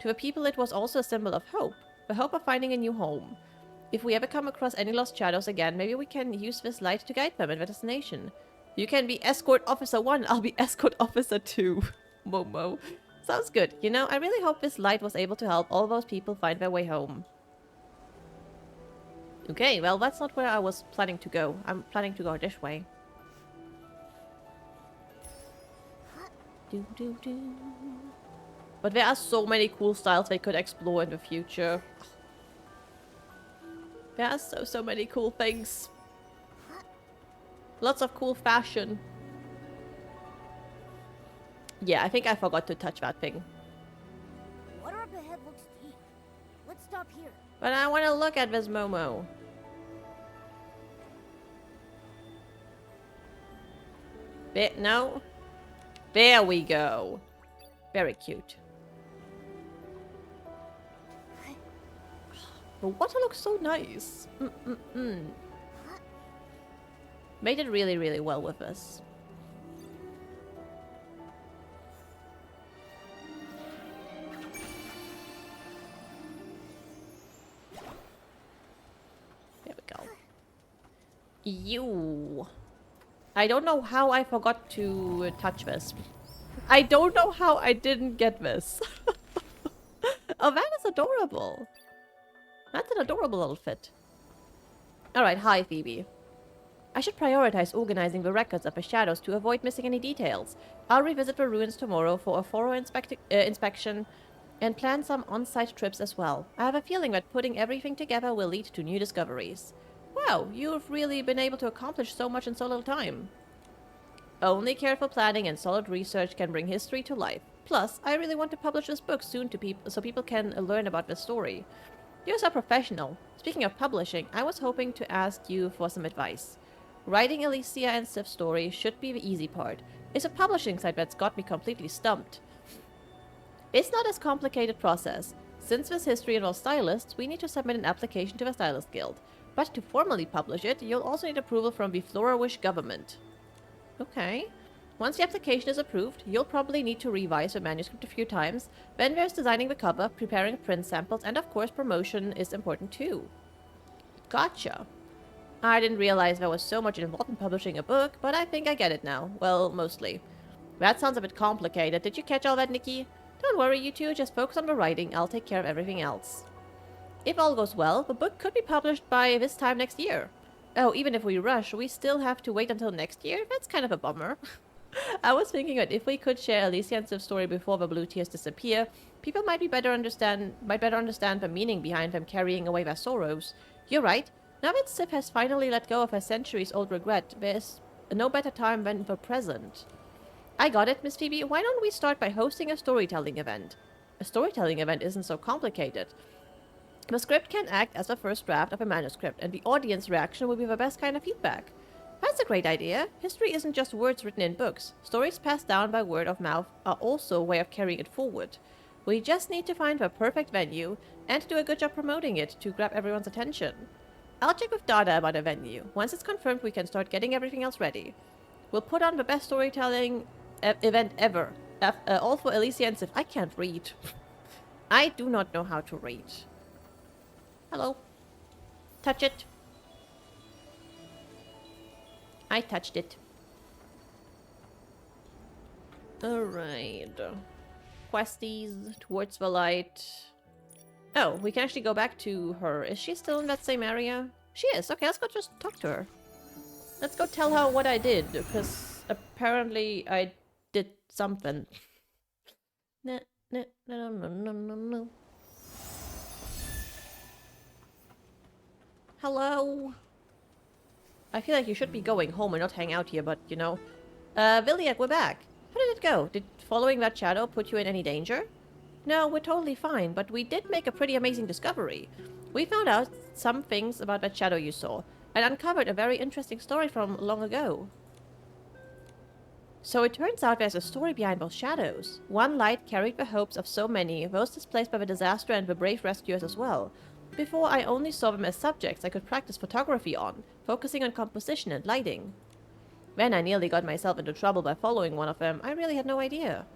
To the people it was also a symbol of hope. The hope of finding a new home. If we ever come across any lost shadows again, maybe we can use this light to guide them at their destination. You can be Escort Officer 1, I'll be Escort Officer 2. Momo. Sounds good. You know, I really hope this light was able to help all those people find their way home. Okay, well that's not where I was planning to go. I'm planning to go this way. But there are so many cool styles they could explore in the future. There are so many cool things. Lots of cool fashion. Yeah, I think I forgot to touch that thing. Water up ahead looks deep. Let's stop here. But I want to look at this Momo. No? There we go. Very cute. The water looks so nice. Made it really, really well with us. There we go. You. I don't know how I forgot to touch this. I don't know how I didn't get this. Oh, that is adorable. That's an adorable outfit. Alright, hi Phoebe. I should prioritize organizing the records of the shadows to avoid missing any details. I'll revisit the ruins tomorrow for a thorough inspection and plan some on-site trips as well. I have a feeling that putting everything together will lead to new discoveries. Wow, you've really been able to accomplish so much in so little time. Only careful planning and solid research can bring history to life. Plus, I really want to publish this book soon to so people can learn about the story. You're so professional. Speaking of publishing, I was hoping to ask you for some advice. Writing Alicia and Sif's story should be the easy part. It's a publishing site that's got me completely stumped. It's not as complicated process. Since this history involves stylists, we need to submit an application to the Stylist Guild. But to formally publish it, you'll also need approval from the Florawish government. Okay. Once the application is approved, you'll probably need to revise the manuscript a few times. Then there's designing the cover, preparing print samples, and of course promotion is important too. Gotcha. I didn't realize there was so much involved in publishing a book, but I think I get it now. Well, mostly. That sounds a bit complicated. Did you catch all that, Nikki? Don't worry, you two. Just focus on the writing. I'll take care of everything else. If all goes well, the book could be published by this time next year. Oh, even if we rush, we still have to wait until next year? That's kind of a bummer. I was thinking that if we could share Alicia and Sif's story before the blue tears disappear, people might better understand the meaning behind them carrying away their sorrows. You're right. Now that Sif has finally let go of her centuries-old regret, there's no better time than the present. I got it, Miss Phoebe. Why don't we start by hosting a storytelling event? A storytelling event isn't so complicated. The script can act as the first draft of a manuscript, and the audience reaction will be the best kind of feedback. That's a great idea. History isn't just words written in books. Stories passed down by word of mouth are also a way of carrying it forward. We just need to find the perfect venue and do a good job promoting it to grab everyone's attention. I'll check with Dada about a venue. Once it's confirmed, we can start getting everything else ready. We'll put on the best storytelling event ever. all for Alicia and Sif. I can't read. I do not know how to read. Hello. Touch it. I touched it. Alright. Questies towards the light. Oh, we can actually go back to her. Is she still in that same area? She is. Okay, let's go just talk to her. Let's go tell her what I did, because apparently I did something. No, no, no, no, no, no, no. Hello? I feel like you should be going home and not hang out here, but, you know. Villiak, we're back. How did it go? Did following that shadow put you in any danger? No, we're totally fine, but we did make a pretty amazing discovery. We found out some things about that shadow you saw, and uncovered a very interesting story from long ago. So it turns out there's a story behind those shadows. One light carried the hopes of so many, those displaced by the disaster and the brave rescuers as well. Before, I only saw them as subjects I could practice photography on, focusing on composition and lighting. When I nearly got myself into trouble by following one of them, I really had no idea.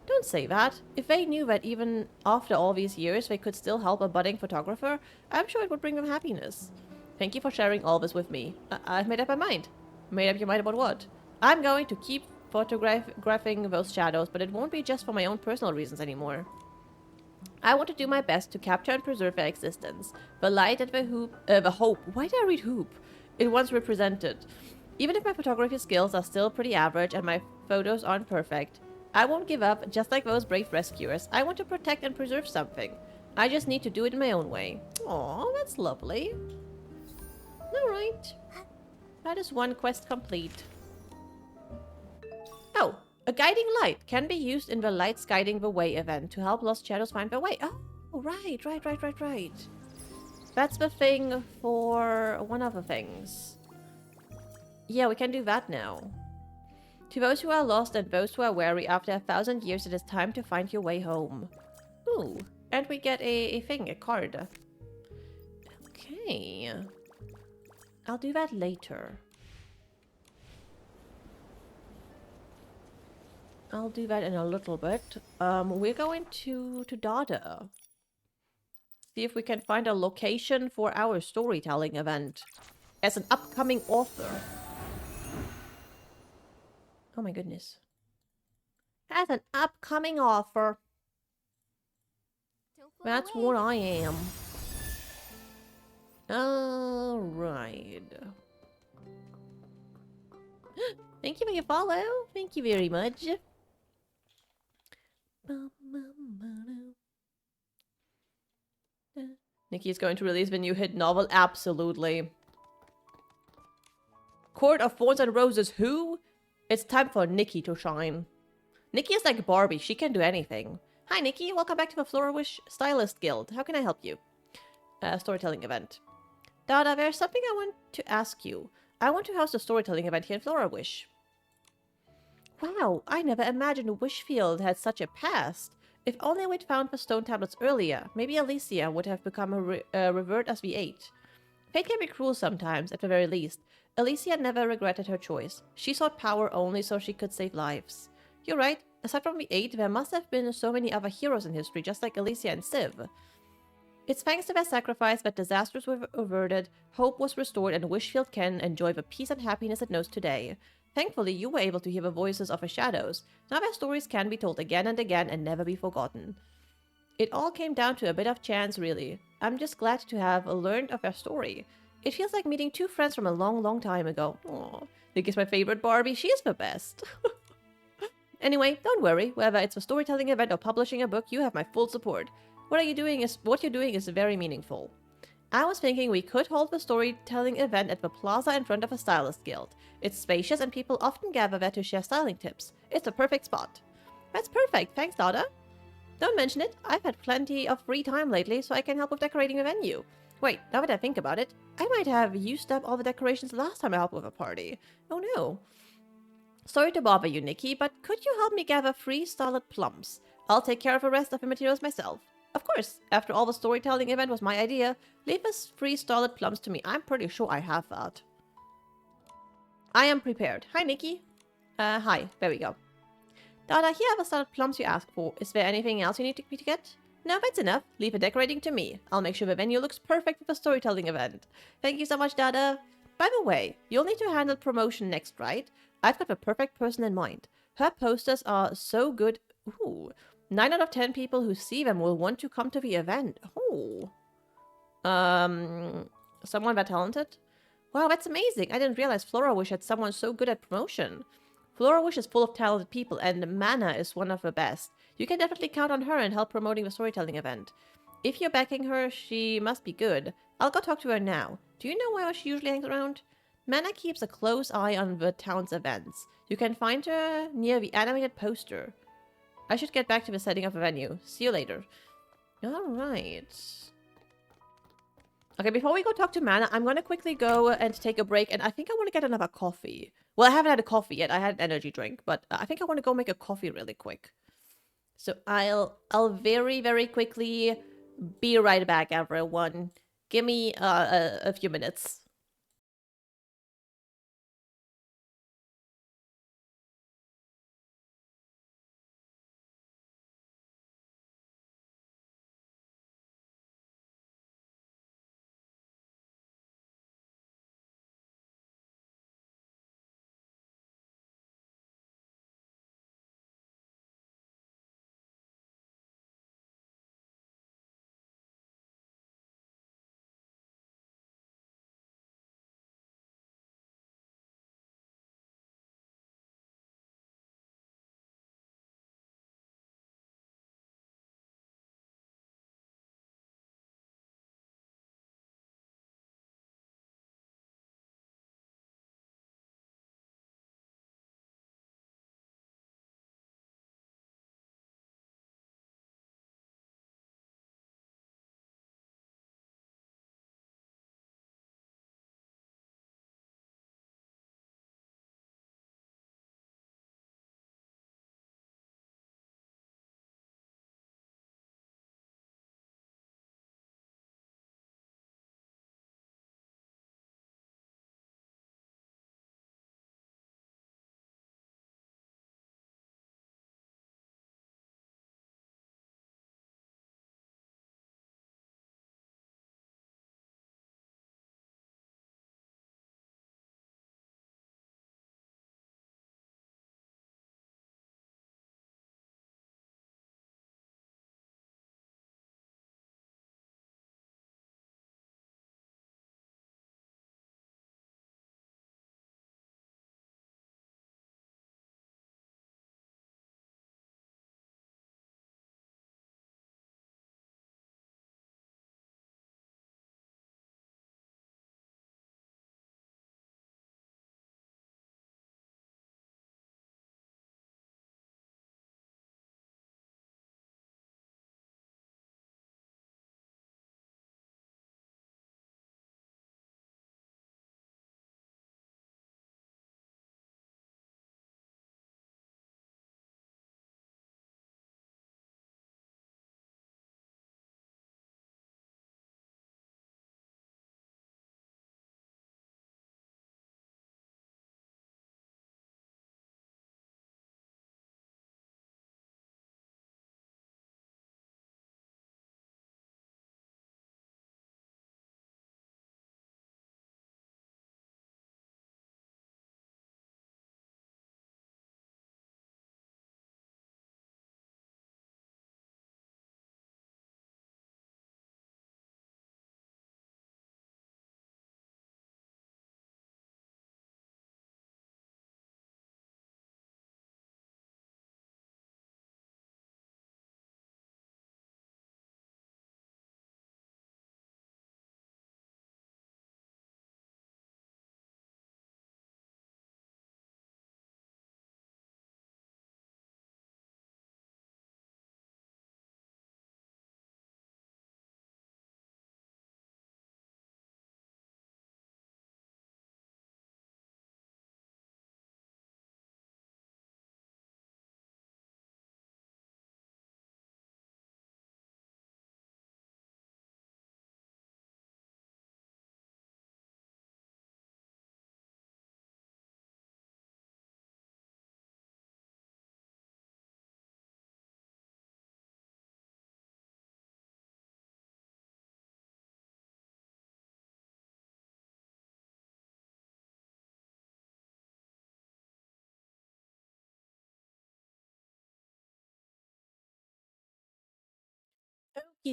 Don't say that. If they knew that even after all these years they could still help a budding photographer, I'm sure it would bring them happiness. Thank you for sharing all this with me. I've made up my mind. Made up your mind about what? I'm going to keep photographing those shadows, but it won't be just for my own personal reasons anymore. I want to do my best to capture and preserve their existence. The light and the hope. Why did I read hoop? It once represented. Even if my photography skills are still pretty average and my photos aren't perfect, I won't give up, just like those brave rescuers. I want to protect and preserve something. I just need to do it in my own way. Aw, that's lovely. Alright. That is one quest complete. Oh, a guiding light can be used in the Lights Guiding the Way event to help lost shadows find their way. Oh, right. That's the thing for one of the things. Yeah, we can do that now. To those who are lost and those who are weary, after 1,000 years, it is time to find your way home. Ooh, and we get a card. Okay. I'll do that later. I'll do that in a little bit. We're going to Dada. See if we can find a location for our storytelling event. As an upcoming author. Oh my goodness. As an upcoming author. That's what I am. Alright. Thank you for your follow. Thank you very much. Nikki is going to release the new hit novel. Absolutely. Court of Thorns and Roses. Who? It's time for Nikki to shine. Nikki is like Barbie. She can do anything. Hi, Nikki. Welcome back to the Flourish Stylist Guild. How can I help you? Storytelling event. Dada, there's something I want to ask you. I want to host a storytelling event here in Flourish. Wow, I never imagined Wishfield had such a past. If only we'd found the stone tablets earlier, maybe Alicia would have become a revert as we ate. Fate can be cruel sometimes, at the very least. Alicia never regretted her choice. She sought power only so she could save lives. You're right. Aside from the 8, there must have been so many other heroes in history, just like Alicia and Civ. It's thanks to their sacrifice that disasters were averted, hope was restored, and Wishfield can enjoy the peace and happiness it knows today. Thankfully, you were able to hear the voices of the shadows. Now their stories can be told again and again and never be forgotten. It all came down to a bit of chance, really. I'm just glad to have learned of their story. It feels like meeting two friends from a long, long time ago. Aww. Nikki's my favorite Barbie. She is the best. Anyway, don't worry. Whether it's a storytelling event or publishing a book, you have my full support. What you're doing is very meaningful. I was thinking we could hold the storytelling event at the plaza in front of a stylist guild. It's spacious and people often gather there to share styling tips. It's a perfect spot. That's perfect. Thanks, Dada. Don't mention it. I've had plenty of free time lately, so I can help with decorating the venue. Wait, now that I think about it, I might have used up all the decorations last time I helped with a party. Oh no. Sorry to bother you, Nikki, but could you help me gather 3 solid plums? I'll take care of the rest of the materials myself. Of course, after all, the storytelling event was my idea. Leave us 3 solid plums to me. I'm pretty sure I have that. I am prepared. Hi, Nikki. Hi. There we go. Dada, here are the salad plums you asked for. Is there anything else you need me to get? No, that's enough. Leave the decorating to me. I'll make sure the venue looks perfect for the storytelling event. Thank you so much, Dada. By the way, you'll need to handle promotion next, right? I've got the perfect person in mind. Her posters are so good. Ooh. 9 out of 10 people who see them will want to come to the event. Oh. Someone that talented? Wow, that's amazing. I didn't realize Flora Wish had someone so good at promotion. Flora Wish is full of talented people, and Mana is one of the best. You can definitely count on her and help promoting the storytelling event. If you're backing her, she must be good. I'll go talk to her now. Do you know where she usually hangs around? Mana keeps a close eye on the town's events. You can find her near the animated poster. I should get back to the setting of the venue. See you later. Alright. Okay, before we go talk to Mana, I'm gonna quickly go and take a break, and I think I want to get another coffee. Well, I haven't had a coffee yet. I had an energy drink, but I think I want to go make a coffee really quick. So I'll very, very quickly be right back, everyone. Give me a few minutes.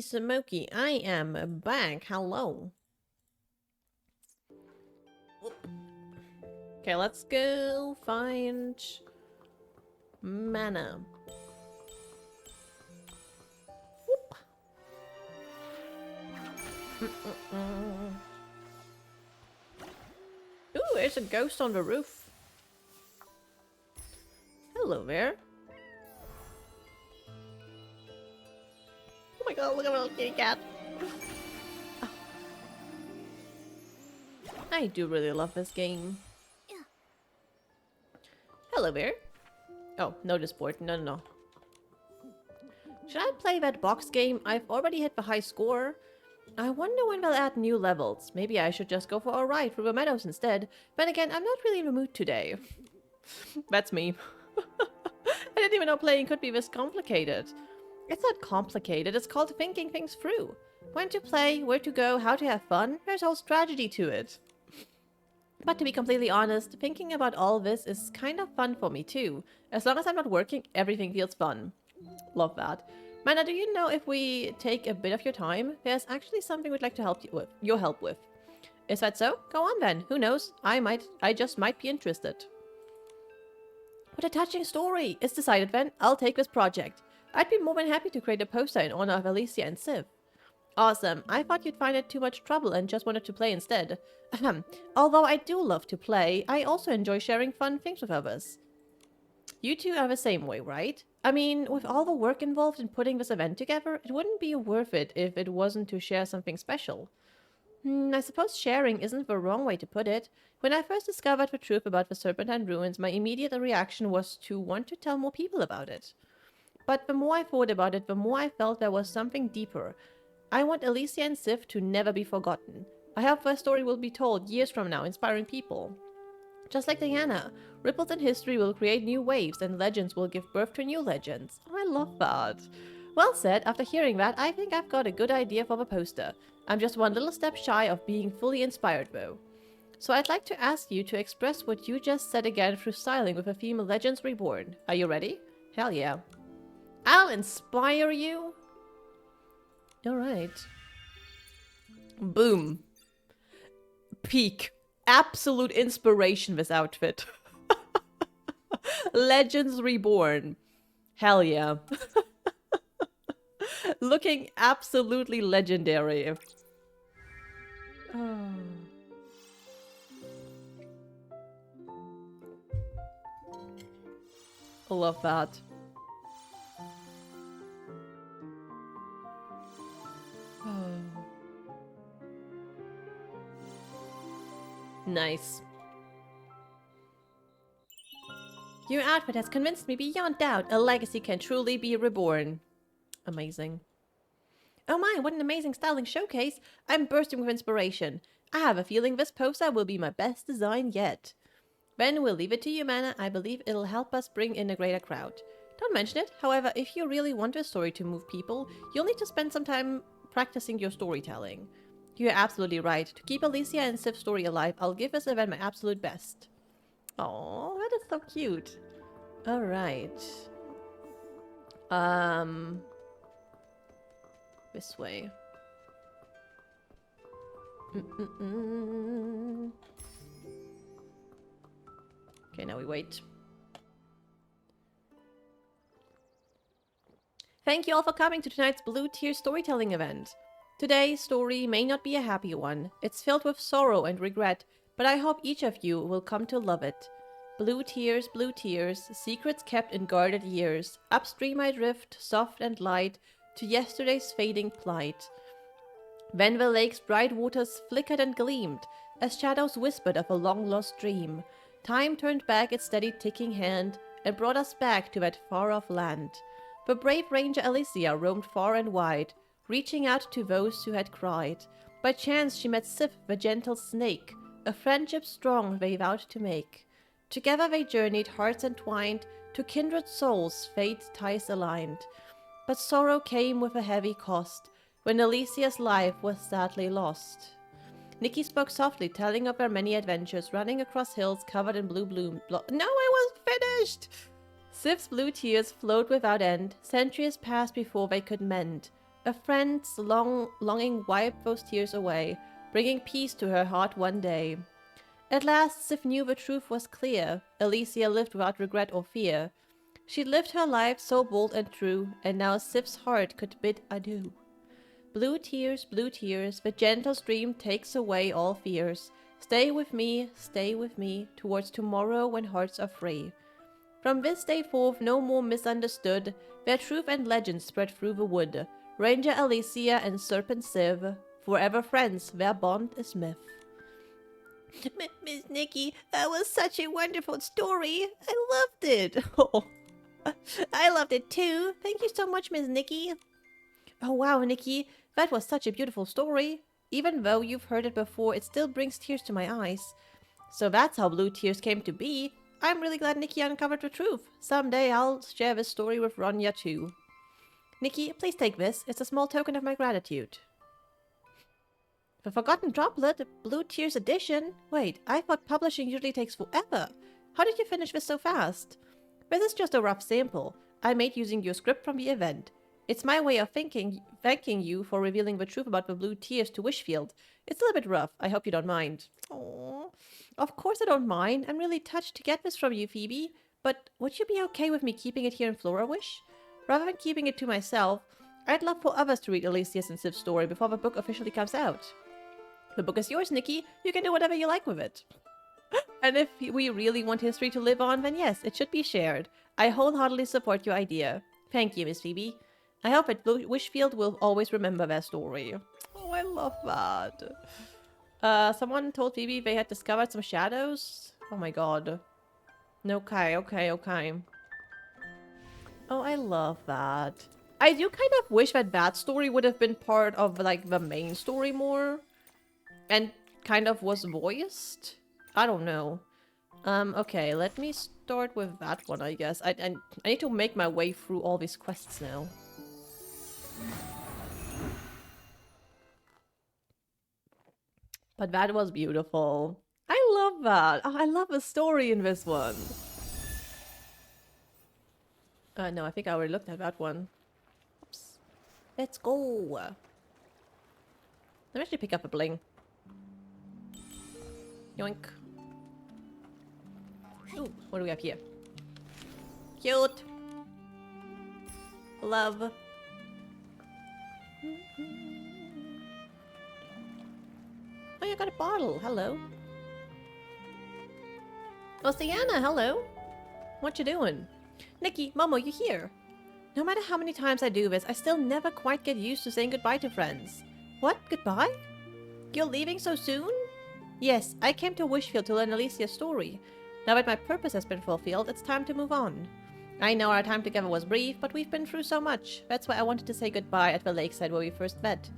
Smoky Smoky, I am back. Hello. Okay, let's go find mana. Whoop. Ooh, there's a ghost on the roof. Hello there. Oh my god, look at my little kitty cat. Oh. I do really love this game. Hello there. Oh, notice board. No, no, no. Should I play that box game? I've already hit the high score. I wonder when they'll add new levels. Maybe I should just go for a ride through the meadows instead. But again, I'm not really in the mood today. That's me. I didn't even know playing could be this complicated. It's not complicated, it's called thinking things through. When to play, where to go, how to have fun, there's a whole strategy to it. But to be completely honest, thinking about all this is kind of fun for me too. As long as I'm not working, everything feels fun. Love that. Mana, do you know if we take a bit of your time, there's actually something we'd like to help you with, your help with. Is that so? Go on then. Who knows? I just might be interested. What a touching story! It's decided then. I'll take this project. I'd be more than happy to create a poster in honor of Alicia and Civ. Awesome. I thought you'd find it too much trouble and just wanted to play instead. Although I do love to play, I also enjoy sharing fun things with others. You two are the same way, right? I mean, with all the work involved in putting this event together, it wouldn't be worth it if it wasn't to share something special. I suppose sharing isn't the wrong way to put it. When I first discovered the truth about the Serpentine Ruins, my immediate reaction was to want to tell more people about it. But the more I thought about it, the more I felt there was something deeper. I want Alicia and Civ to never be forgotten. I hope their story will be told years from now, inspiring people. Just like Diana, ripples in history will create new waves and legends will give birth to new legends. Oh, I love that. Well said. After hearing that, I think I've got a good idea for the poster. I'm just one little step shy of being fully inspired though. So I'd like to ask you to express what you just said again through styling with the theme Legends Reborn. Are you ready? Hell yeah. I'll inspire you? Alright. Boom. Peak. Absolute inspiration, this outfit. Legends Reborn. Hell yeah. Looking absolutely legendary. Oh. I love that. Oh. Nice. Your outfit has convinced me beyond doubt a legacy can truly be reborn. Amazing. Oh my, what an amazing styling showcase. I'm bursting with inspiration. I have a feeling this poster will be my best design yet. Then we'll leave it to you, Mana. I believe it'll help us bring in a greater crowd. Don't mention it. However, if you really want a story to move people, you'll need to spend some time practicing your storytelling. You're absolutely right. To keep Alicia and Civ's story alive, I'll give this event my absolute best. Oh, that is so cute. Alright. This way. Okay, now we wait. Thank you all for coming to tonight's Blue Tear storytelling event. Today's story may not be a happy one. It's filled with sorrow and regret, but I hope each of you will come to love it. Blue tears, secrets kept in guarded years. Upstream I drift, soft and light, to yesterday's fading plight. When the lake's bright waters flickered and gleamed, as shadows whispered of a long-lost dream, time turned back its steady ticking hand and brought us back to that far-off land. The brave ranger Alicia roamed far and wide, reaching out to those who had cried. By chance she met Civ, the gentle snake, a friendship strong they vowed to make. Together they journeyed, hearts entwined, to kindred souls fate ties aligned. But sorrow came with a heavy cost, when Alicia's life was sadly lost. Nikki spoke softly, telling of their many adventures, running across hills covered in blue bloom. No, I wasn't finished! Civ's blue tears flowed without end. Centuries passed before they could mend. A friend's longing wiped those tears away, bringing peace to her heart one day. At last, Sif knew the truth was clear. Alicia lived without regret or fear. She lived her life so bold and true, and now Sif's heart could bid adieu. Blue tears, the gentle stream takes away all fears. Stay with me, towards tomorrow when hearts are free. From this day forth, no more misunderstood, where truth and legend spread through the wood. Ranger Alicia and Serpent Siv, forever friends, their bond is myth. Miss Nikki, that was such a wonderful story. I loved it. Oh, I loved it too. Thank you so much, Miss Nikki. Oh wow, Nikki, that was such a beautiful story. Even though you've heard it before, it still brings tears to my eyes. So that's how blue tears came to be. I'm really glad Nikki uncovered the truth. Someday I'll share this story with Ronja too. Nikki, please take this. It's a small token of my gratitude. The Forgotten Droplet, Blue Tears edition? Wait, I thought publishing usually takes forever. How did you finish this so fast? This is just a rough sample I made using your script from the event. It's my way of thanking you for revealing the truth about the Blue Tears to Wishfield. It's a little bit rough. I hope you don't mind. Aww. Of course I don't mind. I'm really touched to get this from you, Phoebe. But would you be okay with me keeping it here in Flora Wish? Rather than keeping it to myself, I'd love for others to read Alicia's and Sif's story before the book officially comes out. The book is yours, Nikki. You can do whatever you like with it. And if we really want history to live on, then yes, it should be shared. I wholeheartedly support your idea. Thank you, Miss Phoebe. I hope that Wishfield will always remember their story. Oh, I love that. Someone told Phoebe they had discovered some shadows. Oh my god. Okay. Oh, I love that. I do kind of wish that story would have been part of, like, the main story more. And kind of was voiced? I don't know. Okay, let me start with that one, I guess. I need to make my way through all these quests now. But that was beautiful. I love that. Oh, I love the story in this one. No, I think I already looked at that one. Oops. Let's go. Let me actually pick up a bling. Yoink. Ooh, what do we have here? Cute. Love. Oh, you got a bottle. Hello. Oceana, hello. What you doing? Nikki, Momo, you here? No matter how many times I do this, I still never quite get used to saying goodbye to friends. What? Goodbye? You're leaving so soon? Yes, I came to Wishfield to learn Alicia's story. Now that my purpose has been fulfilled, it's time to move on. I know our time together was brief, but we've been through so much. That's why I wanted to say goodbye at the lakeside where we first met.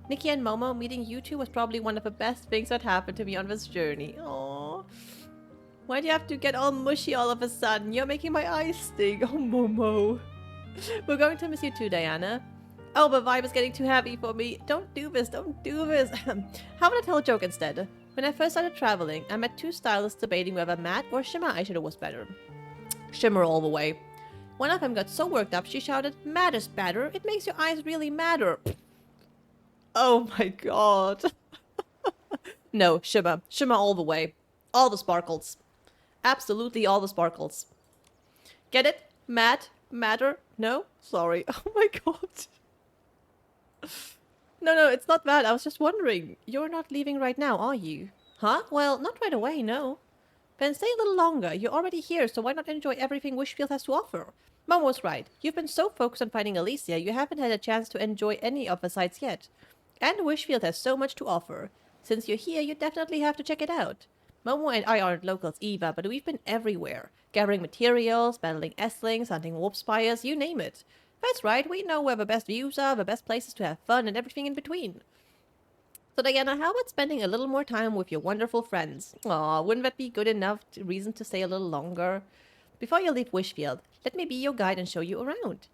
Nikki and Momo, meeting you two was probably one of the best things that happened to me on this journey. Aww. Why do you have to get all mushy all of a sudden? You're making my eyes sting. Oh, Momo. We're going to miss you too, Diana. Oh, the vibe is getting too heavy for me. Don't do this, don't do this. How about I tell a joke instead? When I first started traveling, I met two stylists debating whether matte or shimmer eyeshadow was better. Shimmer all the way. One of them got so worked up, she shouted, "Matte is better. It makes your eyes really matter." Oh my god. No, shimmer. Shimmer all the way. All the sparkles. Absolutely all the sparkles. Get it? Matte? Matter? No? Sorry. Oh my god. No, it's not that. I was just wondering. You're not leaving right now, are you? Huh? Well, not right away, no. Then stay a little longer. You're already here, so why not enjoy everything Wishfield has to offer? Mom was right. You've been so focused on finding Alicia, you haven't had a chance to enjoy any of the sights yet. And Wishfield has so much to offer. Since you're here, you definitely have to check it out. Momo and I aren't locals either, but we've been everywhere. Gathering materials, battling Esslings, hunting warp spires, you name it. That's right, we know where the best views are, the best places to have fun, and everything in between. So Diana, how about spending a little more time with your wonderful friends? Aw, wouldn't that be good enough reason to stay a little longer? Before you leave Wishfield, let me be your guide and show you around.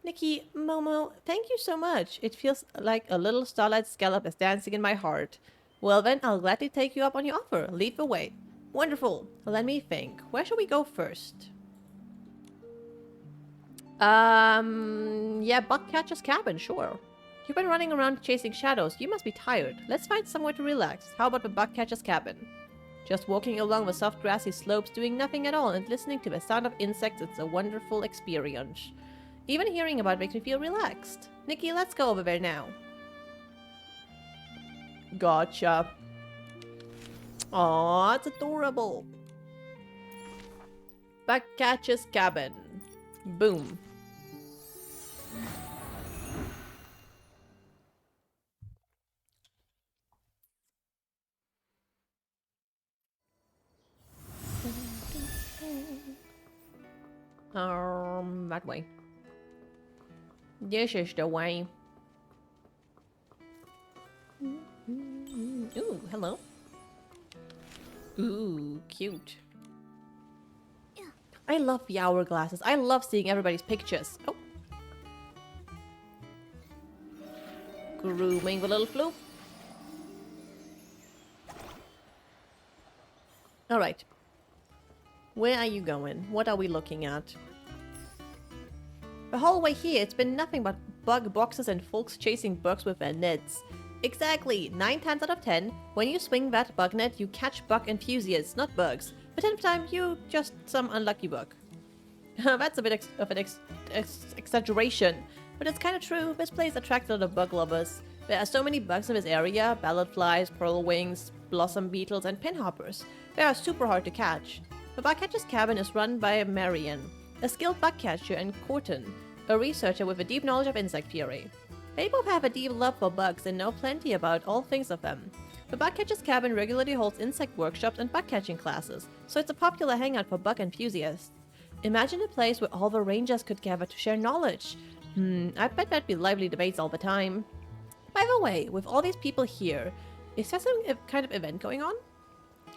Nikki, Momo, thank you so much. It feels like a little starlight scallop is dancing in my heart. Well then, I'll gladly take you up on your offer. Lead the way. Wonderful. Let me think. Where shall we go first? Yeah, Buckcatcher's cabin, sure. You've been running around chasing shadows. You must be tired. Let's find somewhere to relax. How about the bugcatcher's cabin? Just walking along the soft grassy slopes, doing nothing at all, and listening to the sound of insects, it's a wonderful experience. Even hearing about it makes me feel relaxed. Nikki, let's go over there now. Gotcha. Aw, it's adorable. Bugcatcher's cabin. Boom. That way. This is the way. Ooh, hello. Ooh, cute. I love the hourglasses. I love seeing everybody's pictures. Oh. Grooming the little floop. Alright. Where are you going? What are we looking at? The whole way here, it's been nothing but bug boxes and folks chasing bugs with their nets. Exactly! 9 times out of 10, when you swing that bug net, you catch bug enthusiasts, not bugs. But 10th time, you just some unlucky bug. That's a bit of an exaggeration, but it's kind of true. This place attracts a lot of bug lovers. There are so many bugs in this area: ballad flies, pearl wings, blossom beetles, and pinhoppers. They are super hard to catch. The bugcatcher's cabin is run by Marion, a skilled bugcatcher, and Corton, a researcher with a deep knowledge of insect theory. They both have a deep love for bugs and know plenty about all things of them. The bugcatcher's cabin regularly holds insect workshops and bug-catching classes, so it's a popular hangout for bug enthusiasts. Imagine a place where all the rangers could gather to share knowledge. I bet there'd be lively debates all the time. By the way, with all these people here, is there some kind of event going on?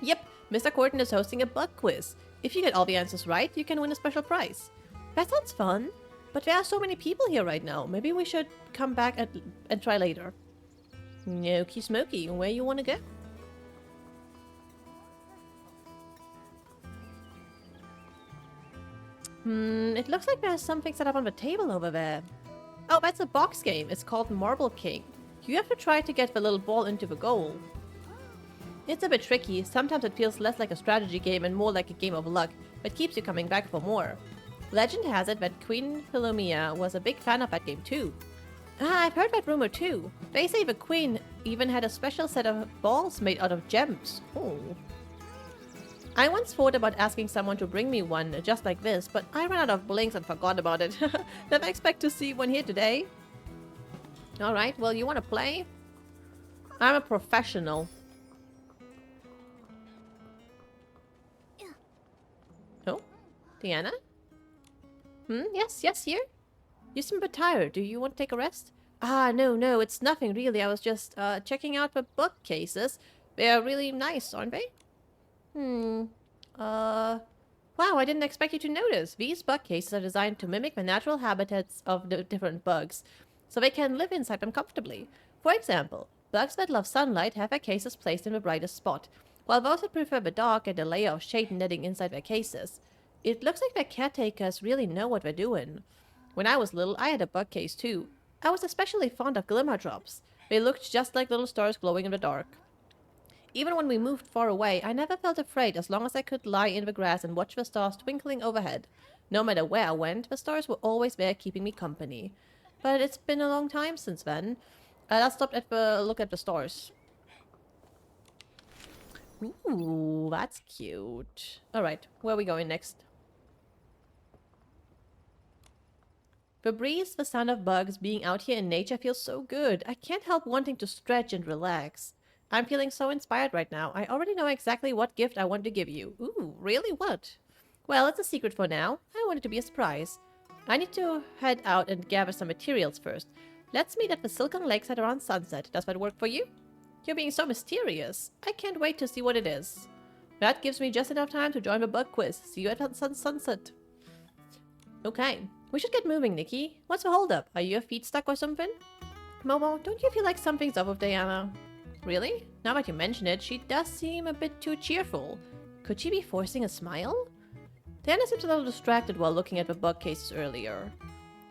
Yep, Mr. Corton is hosting a bug quiz. If you get all the answers right, you can win a special prize. That sounds fun, but there are so many people here right now. Maybe we should come back and try later. Okie smoky, where you want to go? It looks like there's something set up on the table over there. Oh, that's a box game. It's called Marble King. You have to try to get the little ball into the goal. It's a bit tricky. Sometimes it feels less like a strategy game and more like a game of luck, but keeps you coming back for more. Legend has it that Queen Philomela was a big fan of that game too. I've heard that rumor too. They say the queen even had a special set of balls made out of gems. Oh. I once thought about asking someone to bring me one just like this, but I ran out of blinks and forgot about it. Never expect to see one here today. Alright, well, you want to play? I'm a professional. Oh, Diana? Yes, here? You seem a bit tired. Do you want to take a rest? No, it's nothing really. I was just checking out the bookcases. They're really nice, aren't they? Wow, I didn't expect you to notice. These bookcases are designed to mimic the natural habitats of the different bugs, so they can live inside them comfortably. For example, bugs that love sunlight have their cases placed in the brightest spot, while those that prefer the dark get a layer of shade netting inside their cases. It looks like their caretakers really know what they're doing. When I was little, I had a bug case too. I was especially fond of glimmer drops. They looked just like little stars glowing in the dark. Even when we moved far away, I never felt afraid as long as I could lie in the grass and watch the stars twinkling overhead. No matter where I went, the stars were always there keeping me company. But it's been a long time since then. Let's stop at the look at the stars. Ooh, that's cute. Alright, where are we going next? The breeze, the sound of bugs, being out here in nature feels so good. I can't help wanting to stretch and relax. I'm feeling so inspired right now. I already know exactly what gift I want to give you. Ooh, really? What? Well, it's a secret for now. I want it to be a surprise. I need to head out and gather some materials first. Let's meet at the Silken Lakeside around sunset. Does that work for you? You're being so mysterious. I can't wait to see what it is. That gives me just enough time to join the bug quiz. See you at sunset. Okay. We should get moving, Nikki. What's the holdup? Are your feet stuck or something? Momo, don't you feel like something's up with Diana? Really? Now that you mention it, she does seem a bit too cheerful. Could she be forcing a smile? Diana seems a little distracted while looking at the bug cases earlier.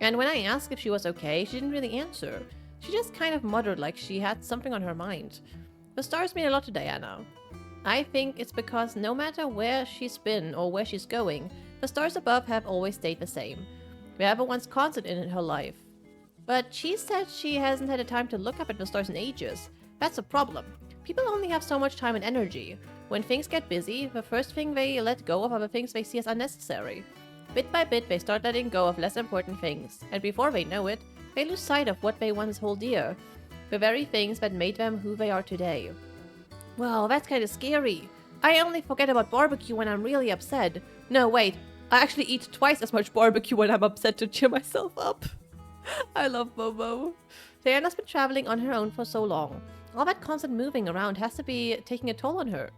And when I asked if she was okay, she didn't really answer. She just kind of muttered like she had something on her mind. The stars mean a lot to Diana. I think it's because no matter where she's been or where she's going, the stars above have always stayed the same. They are the ones constant in her life. But she said she hasn't had the time to look up at the stars in ages. That's a problem. People only have so much time and energy. When things get busy, the first thing they let go of are the things they see as unnecessary. Bit by bit, they start letting go of less important things, and before they know it, they lose sight of what they once hold dear. The very things that made them who they are today. Wow, that's kind of scary. I only forget about barbecue when I'm really upset. No, wait. I actually eat twice as much barbecue when I'm upset to cheer myself up. I love Bobo. Diana's been traveling on her own for so long. All that constant moving around has to be taking a toll on her.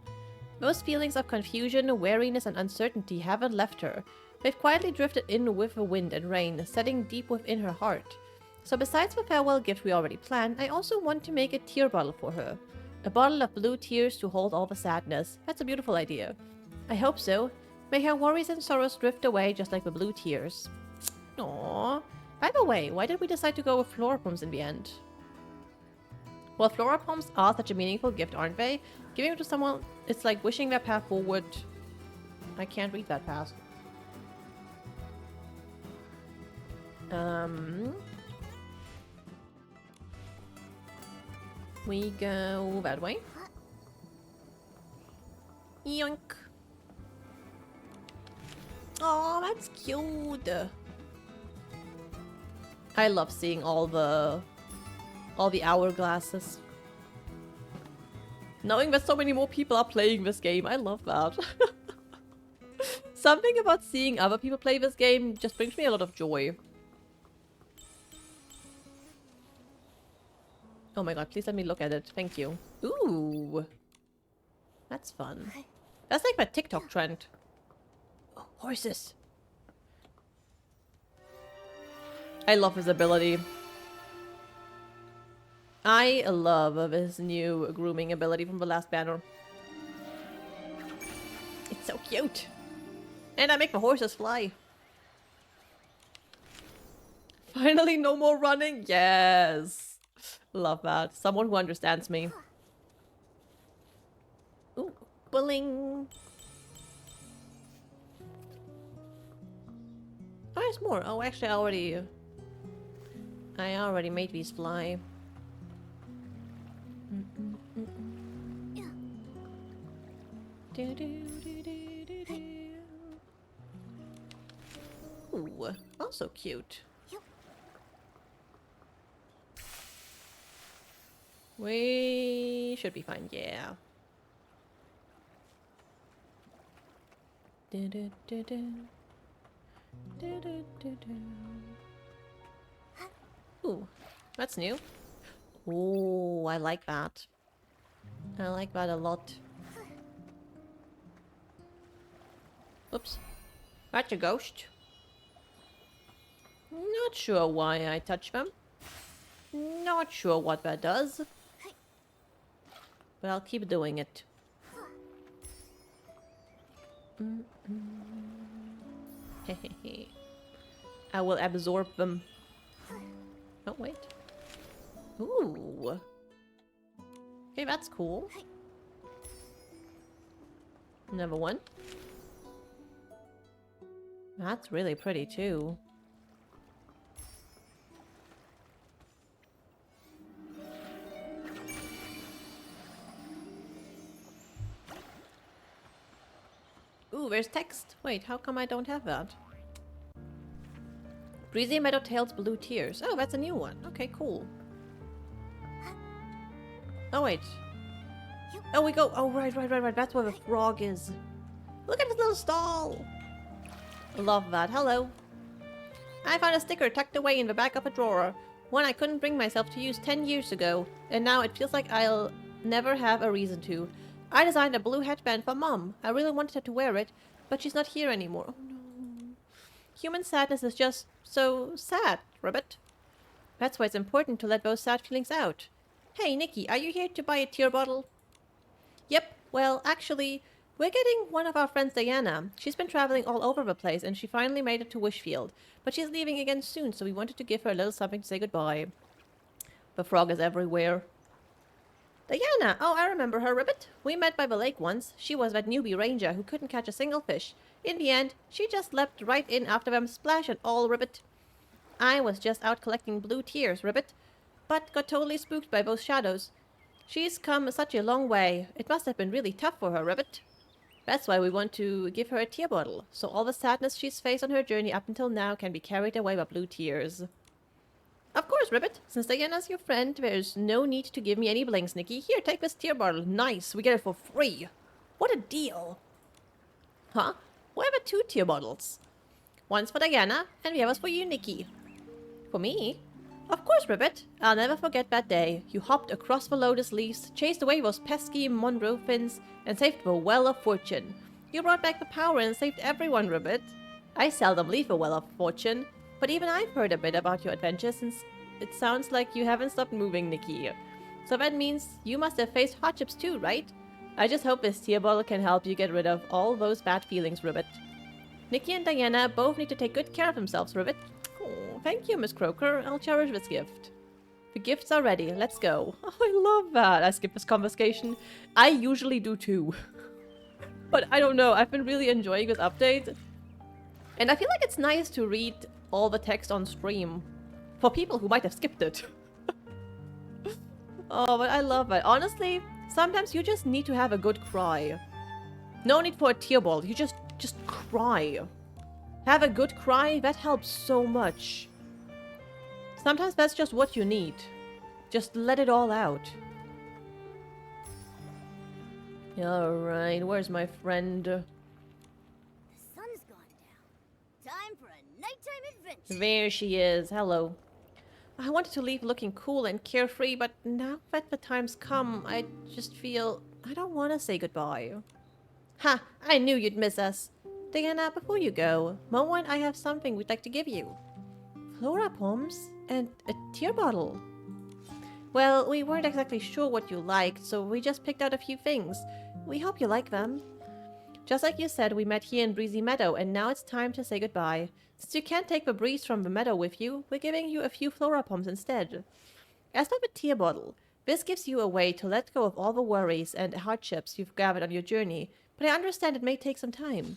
Those feelings of confusion, weariness, and uncertainty haven't left her. They've quietly drifted in with the wind and rain, setting deep within her heart. So besides the farewell gift we already planned, I also want to make a tear bottle for her. A bottle of blue tears to hold all the sadness. That's a beautiful idea. I hope so. May her worries and sorrows drift away just like the blue tears. Aww. By the way, why did we decide to go with flora poems in the end? Well, flora poems are such a meaningful gift, aren't they? Giving it to someone, it's like wishing their path forward. I can't read that fast. We go that way. Yoink. Oh, that's cute. I love seeing all the hourglasses. Knowing that so many more people are playing this game, I love that. Something about seeing other people play this game just brings me a lot of joy. Oh my god, please let me look at it. Thank you. Ooh. That's fun. That's like my TikTok trend. Oh, horses. I love his ability. I love his new grooming ability from the last banner. It's so cute. And I make the horses fly. Finally, no more running. Yes. Love that. Someone who understands me. Ooh, bullying. Oh, there's more. Oh, actually, I already made these fly. Ooh, also cute. We should be fine, yeah. Ooh, that's new. Ooh, I like that. I like that a lot. Oops. That's a ghost. Not sure why I touched them. Not sure what that does. But I'll keep doing it. Hehehe. I will absorb them. Oh, wait. Ooh. Okay, that's cool. Another one. That's really pretty, too. Ooh, there's text. Wait, how come I don't have that? Breezy Meadowtail's Blue Tears. Oh, that's a new one. Okay, cool. Oh, wait. Oh, we go. Oh, right. That's where the frog is. Look at this little stall. Love that. Hello. I found a sticker tucked away in the back of a drawer. One I couldn't bring myself to use 10 years ago. And now it feels like I'll never have a reason to. I designed a blue headband for Mom. I really wanted her to wear it, but she's not here anymore. Oh no. Human sadness is just so sad, Ribbit. That's why it's important to let those sad feelings out. Hey, Nikki, are you here to buy a tear bottle? Yep. Well, actually, we're getting one of our friends, Diana. She's been traveling all over the place, and she finally made it to Wishfield. But she's leaving again soon, so we wanted to give her a little something to say goodbye. The frog is everywhere. Diana! Oh, I remember her, Ribbit. We met by the lake once. She was that newbie ranger who couldn't catch a single fish. In the end, she just leapt right in after them, splash and all, Ribbit. I was just out collecting blue tears, Ribbit, but got totally spooked by those shadows. She's come such a long way. It must have been really tough for her, Ribbit. That's why we want to give her a tear bottle, so all the sadness she's faced on her journey up until now can be carried away by blue tears. Of course, Ribbit. Since Diana's your friend, there's no need to give me any blinks, Nikki. Here, take this tear bottle. Nice, we get it for free. What a deal. Huh? Why have 2 tear bottles? One's for Diana, and the other's for you, Nikki. For me? Of course, Ribbit. I'll never forget that day. You hopped across the lotus leaves, chased away those pesky Monroe fins, and saved the Well of Fortune. You brought back the power and saved everyone, Ribbit. I seldom leave the Well of Fortune, but even I've heard a bit about your adventures since it sounds like you haven't stopped moving, Nikki. So that means you must have faced hardships too, right? I just hope this tear bottle can help you get rid of all those bad feelings, Ribbit. Nikki and Diana both need to take good care of themselves, Ribbit. Oh, thank you, Miss Croker. I'll cherish this gift. The gifts are ready. Let's go. Oh, I love that. I skipped this conversation. I usually do too. But I don't know. I've been really enjoying this update. And I feel like it's nice to read all the text on stream for people who might have skipped it. Oh, but I love it. Honestly, sometimes you just need to have a good cry. No need for a tear ball. You just cry. Have a good cry. That helps so much. Sometimes that's just what you need. Just let it all out. Alright, where's my friend? The sun's gone down. Time for a nighttime adventure. There she is. Hello. I wanted to leave looking cool and carefree, but now that the time's come, I just feel I don't want to say goodbye. Ha! I knew you'd miss us. Diana, before you go, Momo and I have something we'd like to give you. Flora poems and a tear bottle. Well, we weren't exactly sure what you liked, so we just picked out a few things. We hope you like them. Just like you said, we met here in Breezy Meadow, and now it's time to say goodbye. Since you can't take the breeze from the meadow with you, we're giving you a few flora poems instead. As for the tear bottle, this gives you a way to let go of all the worries and hardships you've gathered on your journey, but I understand it may take some time.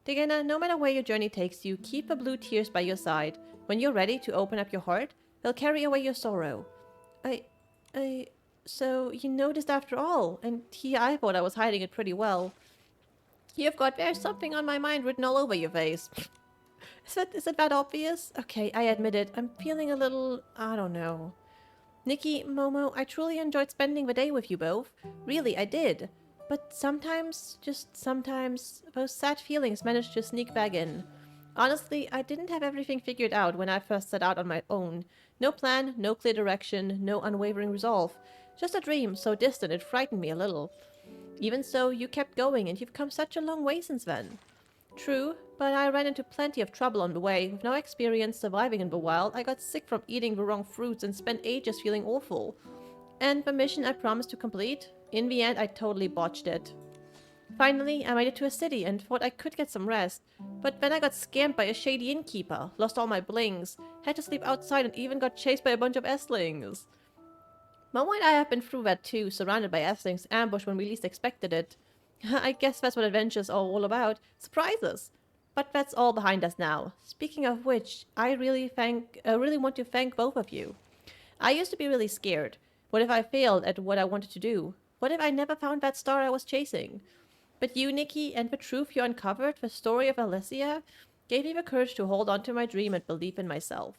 Diana, no matter where your journey takes you, keep the blue tears by your side. When you're ready to open up your heart, they'll carry away your sorrow. So you noticed after all, and I thought I was hiding it pretty well. You've got there's something on my mind written all over your face. Is it that obvious? Okay, I admit it. I'm feeling a little, I don't know. Nikki, Momo, I truly enjoyed spending the day with you both. Really, I did. But sometimes, just sometimes, those sad feelings manage to sneak back in. Honestly, I didn't have everything figured out when I first set out on my own. No plan, no clear direction, no unwavering resolve. Just a dream so distant it frightened me a little. Even so, you kept going and you've come such a long way since then. True, but I ran into plenty of trouble on the way. With no experience surviving in the wild, I got sick from eating the wrong fruits and spent ages feeling awful. And the mission I promised to complete? In the end, I totally botched it. Finally, I made it to a city and thought I could get some rest. But then I got scammed by a shady innkeeper, lost all my blings, had to sleep outside and even got chased by a bunch of Esslings. Momo and I have been through that too, surrounded by Esslings, ambushed when we least expected it. I guess that's what adventures are all about. Surprises. But that's all behind us now. Speaking of which, I really want to thank both of you. I used to be really scared. What if I failed at what I wanted to do? What if I never found that star I was chasing? But you, Nikki, and the truth you uncovered, the story of Alessia, gave me the courage to hold on to my dream and believe in myself.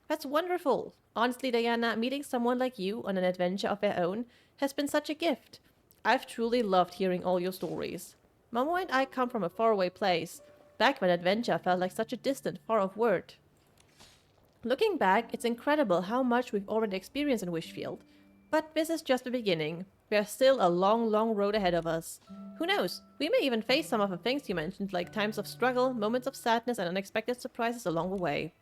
That's wonderful. Honestly, Diana, meeting someone like you on an adventure of their own has been such a gift. I've truly loved hearing all your stories. Momo and I come from a faraway place, back when adventure felt like such a distant, far-off word. Looking back, it's incredible how much we've already experienced in Wishfield. But this is just the beginning. There's still a long, long road ahead of us. Who knows, we may even face some of the things you mentioned, like times of struggle, moments of sadness, and unexpected surprises along the way.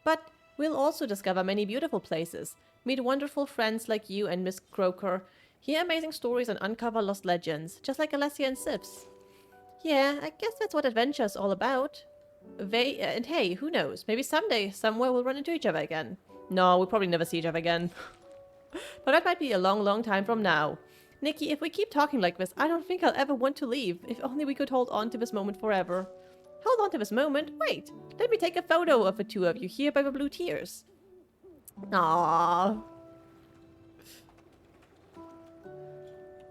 But we'll also discover many beautiful places, meet wonderful friends like you and Miss Croker, hear amazing stories and uncover lost legends, just like Alessia and Sips. Yeah, I guess that's what adventure's all about. And hey, who knows, maybe someday, somewhere we'll run into each other again. No, we'll probably never see each other again. But that might be a long, long time from now. Nikki, if we keep talking like this, I don't think I'll ever want to leave. If only we could hold on to this moment forever. Hold on to this moment? Wait, let me take a photo of the two of you here by the blue tears. Aww.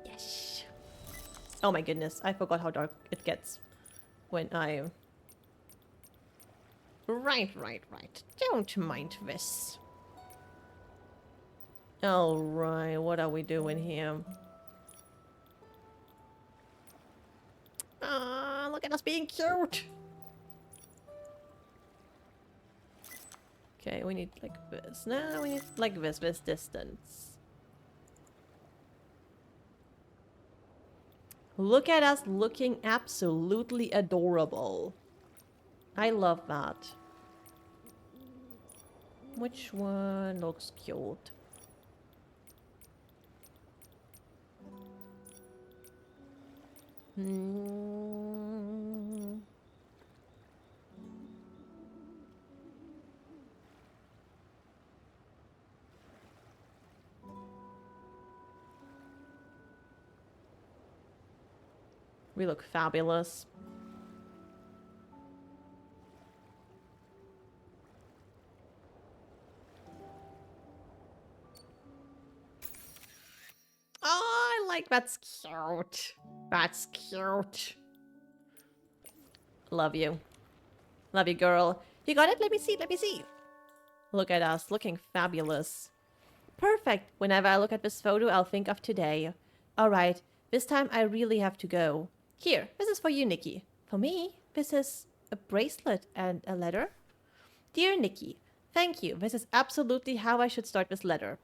Yes. Oh my goodness, I forgot how dark it gets when I... Right. Don't mind this. Alright, what are we doing here? Ah, look at us being cute! Okay, we need like this. Now we need like this distance. Look at us looking absolutely adorable. I love that. Which one looks cute? We look fabulous. Oh, I like that's cute. That's cute. Love you. Love you, girl. You got it? Let me see, let me see. Look at us, looking fabulous. Perfect. Whenever I look at this photo, I'll think of today. Alright, this time I really have to go. Here, this is for you, Nikki. For me, this is a bracelet and a letter. Dear Nikki, thank you. This is absolutely how I should start this letter.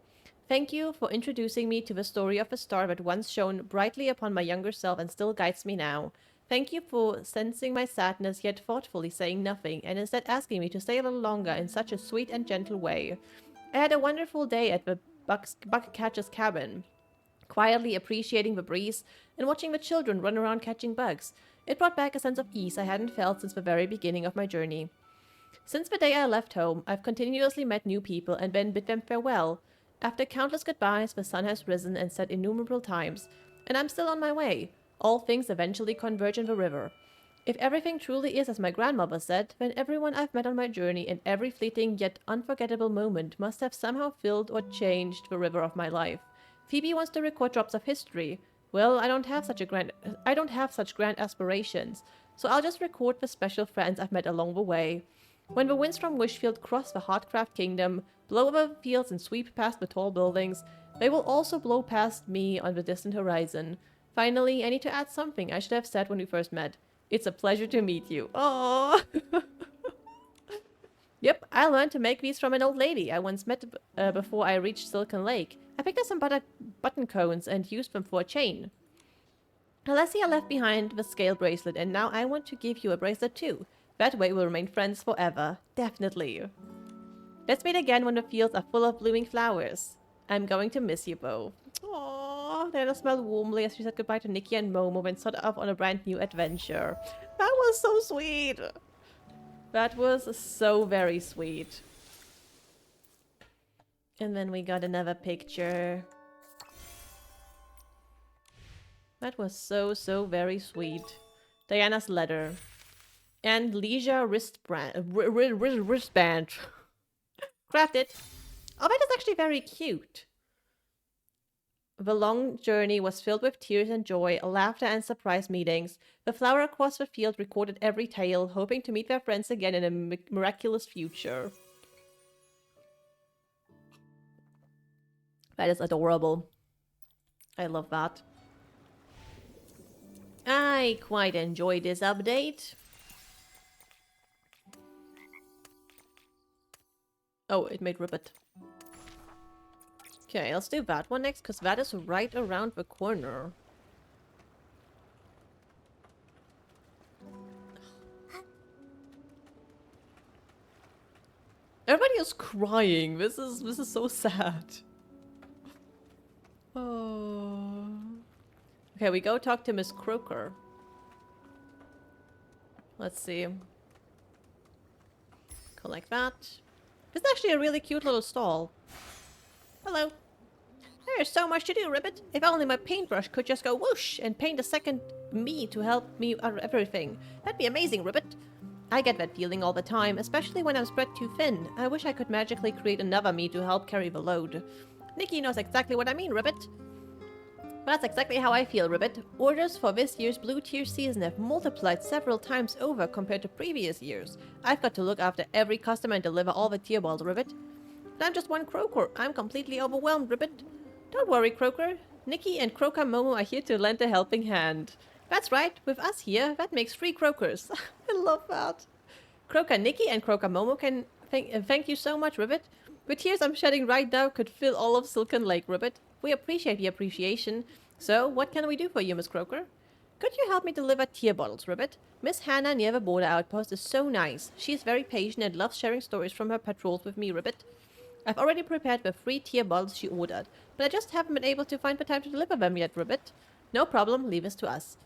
Thank you for introducing me to the story of a star that once shone brightly upon my younger self and still guides me now. Thank you for sensing my sadness, yet thoughtfully saying nothing, and instead asking me to stay a little longer in such a sweet and gentle way. I had a wonderful day at the bugcatcher's cabin, quietly appreciating the breeze and watching the children run around catching bugs. It brought back a sense of ease I hadn't felt since the very beginning of my journey. Since the day I left home, I've continuously met new people and then bid them farewell. After countless goodbyes, the sun has risen and set innumerable times, and I'm still on my way. All things eventually converge in the river. If everything truly is as my grandmother said, then everyone I've met on my journey and every fleeting yet unforgettable moment must have somehow filled or changed the river of my life. Phoebe wants to record drops of history. Well, I don't have such grand aspirations, so I'll just record the special friends I've met along the way. When the winds from Wishfield cross the Heartcraft Kingdom, blow over the fields and sweep past the tall buildings, they will also blow past me on the distant horizon. Finally, I need to add something I should have said when we first met. It's a pleasure to meet you. Aww. Yep, I learned to make these from an old lady I once met before I reached Silicon Lake. I picked up some button cones and used them for a chain. Alessia left behind the scale bracelet, and now I want to give you a bracelet too. That way we'll remain friends forever. Definitely. Let's meet again when the fields are full of blooming flowers. I'm going to miss you both. Aww, Diana smiled warmly as she said goodbye to Nikki and Momo and set off on a brand new adventure. That was so sweet. That was so very sweet. And then we got another picture. That was so very sweet. Diana's letter. And Leisure wristband. Crafted. Oh, that is actually very cute. The long journey was filled with tears and joy, laughter and surprise meetings. The flower across the field recorded every tale, hoping to meet their friends again in a miraculous future. That is adorable. I love that. I quite enjoyed this update. Oh, it made ribbit. Okay, let's do that one next, because that is right around the corner. Everybody is crying. This is so sad. Oh. Okay, we go talk to Miss Croker. Let's see. Collect that. This is actually a really cute little stall. Hello. There's so much to do, Ribbit. If only my paintbrush could just go whoosh and paint a second me to help me out of everything. That'd be amazing, Ribbit. I get that feeling all the time, especially when I'm spread too thin. I wish I could magically create another me to help carry the load. Nikki knows exactly what I mean, Ribbit. That's exactly how I feel, Ribbit. Orders for this year's Blue Tier season have multiplied several times over compared to previous years. I've got to look after every customer and deliver all the tier balls, Ribbit. But I'm just one Croaker. I'm completely overwhelmed, Ribbit. Don't worry, Croaker. Nikki and Croaker Momo are here to lend a helping hand. That's right, with us here, that makes 3 Croakers. I love that. Croaker Nikki and Croaker Momo can thank you so much, Ribbit. The tears I'm shedding right now could fill all of Silken Lake, Ribbit. We appreciate the appreciation. So, what can we do for you, Miss Croaker? Could you help me deliver tear bottles, Ribbit? Miss Hannah near the border outpost is so nice. She is very patient and loves sharing stories from her patrols with me, Ribbit. I've already prepared the 3 tear bottles she ordered, but I just haven't been able to find the time to deliver them yet, Ribbit. No problem, leave this to us.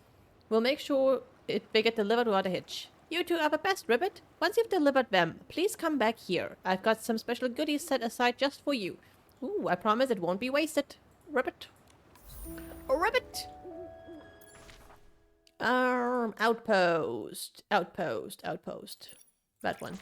We'll make sure they get delivered without a hitch. You two are the best, Ribbit. Once you've delivered them, please come back here. I've got some special goodies set aside just for you. Ooh, I promise it won't be wasted. Ribbit. Ribbit! Outpost. Outpost. That one.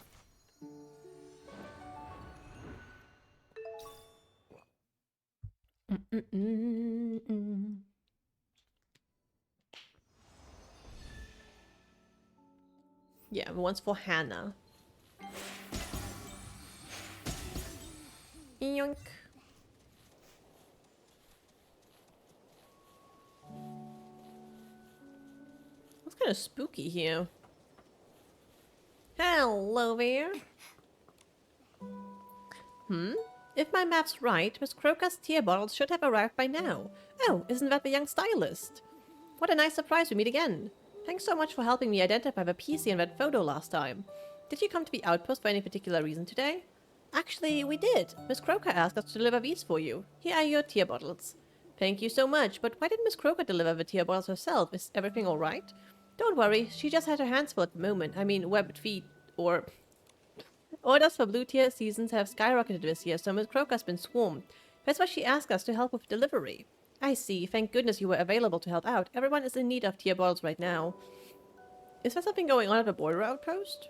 Yeah, one's for Hannah. Yoink. It's kind of spooky here. Hello there. If my math's right, Miss Croaker's tear bottles should have arrived by now. Oh, isn't that the young stylist? What a nice surprise to meet again. Thanks so much for helping me identify the PC in that photo last time. Did you come to the outpost for any particular reason today? Actually, we did. Miss Croaker asked us to deliver these for you. Here are your tear bottles. Thank you so much, but why did Miss Croaker deliver the tear bottles herself? Is everything alright? Don't worry, she just had her hands full at the moment. I mean, webbed feet, or... Orders for Blue Tier seasons have skyrocketed this year, so Miss Croaker's been swarmed. That's why she asked us to help with delivery. I see. Thank goodness you were available to help out. Everyone is in need of tear bottles right now. Is there something going on at the border outpost?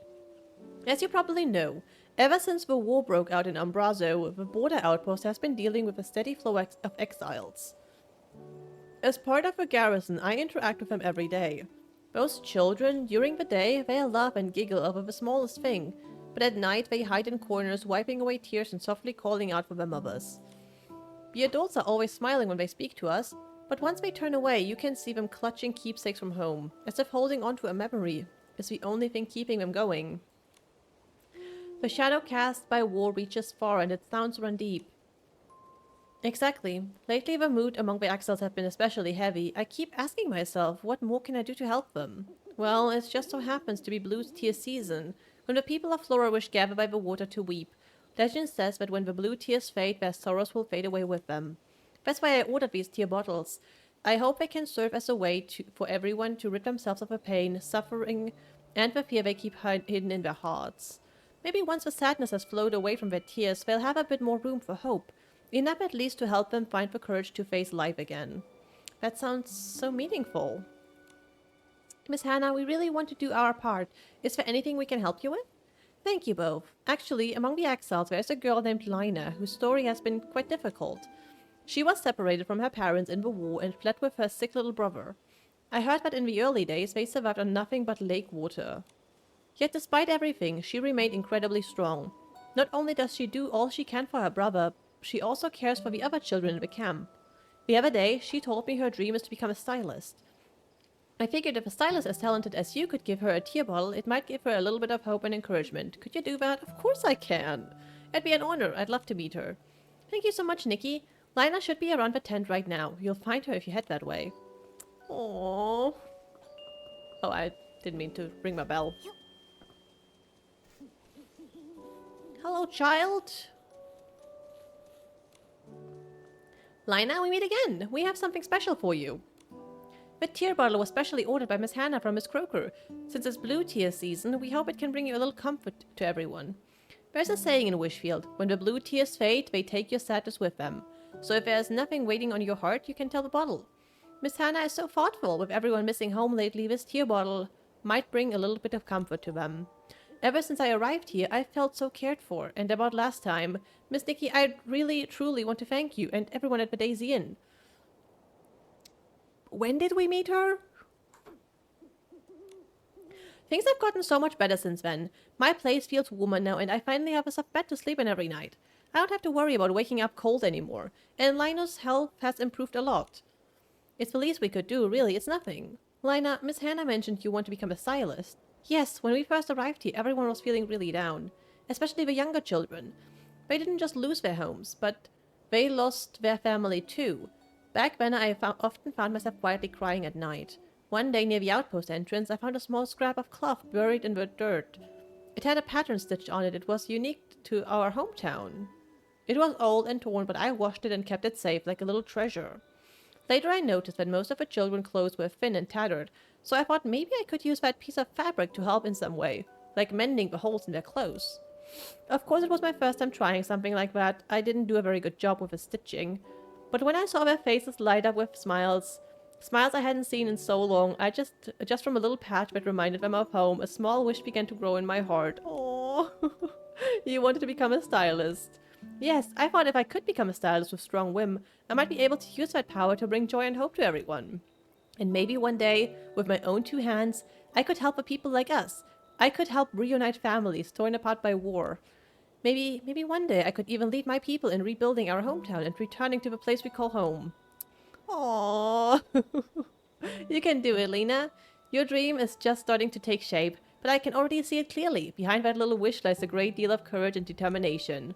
As you probably know, ever since the war broke out in Umbrazo, the border outpost has been dealing with a steady flow of exiles. As part of the garrison, I interact with them every day. Those children, during the day, they laugh and giggle over the smallest thing, but at night they hide in corners, wiping away tears and softly calling out for their mothers. The adults are always smiling when they speak to us, but once they turn away, you can see them clutching keepsakes from home, as if holding onto a memory is the only thing keeping them going. The shadow cast by war reaches far and its sounds run deep. Exactly. Lately the mood among the exiles have been especially heavy. I keep asking myself, what more can I do to help them? Well, it just so happens to be Blue Tier season, when the people of Florawish gather by the water to weep. Legend says that when the blue tears fade, their sorrows will fade away with them. That's why I ordered these tear bottles. I hope they can serve as a way for everyone to rid themselves of the pain, suffering, and the fear they keep hidden in their hearts. Maybe once the sadness has flowed away from their tears, they'll have a bit more room for hope. Enough at least to help them find the courage to face life again. That sounds so meaningful. Miss Hannah, we really want to do our part. Is there anything we can help you with? Thank you both. Actually, among the exiles, there's a girl named Lina, whose story has been quite difficult. She was separated from her parents in the war and fled with her sick little brother. I heard that in the early days, they survived on nothing but lake water. Yet despite everything, she remained incredibly strong. Not only does she do all she can for her brother, she also cares for the other children in the camp. The other day, she told me her dream is to become a stylist. I figured if a stylist as talented as you could give her a tear bottle, it might give her a little bit of hope and encouragement. Could you do that? Of course I can. It'd be an honor. I'd love to meet her. Thank you so much, Nikki. Lina should be around the tent right now. You'll find her if you head that way. Aww. Oh, I didn't mean to ring my bell. Hello, child. Lina, we meet again. We have something special for you. The tear bottle was specially ordered by Miss Hannah from Miss Croaker. Since it's blue tear season, we hope it can bring you a little comfort to everyone. There's a saying in Wishfield, when the blue tears fade, they take your sadness with them. So if there's nothing waiting on your heart, you can tell the bottle. Miss Hannah is so thoughtful. With everyone missing home lately, this tear bottle might bring a little bit of comfort to them. Ever since I arrived here, I felt so cared for. And about last time, Miss Nikki, I really, truly want to thank you and everyone at the Daisy Inn. When did we meet her? Things have gotten so much better since then. My place feels warmer now, and I finally have a soft bed to sleep in every night. I don't have to worry about waking up cold anymore. And Linus' health has improved a lot. It's the least we could do, really. It's nothing. Lina, Miss Hannah mentioned you want to become a stylist. Yes, when we first arrived here, everyone was feeling really down. Especially the younger children. They didn't just lose their homes, but they lost their family too. Back then, I often found myself quietly crying at night. One day, near the outpost entrance, I found a small scrap of cloth buried in the dirt. It had a pattern stitched on it. It was unique to our hometown. It was old and torn, but I washed it and kept it safe like a little treasure. Later, I noticed that most of the children's clothes were thin and tattered, so I thought maybe I could use that piece of fabric to help in some way, like mending the holes in their clothes. Of course, it was my first time trying something like that. I didn't do a very good job with the stitching. But when I saw their faces light up with smiles I hadn't seen in so long, I just from a little patch that reminded them of home, a small wish began to grow in my heart. Oh, you wanted to become a stylist. Yes, I thought if I could become a stylist with strong whim, I might be able to use that power to bring joy and hope to everyone. And maybe one day, with my own two hands, I could help the people like us. I could help reunite families torn apart by war. Maybe one day I could even lead my people in rebuilding our hometown and returning to the place we call home. Aww. You can do it, Lena. Your dream is just starting to take shape, but I can already see it clearly. Behind that little wish lies a great deal of courage and determination.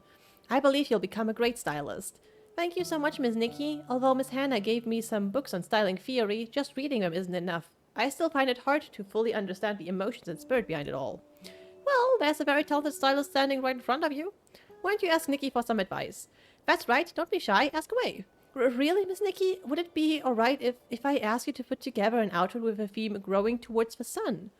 I believe you'll become a great stylist. Thank you so much, Miss Nikki. Although Miss Hannah gave me some books on styling theory, just reading them isn't enough. I still find it hard to fully understand the emotions and spirit behind it all. Well, there's a very talented stylist standing right in front of you. Why don't you ask Nikki for some advice? That's right, don't be shy, ask away. Really, Miss Nikki? Would it be alright if I ask you to put together an outfit with a theme growing towards the sun?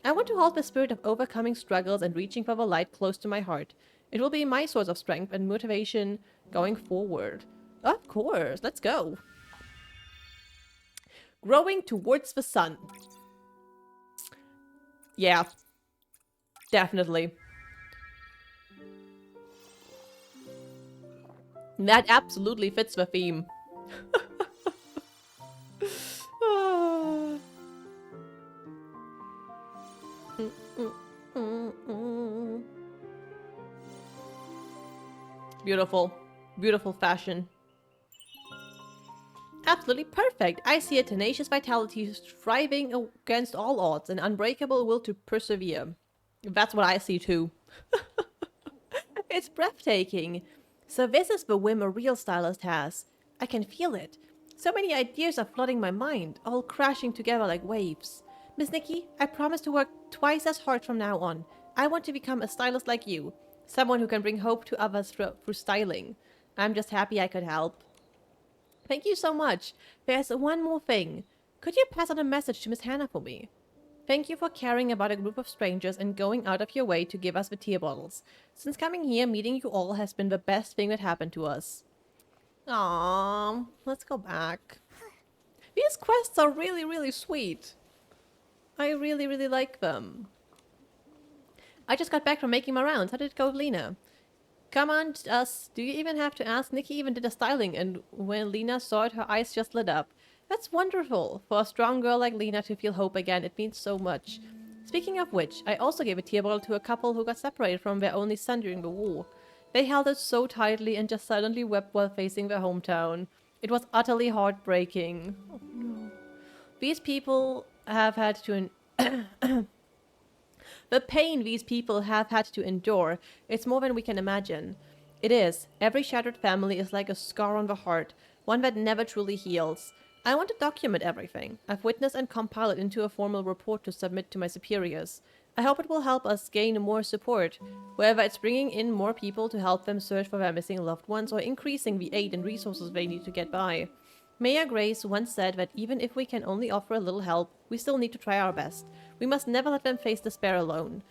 I want to hold the spirit of overcoming struggles and reaching for the light close to my heart. It will be my source of strength and motivation going forward. Of course, let's go. Growing towards the sun. Yeah, definitely. That absolutely fits the theme. Beautiful. Beautiful fashion. Absolutely perfect. I see a tenacious vitality striving against all odds, an unbreakable will to persevere. That's what I see too. It's breathtaking. So this is the whim a real stylist has. I can feel it. So many ideas are flooding my mind, all crashing together like waves. Miss Nikki, I promise to work twice as hard from now on. I want to become a stylist like you. Someone who can bring hope to others through styling. I'm just happy I could help. Thank you so much. There's one more thing. Could you pass on a message to Miss Hannah for me? Thank you for caring about a group of strangers and going out of your way to give us the tear bottles. Since coming here, meeting you all has been the best thing that happened to us. Aww, let's go back. These quests are really, really sweet. I really, really like them. I just got back from making my rounds. How did it go with Lena? Come on, us. Do you even have to ask? Nikki even did a styling, and when Lena saw it, her eyes just lit up. That's wonderful. For a strong girl like Lena to feel hope again, it means so much. Speaking of which, I also gave a tear bottle to a couple who got separated from their only son during the war. They held it so tightly and just silently wept while facing their hometown. It was utterly heartbreaking. Oh no. These people have had to... The pain these people have had to endure, it's more than we can imagine. It is. Every shattered family is like a scar on the heart, one that never truly heals. I want to document everything. I've witnessed and compile it into a formal report to submit to my superiors. I hope it will help us gain more support, whether it's bringing in more people to help them search for their missing loved ones or increasing the aid and resources they need to get by. Mayor Grace once said that even if we can only offer a little help, we still need to try our best. We must never let them face despair alone.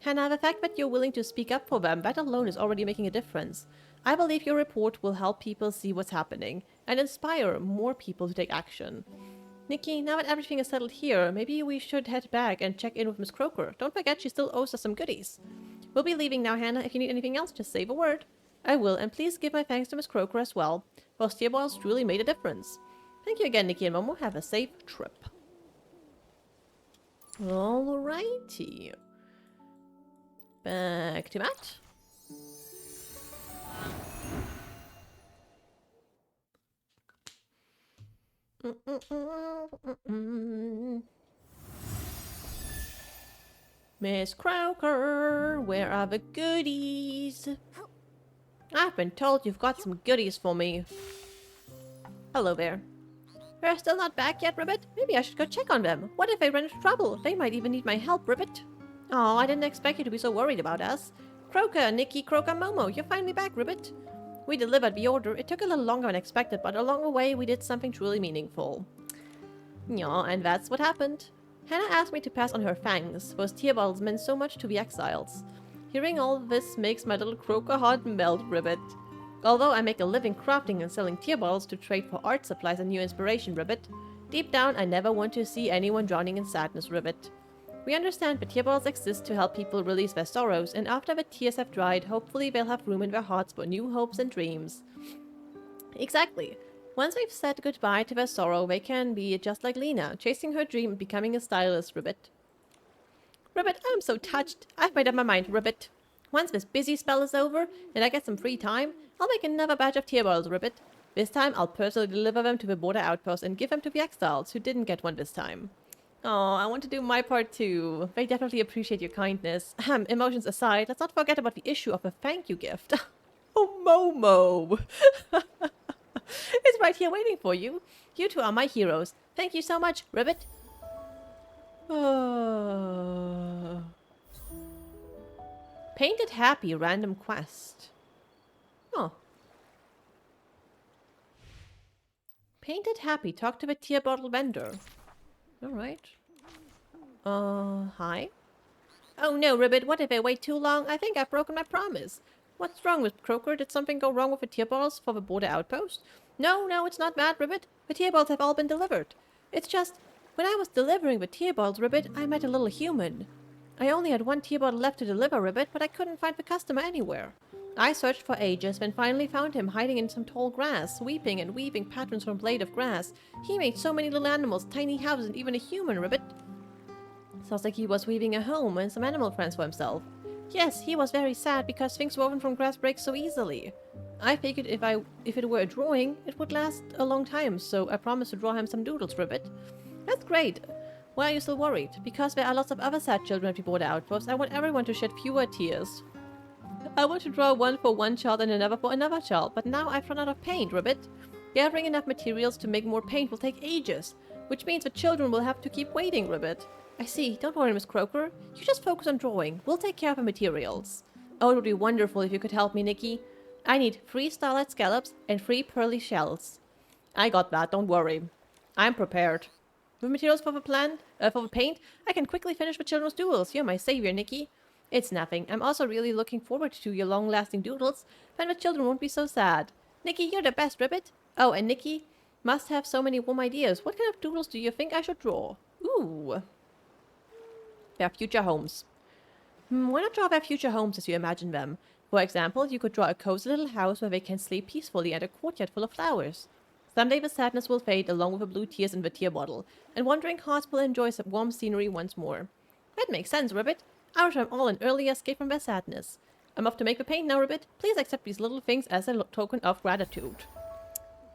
Hannah, the fact that you're willing to speak up for them, that alone is already making a difference. I believe your report will help people see what's happening and inspire more people to take action. Nikki, now that everything is settled here, maybe we should head back and check in with Miss Croker. Don't forget she still owes us some goodies. We'll be leaving now, Hannah. If you need anything else, just say the word. I will, and please give my thanks to Miss Croker as well. Those steer balls truly made a difference. Thank you again, Nikki and Momo. Have a safe trip. Alrighty. Back to Matt. Miss Croker, where are the goodies? I've been told you've got some goodies for me. Hello there. They're still not back yet, Ribbit? Maybe I should go check on them. What if they run into trouble? They might even need my help, Ribbit. Oh, I didn't expect you to be so worried about us. Croker, Nikki, Croker, Momo, you're finally back, Ribbit. We delivered the order. It took a little longer than expected, but along the way we did something truly meaningful. Yeah, and that's what happened. Hannah asked me to pass on her thanks. Those tear bottles meant so much to the exiles. Hearing all this makes my little Croker heart melt, Ribbit. Although I make a living crafting and selling tear bottles to trade for art supplies and new inspiration, Ribbit, deep down I never want to see anyone drowning in sadness, Ribbit. We understand that tear bottles exist to help people release their sorrows, and after the tears have dried, hopefully they'll have room in their hearts for new hopes and dreams. Exactly. Once they've said goodbye to their sorrow, they can be just like Lena, chasing her dream of becoming a stylist, Ribbit. Ribbit, I'm so touched. I've made up my mind, Ribbit. Once this busy spell is over, and I get some free time, I'll make another batch of tear bottles, Ribbit. This time, I'll personally deliver them to the border outpost and give them to the exiles who didn't get one this time. Oh, I want to do my part too. They definitely appreciate your kindness. Emotions aside, let's not forget about the issue of a thank you gift. Oh, Momo! It's right here waiting for you. You two are my heroes. Thank you so much, Ribbit. Painted Happy random quest. Oh. Painted Happy, talk to the tear bottle vendor. Alright. Hi? Oh no, Ribbit, what if I wait too long? I think I've broken my promise. What's wrong with Croker? Did something go wrong with the tear bottles for the border outpost? No, it's not that, Ribbit. The tear bottles have all been delivered. It's just, when I was delivering the tear bottles, Ribbit, I met a little human. I only had one tear bottle left to deliver, Ribbit, but I couldn't find the customer anywhere. I searched for ages, then finally found him hiding in some tall grass, weeping and weaving patterns from a blade of grass. He made so many little animals, tiny houses, and even a human, Ribbit. Sounds like he was weaving a home and some animal friends for himself. Yes, he was very sad because things woven from grass break so easily. I figured if it were a drawing, it would last a long time, so I promised to draw him some doodles, Ribbit. That's great. Why are you still worried? Because there are lots of other sad children at the border outpost. I want everyone to shed fewer tears. I want to draw one for one child and another for another child, but now I've run out of paint, Ribbit. Gathering enough materials to make more paint will take ages, which means the children will have to keep waiting, Ribbit. I see. Don't worry, Miss Croker. You just focus on drawing. We'll take care of the materials. Oh, it would be wonderful if you could help me, Nikki. I need 3 starlight scallops and 3 pearly shells. I got that, don't worry. I'm prepared. With materials for the paint, I can quickly finish the children's doodles. You're my savior, Nikki. It's nothing. I'm also really looking forward to your long-lasting doodles. Then the children won't be so sad. Nikki, you're the best, Ribbit. Oh, and Nikki must have so many warm ideas. What kind of doodles do you think I should draw? Ooh. Their future homes. Why not draw their future homes as you imagine them? For example, you could draw a cozy little house where they can sleep peacefully and a courtyard full of flowers. Someday the sadness will fade along with the blue tears in the tear bottle, and wandering hearts will enjoy some warm scenery once more. That makes sense, Ribbit. I wish them all an early escape from their sadness. I'm off to make the paint now, Ribbit. Please accept these little things as a token of gratitude.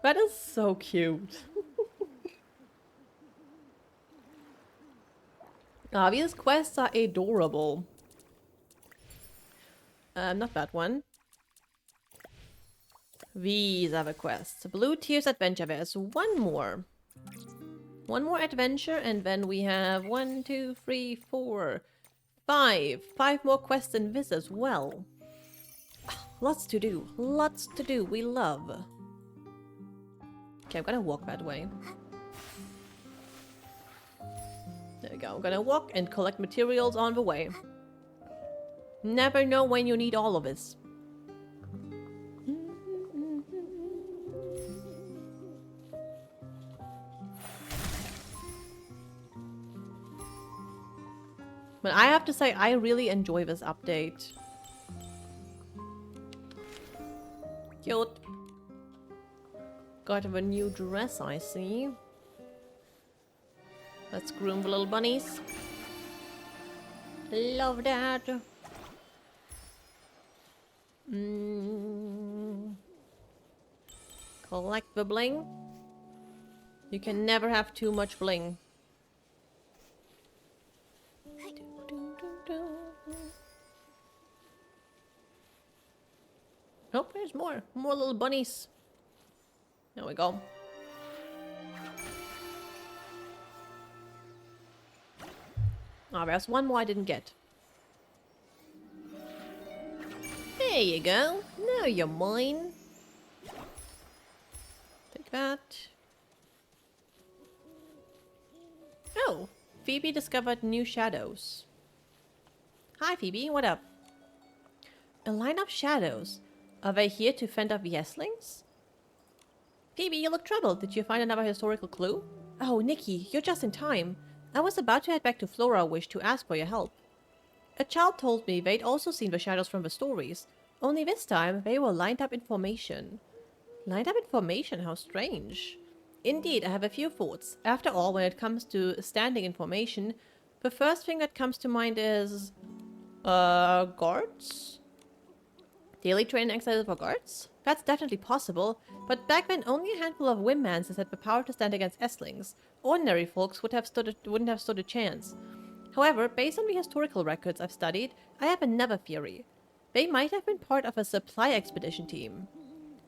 That is so cute. These quests are adorable. Not that one. These are the quests. Blue Tears Adventure. There's one more. One more adventure, and then we have 1, 2, 3, 4, 5. 5 more quests in this as well. Lots to do. Lots to do. We love. Okay, I'm gonna walk that way. There we go. I'm gonna walk and collect materials on the way. Never know when you need all of us. But I have to say, I really enjoy this update. Cute. Got a new dress, I see. Let's groom the little bunnies. Love that. Collect the bling. You can never have too much bling. Oh, there's more. More little bunnies. There we go. Oh, there's one more I didn't get. There you go. Now you're mine. Take that. Oh, Phoebe discovered new shadows. Hi, Phoebe. What up? A line of shadows. Are they here to fend off the Yeslings? Phoebe, you look troubled. Did you find another historical clue? Oh, Nikki, you're just in time. I was about to head back to Flora Wish to ask for your help. A child told me they'd also seen the shadows from the stories. Only this time, they were lined up in formation. Lined up in formation? How strange. Indeed, I have a few thoughts. After all, when it comes to standing in formation, the first thing that comes to mind is... guards? Daily training exercises for guards? That's definitely possible, but back then only a handful of Wimmanses had the power to stand against Esslings. Ordinary folks wouldn't have stood a chance. However, based on the historical records I've studied, I have another theory. They might have been part of a supply expedition team.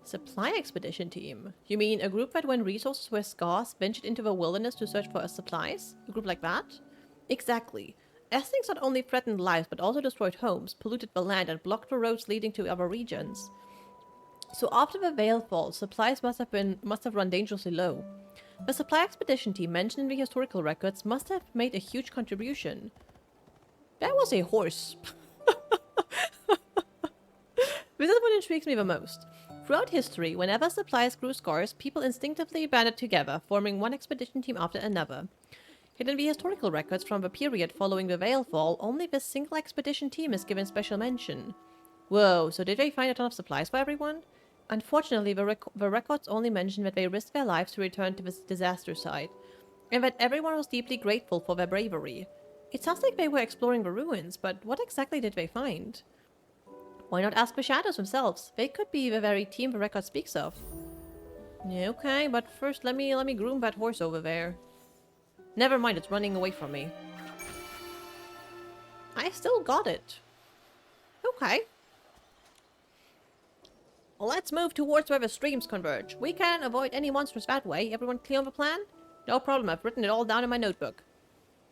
Supply expedition team? You mean a group that when resources were scarce ventured into the wilderness to search for supplies? A group like that? Exactly. Esslings not only threatened lives but also destroyed homes, polluted the land, and blocked the roads leading to other regions. So after the Veil fall, supplies must have run dangerously low. The supply expedition team mentioned in the historical records must have made a huge contribution. That was a horse. This is what intrigues me the most. Throughout history, whenever supplies grew scarce, people instinctively banded together, forming one expedition team after another. Yet in the historical records from the period following the Veil fall, only this single expedition team is given special mention. Whoa, so did they find a ton of supplies for everyone? Unfortunately, the records only mention that they risked their lives to return to this disaster site, and that everyone was deeply grateful for their bravery. It sounds like they were exploring the ruins, but what exactly did they find? Why not ask the shadows themselves? They could be the very team the record speaks of. Yeah, okay, but first let me groom that horse over there. Never mind, it's running away from me. I still got it. Okay. Let's move towards where the streams converge. We can avoid any monsters that way. Everyone clear on the plan? No problem, I've written it all down in my notebook.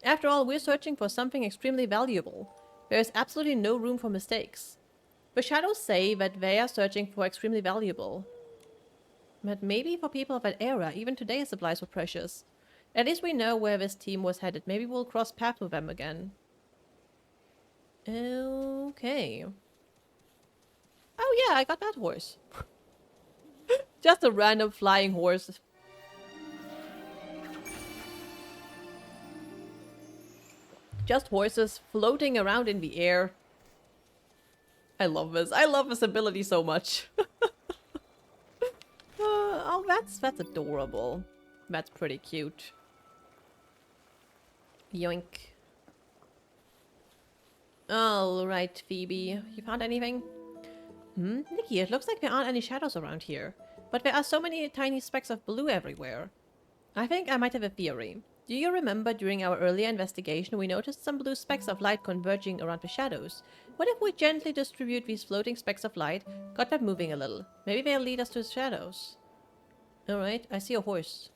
After all, we're searching for something extremely valuable. There is absolutely no room for mistakes. The shadows say that they are searching for extremely valuable. But maybe for people of that era, even today's supplies were precious. At least we know where this team was headed. Maybe we'll cross paths with them again. Okay. Oh yeah, I got that horse. Just a random flying horse. Just horses floating around in the air. I love this. I love this ability so much. Oh, that's adorable. That's pretty cute. Yoink. Alright, Phoebe. You found anything? Nikki, it looks like there aren't any shadows around here. But there are so many tiny specks of blue everywhere. I think I might have a theory. Do you remember during our earlier investigation we noticed some blue specks of light converging around the shadows? What if we gently distribute these floating specks of light, got them moving a little? Maybe they'll lead us to the shadows. Alright, I see a horse.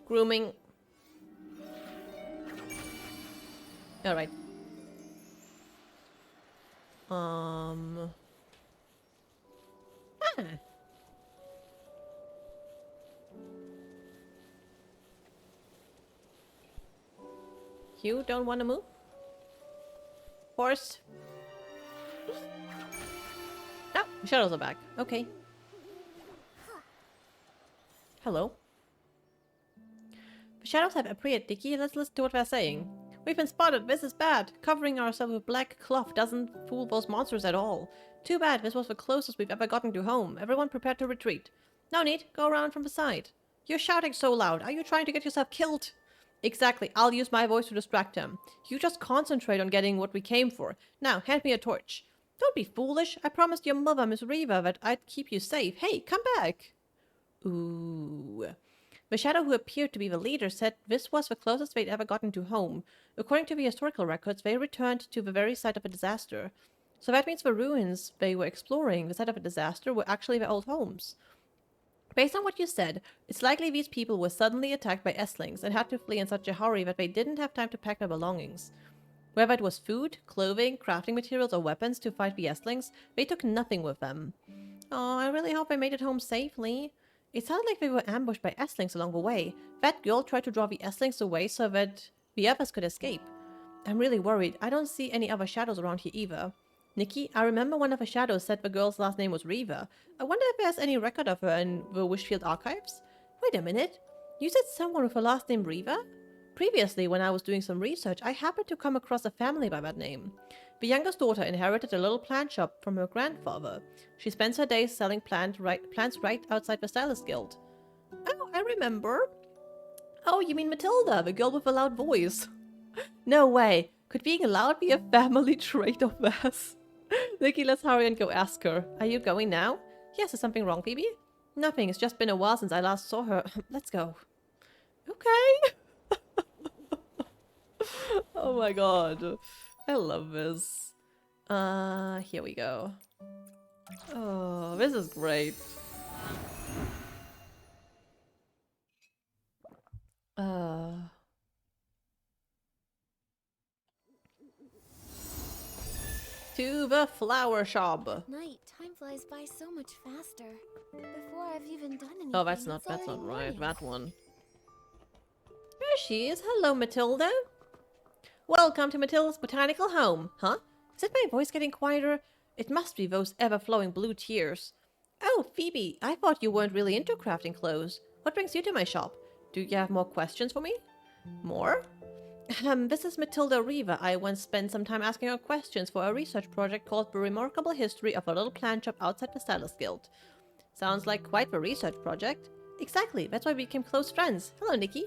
Grooming. Alright. Ah. You don't want to move? Horse. Oh, the shadows are back. Okay. Hello. The shadows have appeared, Nikki. Let's listen to what they're saying. We've been spotted. This is bad. Covering ourselves with black cloth doesn't fool those monsters at all. Too bad. This was the closest we've ever gotten to home. Everyone prepared to retreat. No need. Go around from the side. You're shouting so loud. Are you trying to get yourself killed? Exactly. I'll use my voice to distract him. You just concentrate on getting what we came for. Now, hand me a torch. Don't be foolish. I promised your mother, Miss Reva, that I'd keep you safe. Hey, come back. Ooh. The shadow who appeared to be the leader said this was the closest they'd ever gotten to home. According to the historical records, they returned to the very site of a disaster. So that means the ruins they were exploring, the site of a disaster, were actually their old homes. Based on what you said, it's likely these people were suddenly attacked by Esslings and had to flee in such a hurry that they didn't have time to pack their belongings. Whether it was food, clothing, crafting materials, or weapons to fight the Esslings, they took nothing with them. Oh, I really hope they made it home safely. It sounded like they were ambushed by Esslings along the way. That girl tried to draw the Esslings away so that the others could escape. I'm really worried. I don't see any other shadows around here either. Nikki, I remember one of the shadows said the girl's last name was Reva. I wonder if there's any record of her in the Wishfield archives? Wait a minute. You said someone with the last name Reva? Previously, when I was doing some research, I happened to come across a family by that name. The youngest daughter inherited a little plant shop from her grandfather. She spends her days selling plants right outside the Stylist Guild. Oh, I remember. Oh, you mean Matilda, the girl with the loud voice. No way. Could being loud be a family trait of theirs? Nikki, let's hurry and go ask her. Are you going now? Yes, is something wrong, Phoebe? Nothing. It's just been a while since I last saw her. Let's go. Okay. Oh my god. I love this. Here we go. Oh, this is great. To the flower shop. Night, time flies by so much faster. Before I've even done anything. Oh, that's not right. That one. There she is. Hello, Matilda. Welcome to Matilda's botanical home. Huh? Is it my voice getting quieter? It must be those ever-flowing blue tears. Oh, Phoebe, I thought you weren't really into crafting clothes. What brings you to my shop? Do you have more questions for me? More? This is Matilda Reva. I once spent some time asking her questions for a research project called The Remarkable History of a Little Plant Shop Outside the Stylist Guild. Sounds like quite the research project. Exactly, that's why we became close friends. Hello, Nikki.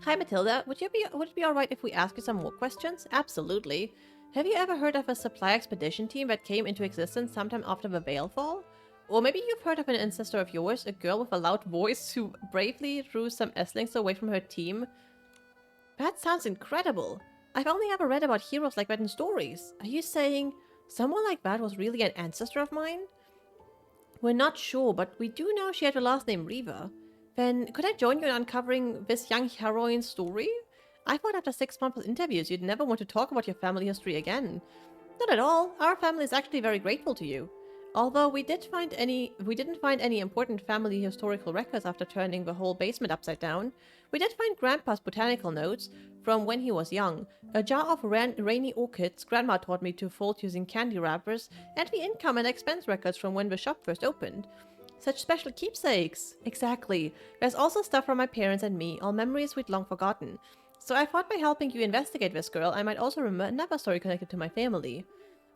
Hi, Matilda. Would it be alright if we ask you some more questions? Absolutely. Have you ever heard of a supply expedition team that came into existence sometime after the Veil Fall? Or maybe you've heard of an ancestor of yours, a girl with a loud voice who bravely drew some Esslings away from her team? That sounds incredible. I've only ever read about heroes like that in stories. Are you saying someone like that was really an ancestor of mine? We're not sure, but we do know she had the last name Reva. Then, could I join you in uncovering this young heroine's story? I thought after 6 months of interviews you'd never want to talk about your family history again. Not at all. Our family is actually very grateful to you. Although we didn't find any important family historical records after turning the whole basement upside down, we did find Grandpa's botanical notes from when he was young, a jar of rainy orchids Grandma taught me to fold using candy wrappers, and the income and expense records from when the shop first opened. Such special keepsakes! Exactly. There's also stuff from my parents and me, all memories we'd long forgotten. So I thought by helping you investigate this girl, I might also remember another story connected to my family.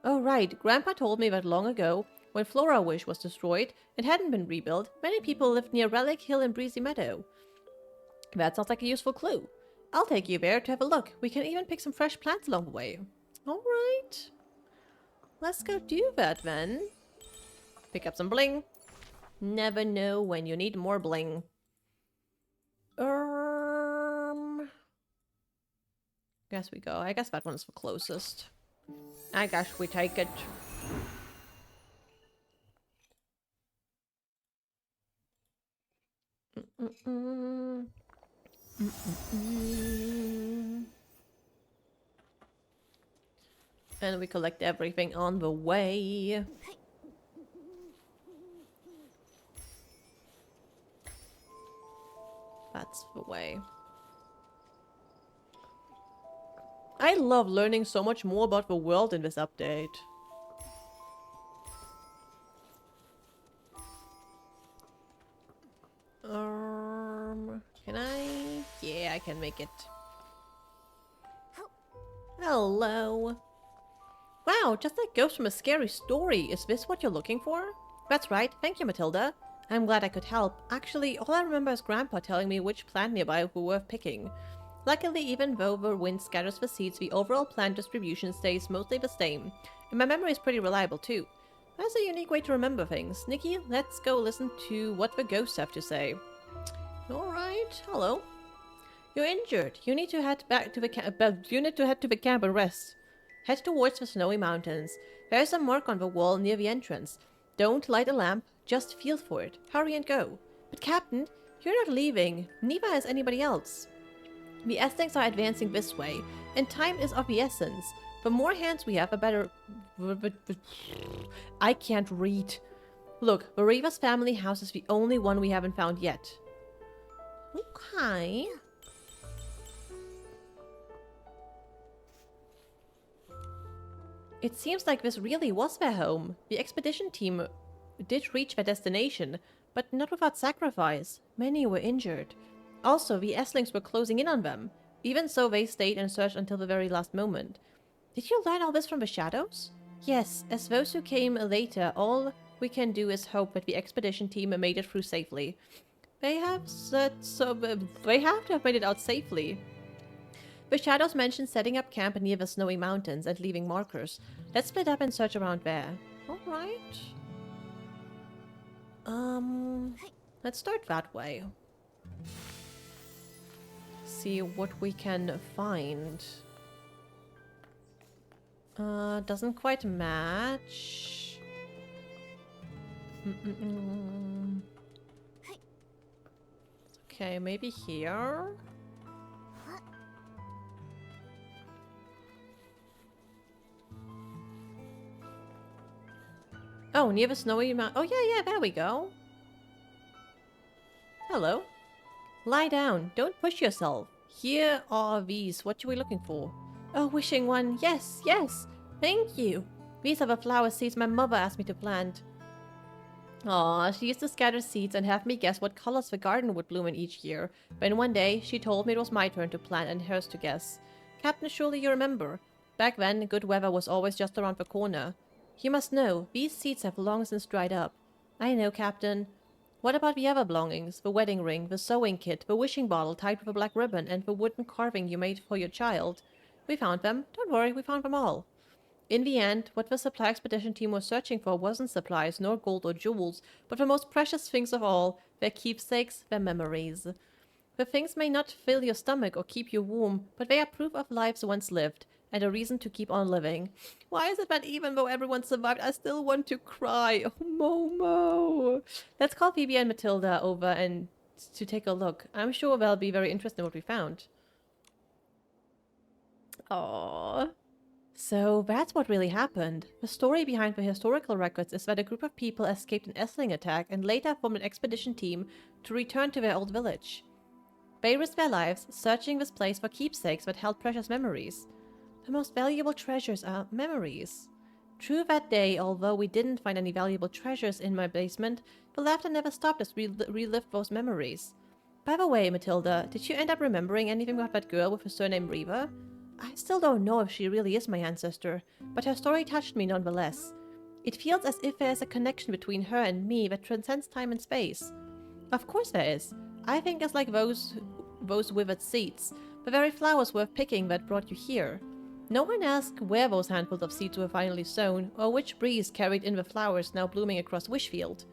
Oh right, Grandpa told me that long ago, when Flora Wish was destroyed and hadn't been rebuilt, many people lived near Relic Hill and Breezy Meadow. That sounds like a useful clue. I'll take you there to have a look. We can even pick some fresh plants along the way. Alright. Let's go do that then. Pick up some bling. Never know when you need more bling. Guess we go. I guess that one's the closest. I guess we take it. And we collect everything on the way. That's the way. I love learning so much more about the world in this update. Can I? Yeah, I can make it. Hello. Wow, just like ghosts from a scary story. Is this what you're looking for? That's right. Thank you, Matilda. I'm glad I could help. Actually, all I remember is Grandpa telling me which plant nearby were worth picking. Luckily, even though the wind scatters the seeds, the overall plant distribution stays mostly the same. And my memory is pretty reliable, too. That's a unique way to remember things. Nikki, let's go listen to what the ghosts have to say. Alright, hello. You're injured. You need to head back to the camp and rest. Head towards the snowy mountains. There is a mark on the wall near the entrance. Don't light a lamp, just feel for it. Hurry and go. But Captain, you're not leaving. Neither is anybody else. The Estlings are advancing this way, and time is of the essence. The more hands we have, the better... I can't read. Look, the Rivas family house is the only one we haven't found yet. Okay. It seems like this really was their home. The expedition team did reach their destination, but not without sacrifice. Many were injured. Also, the Estlings were closing in on them. Even so, they stayed and searched until the very last moment. Did you learn all this from the shadows? Yes, as those who came later, all we can do is hope that the expedition team made it through safely. They have to have made it out safely. The shadows mentioned setting up camp near the snowy mountains and leaving markers. Let's split up and search around there. Alright. Let's start that way. See what we can find. Doesn't quite match. Okay, maybe here. Oh, near the snowy mountain. Oh, yeah, there we go. Hello. Lie down. Don't push yourself. Here are these. What are we looking for? Oh, wishing one. Yes, yes. Thank you. These are the flower seeds my mother asked me to plant. Aw, she used to scatter seeds and have me guess what colors the garden would bloom in each year. Then one day, she told me it was my turn to plant and hers to guess. Captain, surely you remember. Back then, good weather was always just around the corner. You must know, these seeds have long since dried up. I know, Captain. What about the other belongings? The wedding ring, the sewing kit, the wishing bottle tied with a black ribbon, and the wooden carving you made for your child? We found them. Don't worry, we found them all. In the end, what the supply expedition team was searching for wasn't supplies, nor gold or jewels, but the most precious things of all, their keepsakes, their memories. The things may not fill your stomach or keep you warm, but they are proof of lives once lived, and a reason to keep on living. Why is it that even though everyone survived, I still want to cry? Oh, Momo! Let's call Phoebe and Matilda over and to take a look. I'm sure they'll be very interested in what we found. Aww. So that's what really happened. The story behind the historical records is that a group of people escaped an Essling attack and later formed an expedition team to return to their old village. They risked their lives searching this place for keepsakes that held precious memories. The most valuable treasures are memories. True that day, although we didn't find any valuable treasures in my basement, the laughter never stopped as we relived those memories. By the way, Matilda, did you end up remembering anything about that girl with the surname Reva? I still don't know if she really is my ancestor, but her story touched me nonetheless. It feels as if there is a connection between her and me that transcends time and space. Of course there is. I think it's like those withered seeds, the very flowers worth picking that brought you here. No one asked where those handfuls of seeds were finally sown, or which breeze carried in the flowers now blooming across Wishfield.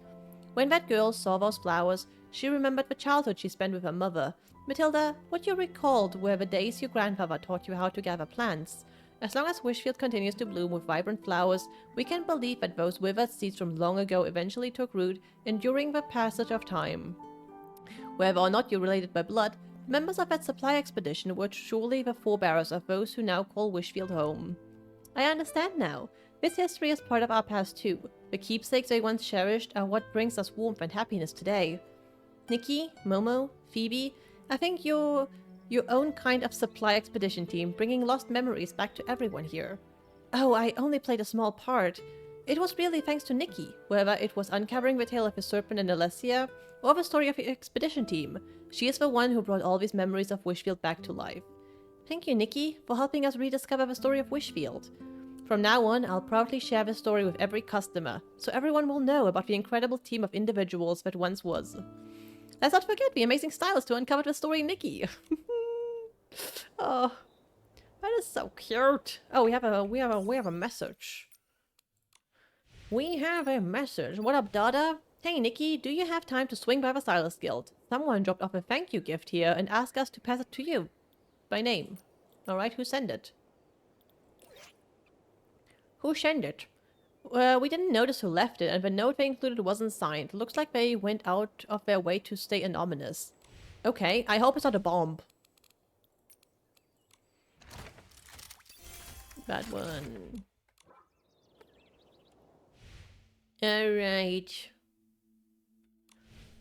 When that girl saw those flowers, she remembered the childhood she spent with her mother. Matilda, what you recalled were the days your grandfather taught you how to gather plants. As long as Wishfield continues to bloom with vibrant flowers, we can believe that those withered seeds from long ago eventually took root, enduring the passage of time. Whether or not you're related by blood, members of that supply expedition were surely the forebearers of those who now call Wishfield home. I understand now. This history is part of our past too. The keepsakes they once cherished are what brings us warmth and happiness today. Nikki, Momo, Phoebe, I think you're Your own kind of supply expedition team, bringing lost memories back to everyone here. Oh, I only played a small part. It was really thanks to Nikki, whether it was uncovering the tale of the serpent in Alessia, or the story of the expedition team. She is the one who brought all these memories of Wishfield back to life. Thank you, Nikki, for helping us rediscover the story of Wishfield. From now on, I'll proudly share the story with every customer, so everyone will know about the incredible team of individuals that once was. Let's not forget the amazing stylist who uncovered the story, Nikki. Oh, that is so cute. Oh, we have a message. We have a message. What up, Dada? Hey, Nikki, do you have time to swing by the Stylist Guild? Someone dropped off a thank you gift here and asked us to pass it to you. By name. Alright, who sent it? Who sent it? We didn't notice who left it, and the note they included wasn't signed. Looks like they went out of their way to stay anonymous. Okay, I hope it's not a bomb. That one. Alright.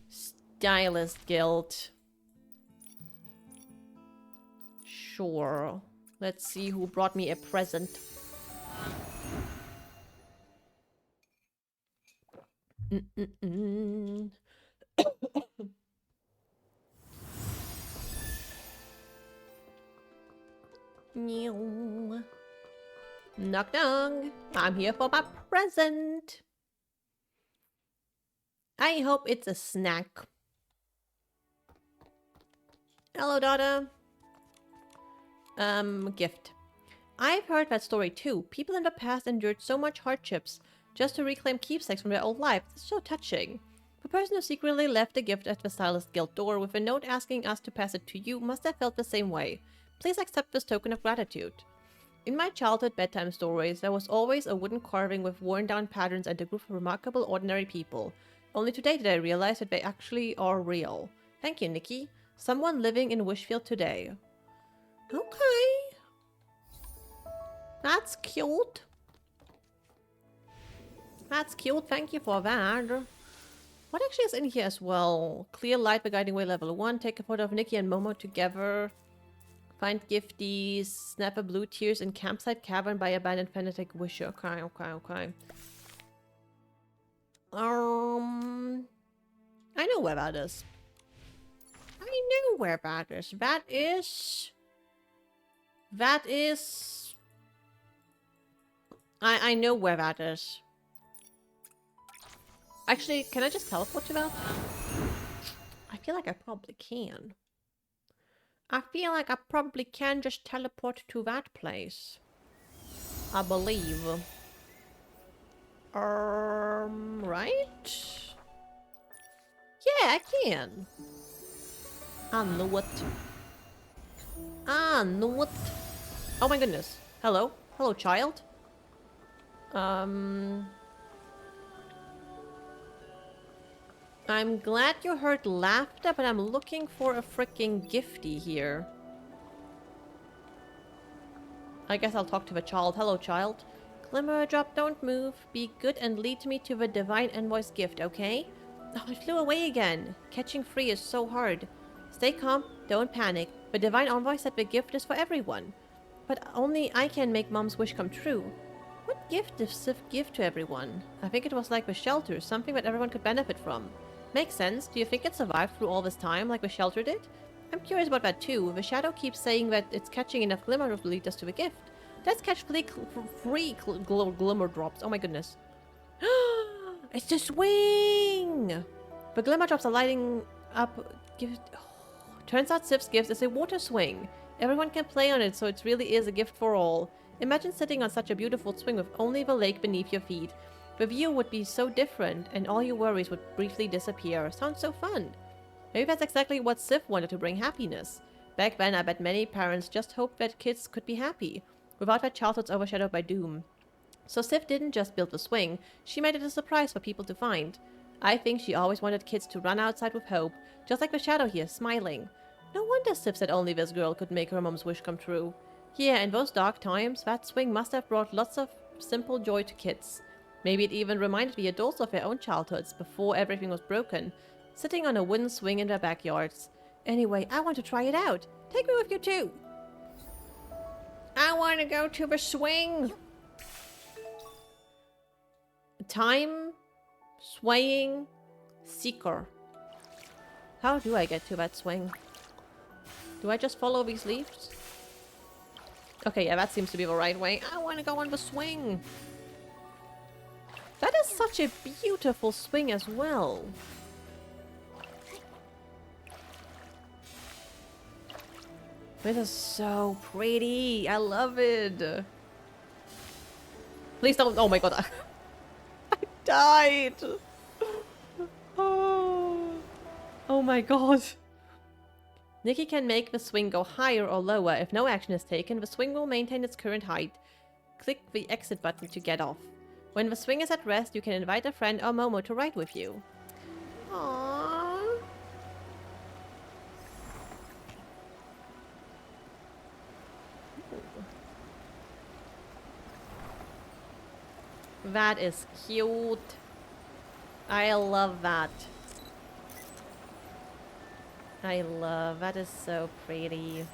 Stylist Guild. Sure. Let's see who brought me a present. Knock knock. I'm here for my present. I hope it's a snack. Hello, daughter. Gift. I've heard that story too. People in the past endured so much hardships just to reclaim keepsakes from their old lives. It's so touching. The person who secretly left the gift at the Stylist Guild door with a note asking us to pass it to you must have felt the same way. Please accept this token of gratitude. In my childhood bedtime stories, there was always a wooden carving with worn-down patterns and a group of remarkable ordinary people. Only today did I realize that they actually are real. Thank you, Nikki. Someone living in Wishfield today. Okay. That's cute. That's cute. Thank you for that. What actually is in here as well? Clear light, the guiding way level 1. Take a photo of Nikki and Momo together. Find gifties. Snap a blue tears in campsite cavern by abandoned fanatic wisher. Okay. I know where that is. I know where that is. Actually, can I just teleport to that? I feel like I probably can. I feel like I probably can just teleport to that place. I believe. Right? Yeah, I can. I know it. I know it. Oh my goodness. Hello? Hello, child? I'm glad you heard laughter, but I'm looking for a freaking gifty here. I guess I'll talk to the child. Hello, child. Glimmer drop, don't move. Be good and lead me to the divine envoy's gift, okay? Oh, it flew away again. Catching free is so hard. Stay calm, don't panic. The divine envoy said the gift is for everyone. But only I can make Mom's wish come true. What gift did Sif give to everyone? I think it was like the shelter, something that everyone could benefit from. Makes sense. Do you think it survived through all this time, like the shelter did? I'm curious about that too. The shadow keeps saying that it's catching enough glimmer to lead us to the gift. Let's catch free glimmer drops. Oh my goodness. It's the swing! The glimmer drops are lighting up. Turns out Sif's gift is a water swing. Everyone can play on it, so it really is a gift for all. Imagine sitting on such a beautiful swing with only the lake beneath your feet. The view would be so different, and all your worries would briefly disappear. Sounds so fun. Maybe that's exactly what Sif wanted to bring happiness. Back then, I bet many parents just hoped that kids could be happy, without their childhoods overshadowed by doom. So Sif didn't just build the swing, she made it a surprise for people to find. I think she always wanted kids to run outside with hope, just like the shadow here, smiling. No wonder Sif said only this girl could make her mom's wish come true. Yeah, in those dark times, that swing must have brought lots of simple joy to kids. Maybe it even reminded the adults of their own childhoods before everything was broken, sitting on a wooden swing in their backyards. Anyway, I want to try it out. Take me with you too. I want to go to the swing. Time swaying seeker. How do I get to that swing? Do I just follow these leaves? Okay, yeah, that seems to be the right way. I want to go on the swing. That is such a beautiful swing as well. This is so pretty. I love it. Please don't. Oh my god. I died. Oh my god. Nikki can make the swing go higher or lower. If no action is taken, the swing will maintain its current height. Click the exit button to get off. When the swing is at rest, you can invite a friend or Momo to ride with you. Aww. That is cute. I love that. I love that. Is so pretty.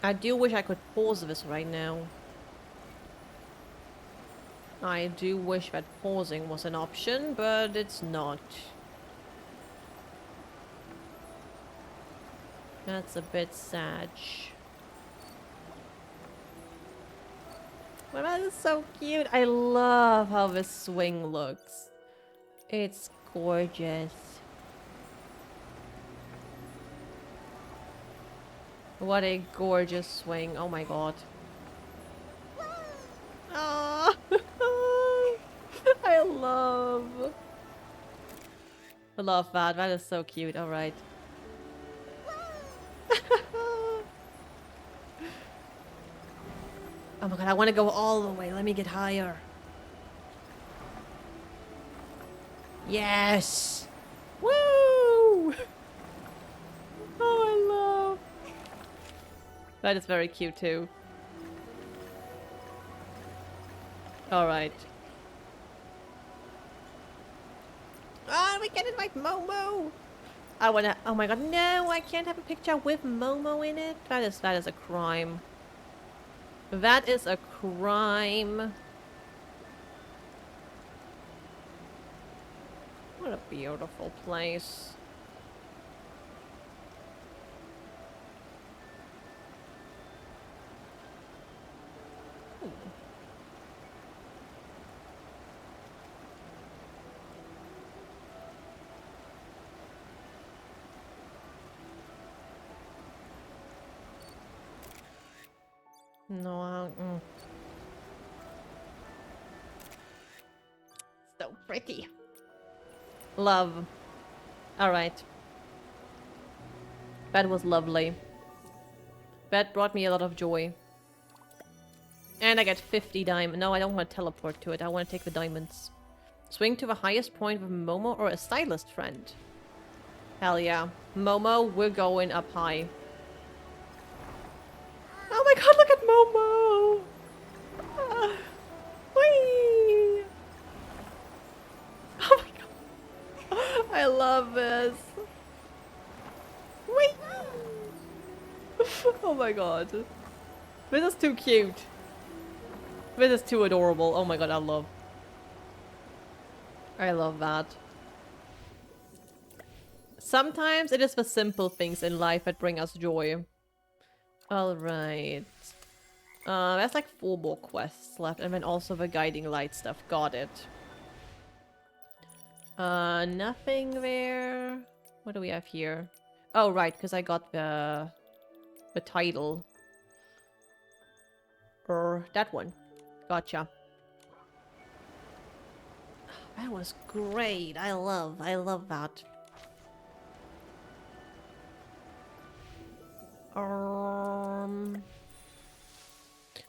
I do wish I could pause this right now. I do wish that pausing was an option, but it's not. That's a bit sad. Well, that is so cute. I love how this swing looks. It's gorgeous. What a gorgeous swing. Oh my god. Oh, I love that. That is so cute. All right. Oh my god, I want to go all the way. Let me get higher. Yes! Woo! Oh, I love. That is very cute too. Alright. Ah, we can invite Momo! I wanna. Oh my god, no! I can't have a picture with Momo in it. That is a crime. That is a crime. What a beautiful place. Ooh. No, so pretty. Love. Alright. That was lovely. That brought me a lot of joy. And I get 50 diamonds. No, I don't want to teleport to it. I want to take the diamonds. Swing to the highest point with Momo or a stylist friend. Hell yeah. Momo, we're going up high. Oh my god, look at Momo! Whee! Oh my god. I love this. Whee! Oh my god. This is too cute. This is too adorable. Oh my god, I love that. Sometimes it is the simple things in life that bring us joy. Alright. There's like 4 more quests left, and then also the guiding light stuff. Got it. Nothing there. What do we have here? Oh, right, because I got the title. That one. Gotcha. That was great. I love that.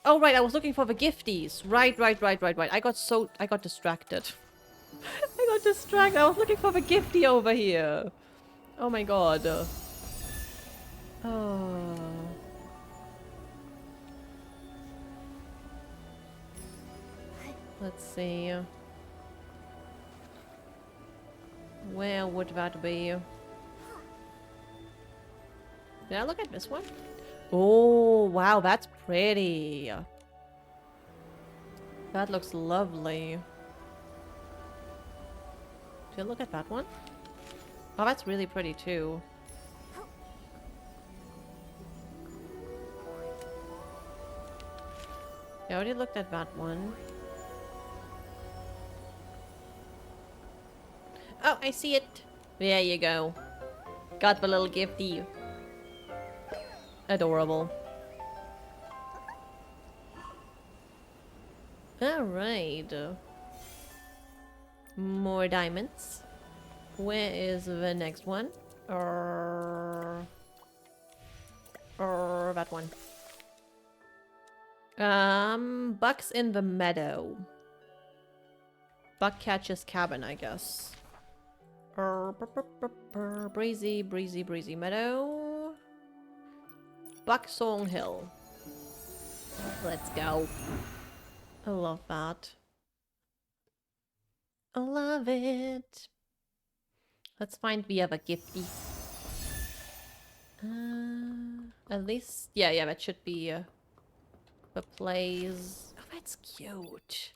Oh right, I was looking for the gifties. Right. I got distracted. I got distracted. I was looking for the gifty over here. Oh my god. Oh. Let's see. Where would that be? Did I look at this one? Oh, wow, that's pretty. That looks lovely. Did I look at that one? Oh, that's really pretty too. I already looked at that one. Oh, I see it. There you go. Got the little gifty. Adorable. Alright. More diamonds. Where is the next one? Or that one. Bucks in the meadow. Buckcatcher's cabin, I guess. Breezy, breezy, breezy meadow. Bucksong Hill. Let's go. I love that. I love it. Let's find the other gifty. At least, yeah, that should be the place. Oh, that's cute.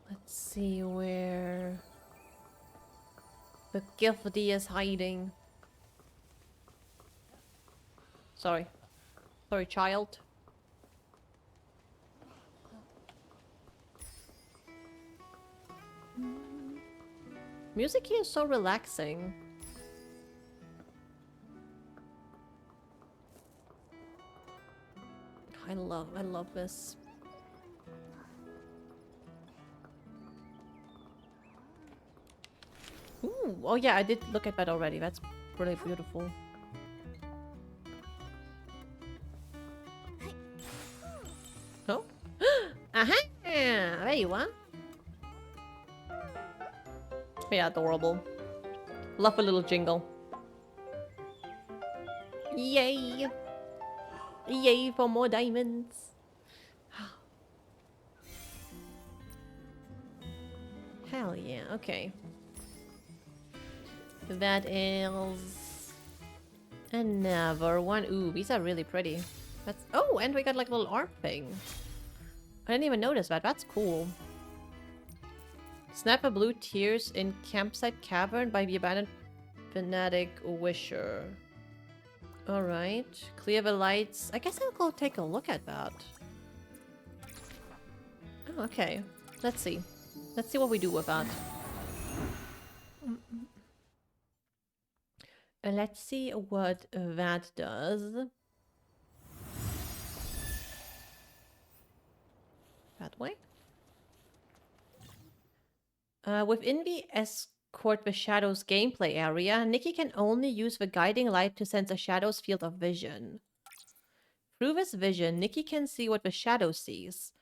Let's see where the gifty is hiding. Sorry. Sorry, child. Music here is so relaxing. I love this. Ooh, oh yeah, I did look at that already. That's really beautiful. Oh? Aha! There you are. Yeah, adorable. Love a little jingle. Yay! Yay for more diamonds! Hell yeah, okay. That is another one. Ooh, these are really pretty. That's oh, and we got like a little art thing. I didn't even notice that. That's cool. Snap a blue tears in campsite cavern by the abandoned fanatic wisher. Alright. Clear the lights. I guess I'll go take a look at that. Oh, okay. Let's see. Let's see what we do with that. Let's see what that does. That way? Within the Escort the Shadows gameplay area, Nikki can only use the guiding light to sense a shadow's field of vision. Through this vision, Nikki can see what the shadow sees.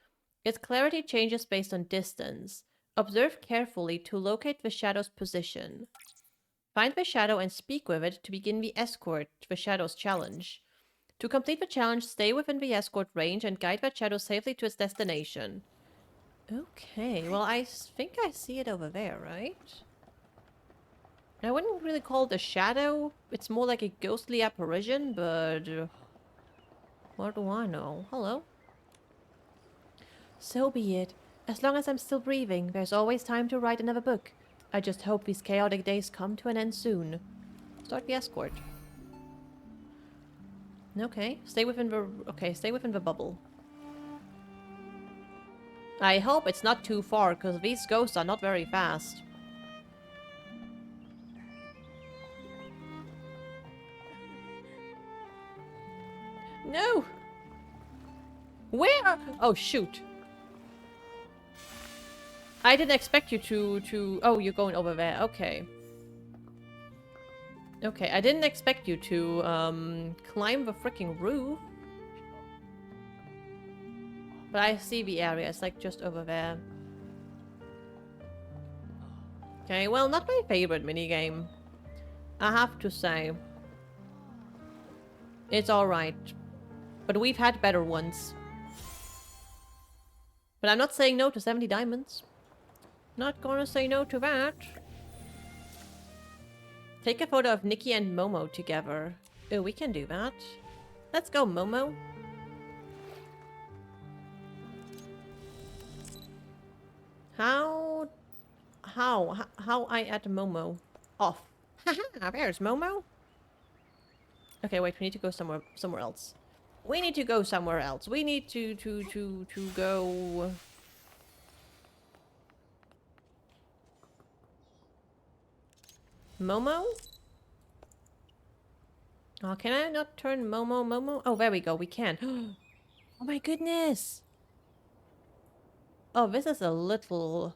Its clarity changes based on distance. Observe carefully to locate the shadow's position. Find the shadow and speak with it to begin the Escort the Shadows challenge. To complete the challenge, stay within the Escort range and guide that shadow safely to its destination. Okay, well I think I see it over there, right? I wouldn't really call it a shadow. It's more like a ghostly apparition, but... what do I know? Hello? So be it. As long as I'm still breathing, there's always time to write another book. I just hope these chaotic days come to an end soon. Start the escort. Okay, stay within the... okay, stay within the bubble. I hope it's not too far, because these ghosts are not very fast. No! Where? Oh, shoot. I didn't expect you to... oh, you're going over there. Okay. Okay, I didn't expect you to, climb the freaking roof. But I see the area. It's like just over there. Okay, well, not my favorite minigame. I have to say. It's alright. But we've had better ones. But I'm not saying no to 70 diamonds. Not gonna say no to that. Take a photo of Nikki and Momo together. Oh, we can do that. Let's go, Momo. How I add Momo? Off. Haha, there's Momo. Okay, wait, we need to go somewhere else. We need to go somewhere else. We need to go. Momo? Oh, can I not turn Momo? Oh, there we go. We can. Oh my goodness. Oh, this is a little...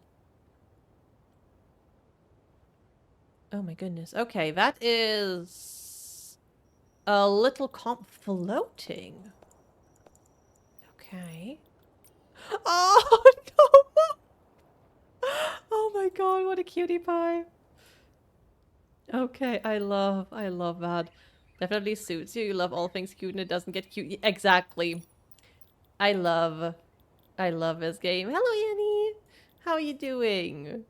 Oh my goodness. Okay, that is... a little floating. Okay. Oh, no! Oh my god, what a cutie pie. Okay, I love that. Definitely suits you. You love all things cute and it doesn't get cute. Exactly. I love this game. Hello, Annie. How are you doing?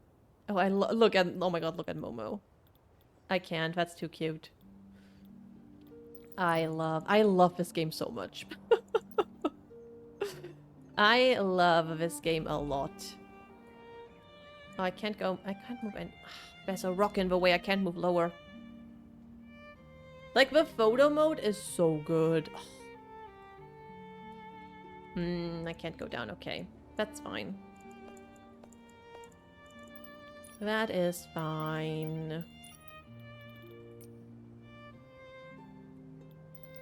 Oh, look at, oh my god, look at Momo. I can't, that's too cute. I love this game so much. I love this game a lot. Oh, I can't move any. There's a rock in the way, I can't move lower. Like, the photo mode is so good. I can't go down, okay. That's fine. That is fine.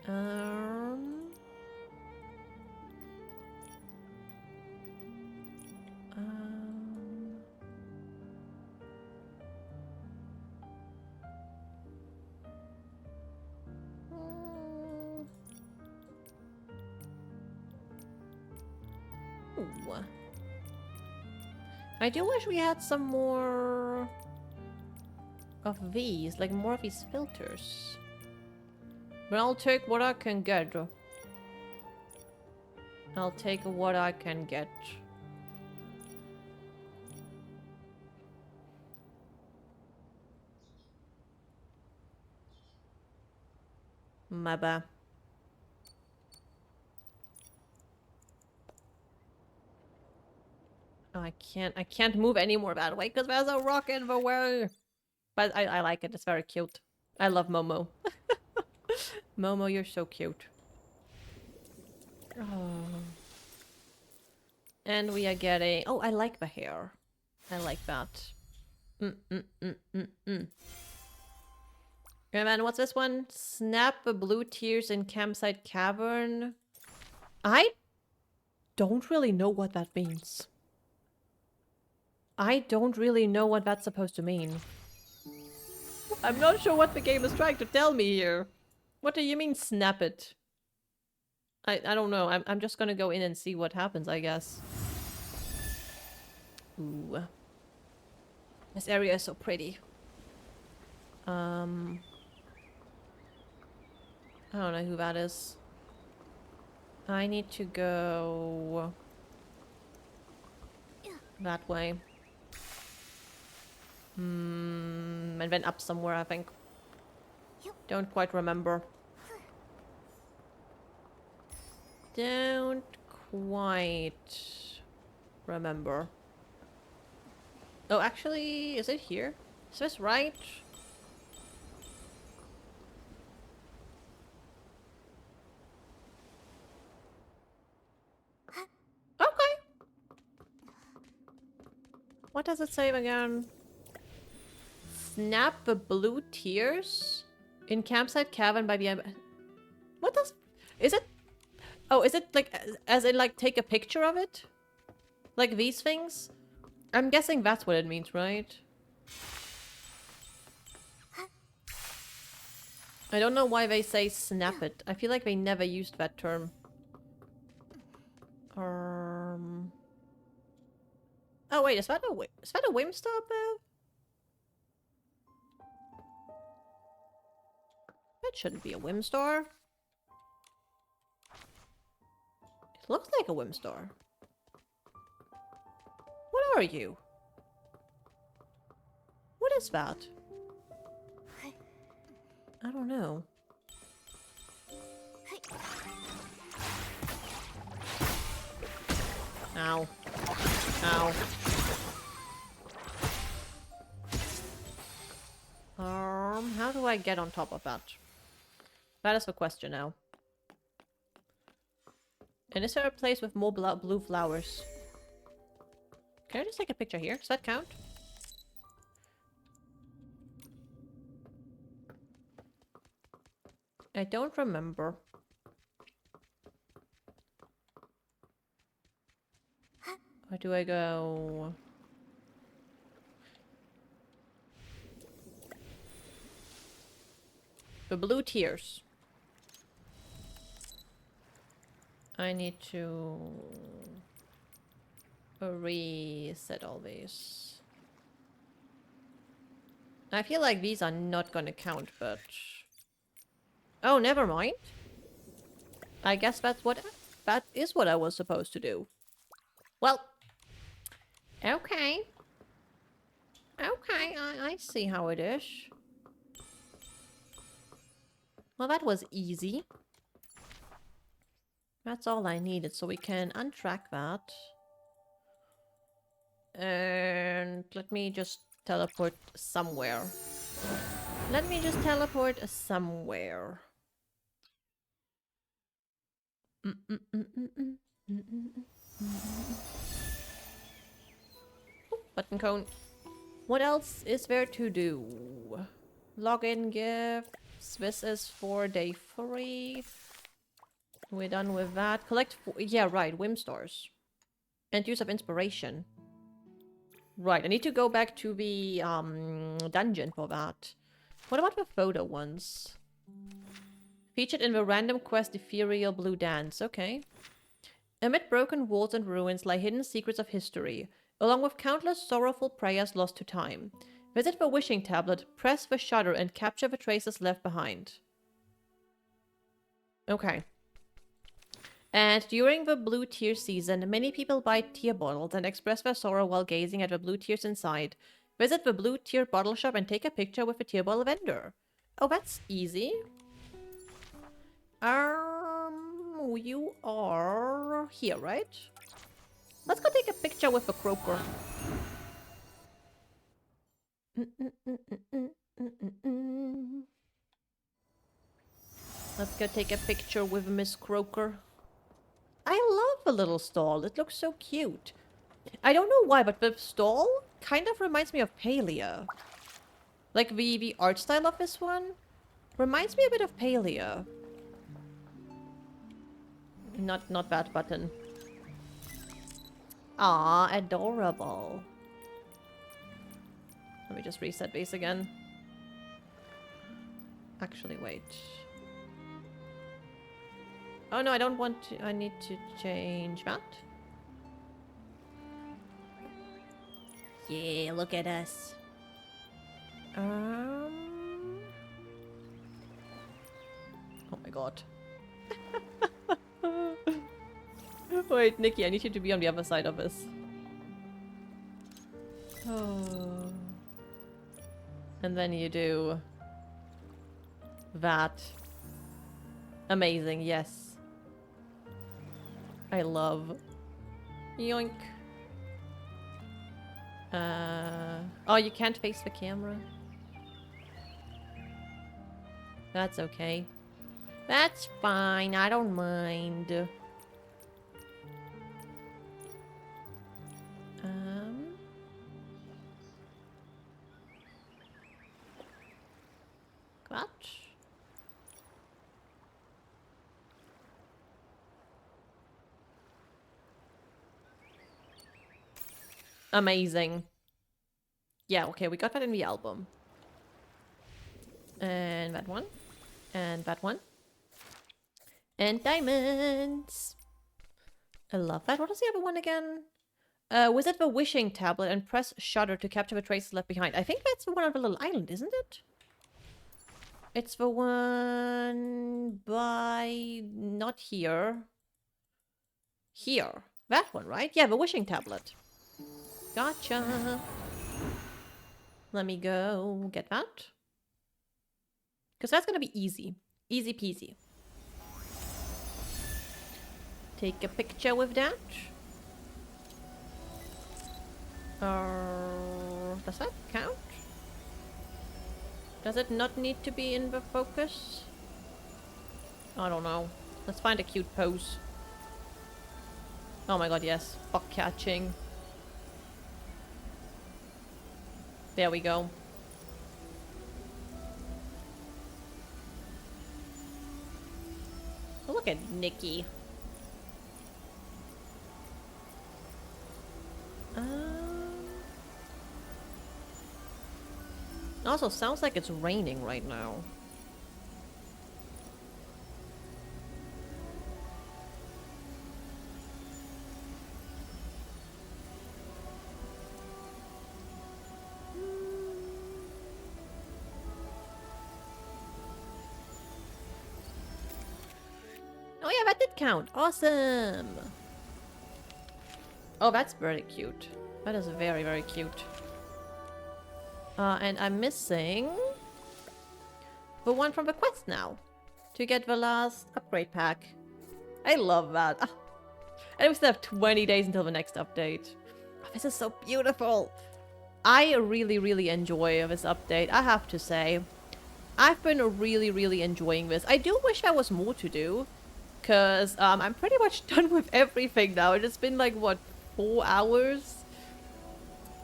Um... Ooh. I do wish we had some more of these, like more of these filters. But I'll take what I can get. I'll take what I can get. My bad. Oh, I can't move anymore that way because there's a rock in the way. But I like it. It's very cute. I love Momo. Momo, you're so cute. Oh. And we are getting... Oh, I like the hair. I like that. And then what's this one? Snap the blue tears in campsite cavern. I don't really know what that means. I don't really know what that's supposed to mean. I'm not sure what the game is trying to tell me here. What do you mean, snap it? I don't know. I'm just gonna go in and see what happens, I guess. Ooh. This area is so pretty. I don't know who that is. I need to go... that way. And then up somewhere, I think. Don't quite remember. Don't quite remember. Oh, actually, is it here? Is this right? Okay. What does it say again? Snap the blue tears in campsite cavern by the... What does... Is it... Oh, is it like... As in like take a picture of it? Like these things? I'm guessing that's what it means, right? I don't know why they say snap it. I feel like they never used that term. Oh wait, is that a Wimstar up there? That shouldn't be a Wimstar. It looks like a Wimstar. are you? What is that? I don't know. Ow. Ow. How do I get on top of that? That is the question now. And is there a place with more blue flowers? Can I just take a picture here? Does that count? I don't remember. Where do I go? The blue tears. I need to reset all these. I feel like these are not gonna count, but... Oh, never mind. I guess that is what I was supposed to do. Well. Okay. Okay, I see how it is. Well, that was easy. That's all I needed, so we can untrack that. And let me just teleport somewhere. Let me just teleport somewhere. Button cone. What else is there to do? Login gifts. This is for day 3. We're done with that. Collect... Yeah, right. Whim stars. And use of inspiration. Right. I need to go back to the dungeon for that. What about the photo ones? Featured in the random quest Ethereal Blue Dance. Okay. Amid broken walls and ruins lie hidden secrets of history, along with countless sorrowful prayers lost to time. Visit the wishing tablet, press the shutter, and capture the traces left behind. Okay. And during the blue tear season, many people buy tear bottles and express their sorrow while gazing at the blue tears inside. Visit the blue tear bottle shop and take a picture with the tear bottle vendor. Oh, that's easy. You are here, right? Let's go take a picture with a croaker. Let's go take a picture with Miss Croaker. I love the little stall. It looks so cute. I don't know why, but the stall kind of reminds me of Palia. Like the art style of this one reminds me a bit of Palia. Not that button. Ah, adorable. Let me just reset base again. Actually, wait. Oh no, I don't want to. I need to change that. Yeah, look at us. Oh my god. Wait, Nikki, I need you to be on the other side of this. Oh. And then you do that. Amazing, yes. I love. Yoink. Oh, you can't face the camera. That's okay. That's fine, I don't mind. What? Amazing. Yeah, okay, we got that in the album. And that one. And that one. And diamonds. I love that. What is the other one again? Visit the wishing tablet and press shutter to capture the traces left behind. I think that's the one on the little island, isn't it? It's the one by... not here. Here. That one, right? Yeah, the wishing tablet. Gotcha. Let me go get that. Because that's gonna be easy. Easy peasy. Take a picture with that. Does that count? Does it not need to be in the focus? I don't know. Let's find a cute pose. Oh my god, yes. Fuck catching. There we go. Oh, look at Nikki. Also, sounds like it's raining right now. Oh yeah, that did count. Awesome. Oh, that's very cute. That is very, very cute. And I'm missing the one from the quest now to get the last upgrade pack. I love that. Ah. And we still have 20 days until the next update. Oh, this is so beautiful. I really, really enjoy this update, I have to say. I've been really, really enjoying this. I do wish there was more to do. Because I'm pretty much done with everything now. It's been like, what, 4 hours?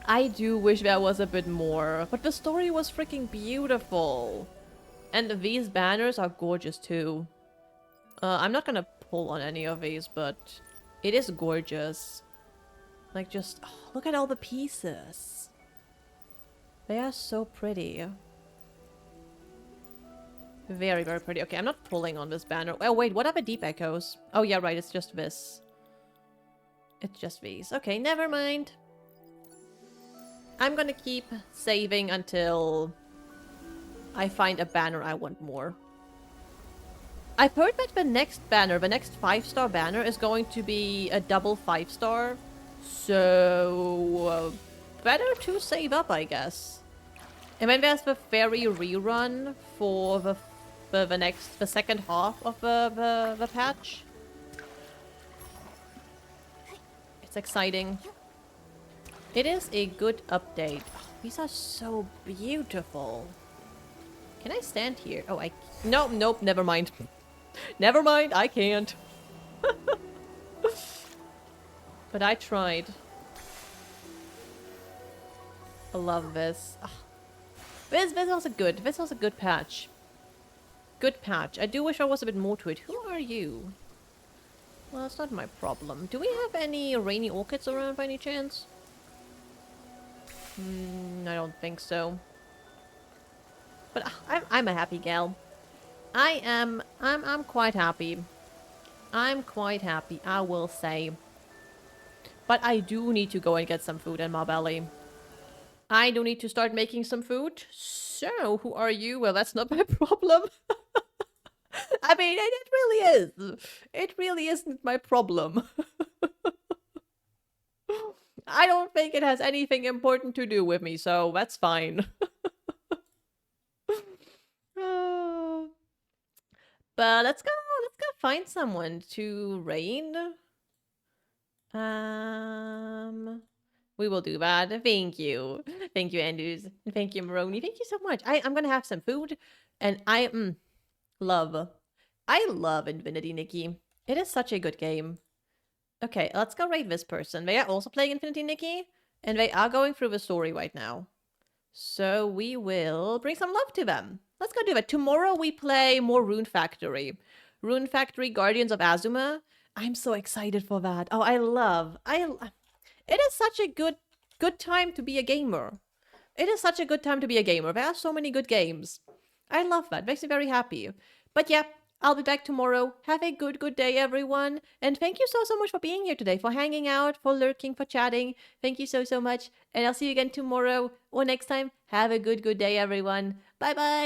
I do wish there was a bit more. But the story was freaking beautiful. And these banners are gorgeous too. I'm not gonna pull on any of these, but it is gorgeous. Like just, oh, look at all the pieces. They are so pretty. Very, very pretty. Okay, I'm not pulling on this banner. Oh, wait, what are the deep echoes? Oh, yeah, right, it's just this. It's just these. Okay, never mind. I'm gonna keep saving until I find a banner I want more. I've heard that the next banner, the next 5-star banner, is going to be a double 5-star. So, better to save up, I guess. And then there's the ferry rerun for the second half of the patch. It's exciting. It is a good update. Oh, these are so beautiful. Can I stand here? Oh, nope, nope, never mind. Never mind, I can't. But I tried. I love this. Oh. This was a good patch. Good patch. I do wish there was a bit more to it. Who are you? Well, it's not my problem. Do we have any rainy orchids around by any chance? I don't think so. But I'm a happy gal. I'm quite happy. I'm quite happy, I will say. But I do need to go and get some food in my belly. I do need to start making some food. So, who are you? Well, that's not my problem. I mean, it really is. It really isn't my problem. I don't think it has anything important to do with me, so that's fine. But let's go find someone to raid. We will do that. Thank you. Thank you, Andrews. Thank you, Maroni. Thank you so much. I'm gonna have some food. And I love Infinity Nikki. It is such a good game. Okay, let's go raid this person. They are also playing Infinity Nikki. And they are going through the story right now. So we will bring some love to them. Let's go do that. Tomorrow we play more Rune Factory. Rune Factory Guardians of Azuma. I'm so excited for that. Oh, it is such a good time to be a gamer. It is such a good time to be a gamer. There are so many good games. I love that. Makes me very happy. But yeah, I'll be back tomorrow. Have a good day, everyone. And thank you so much for being here today, for hanging out, for lurking, for chatting. Thank you so much. And I'll see you again tomorrow or next time. Have a good day, everyone. Bye-bye.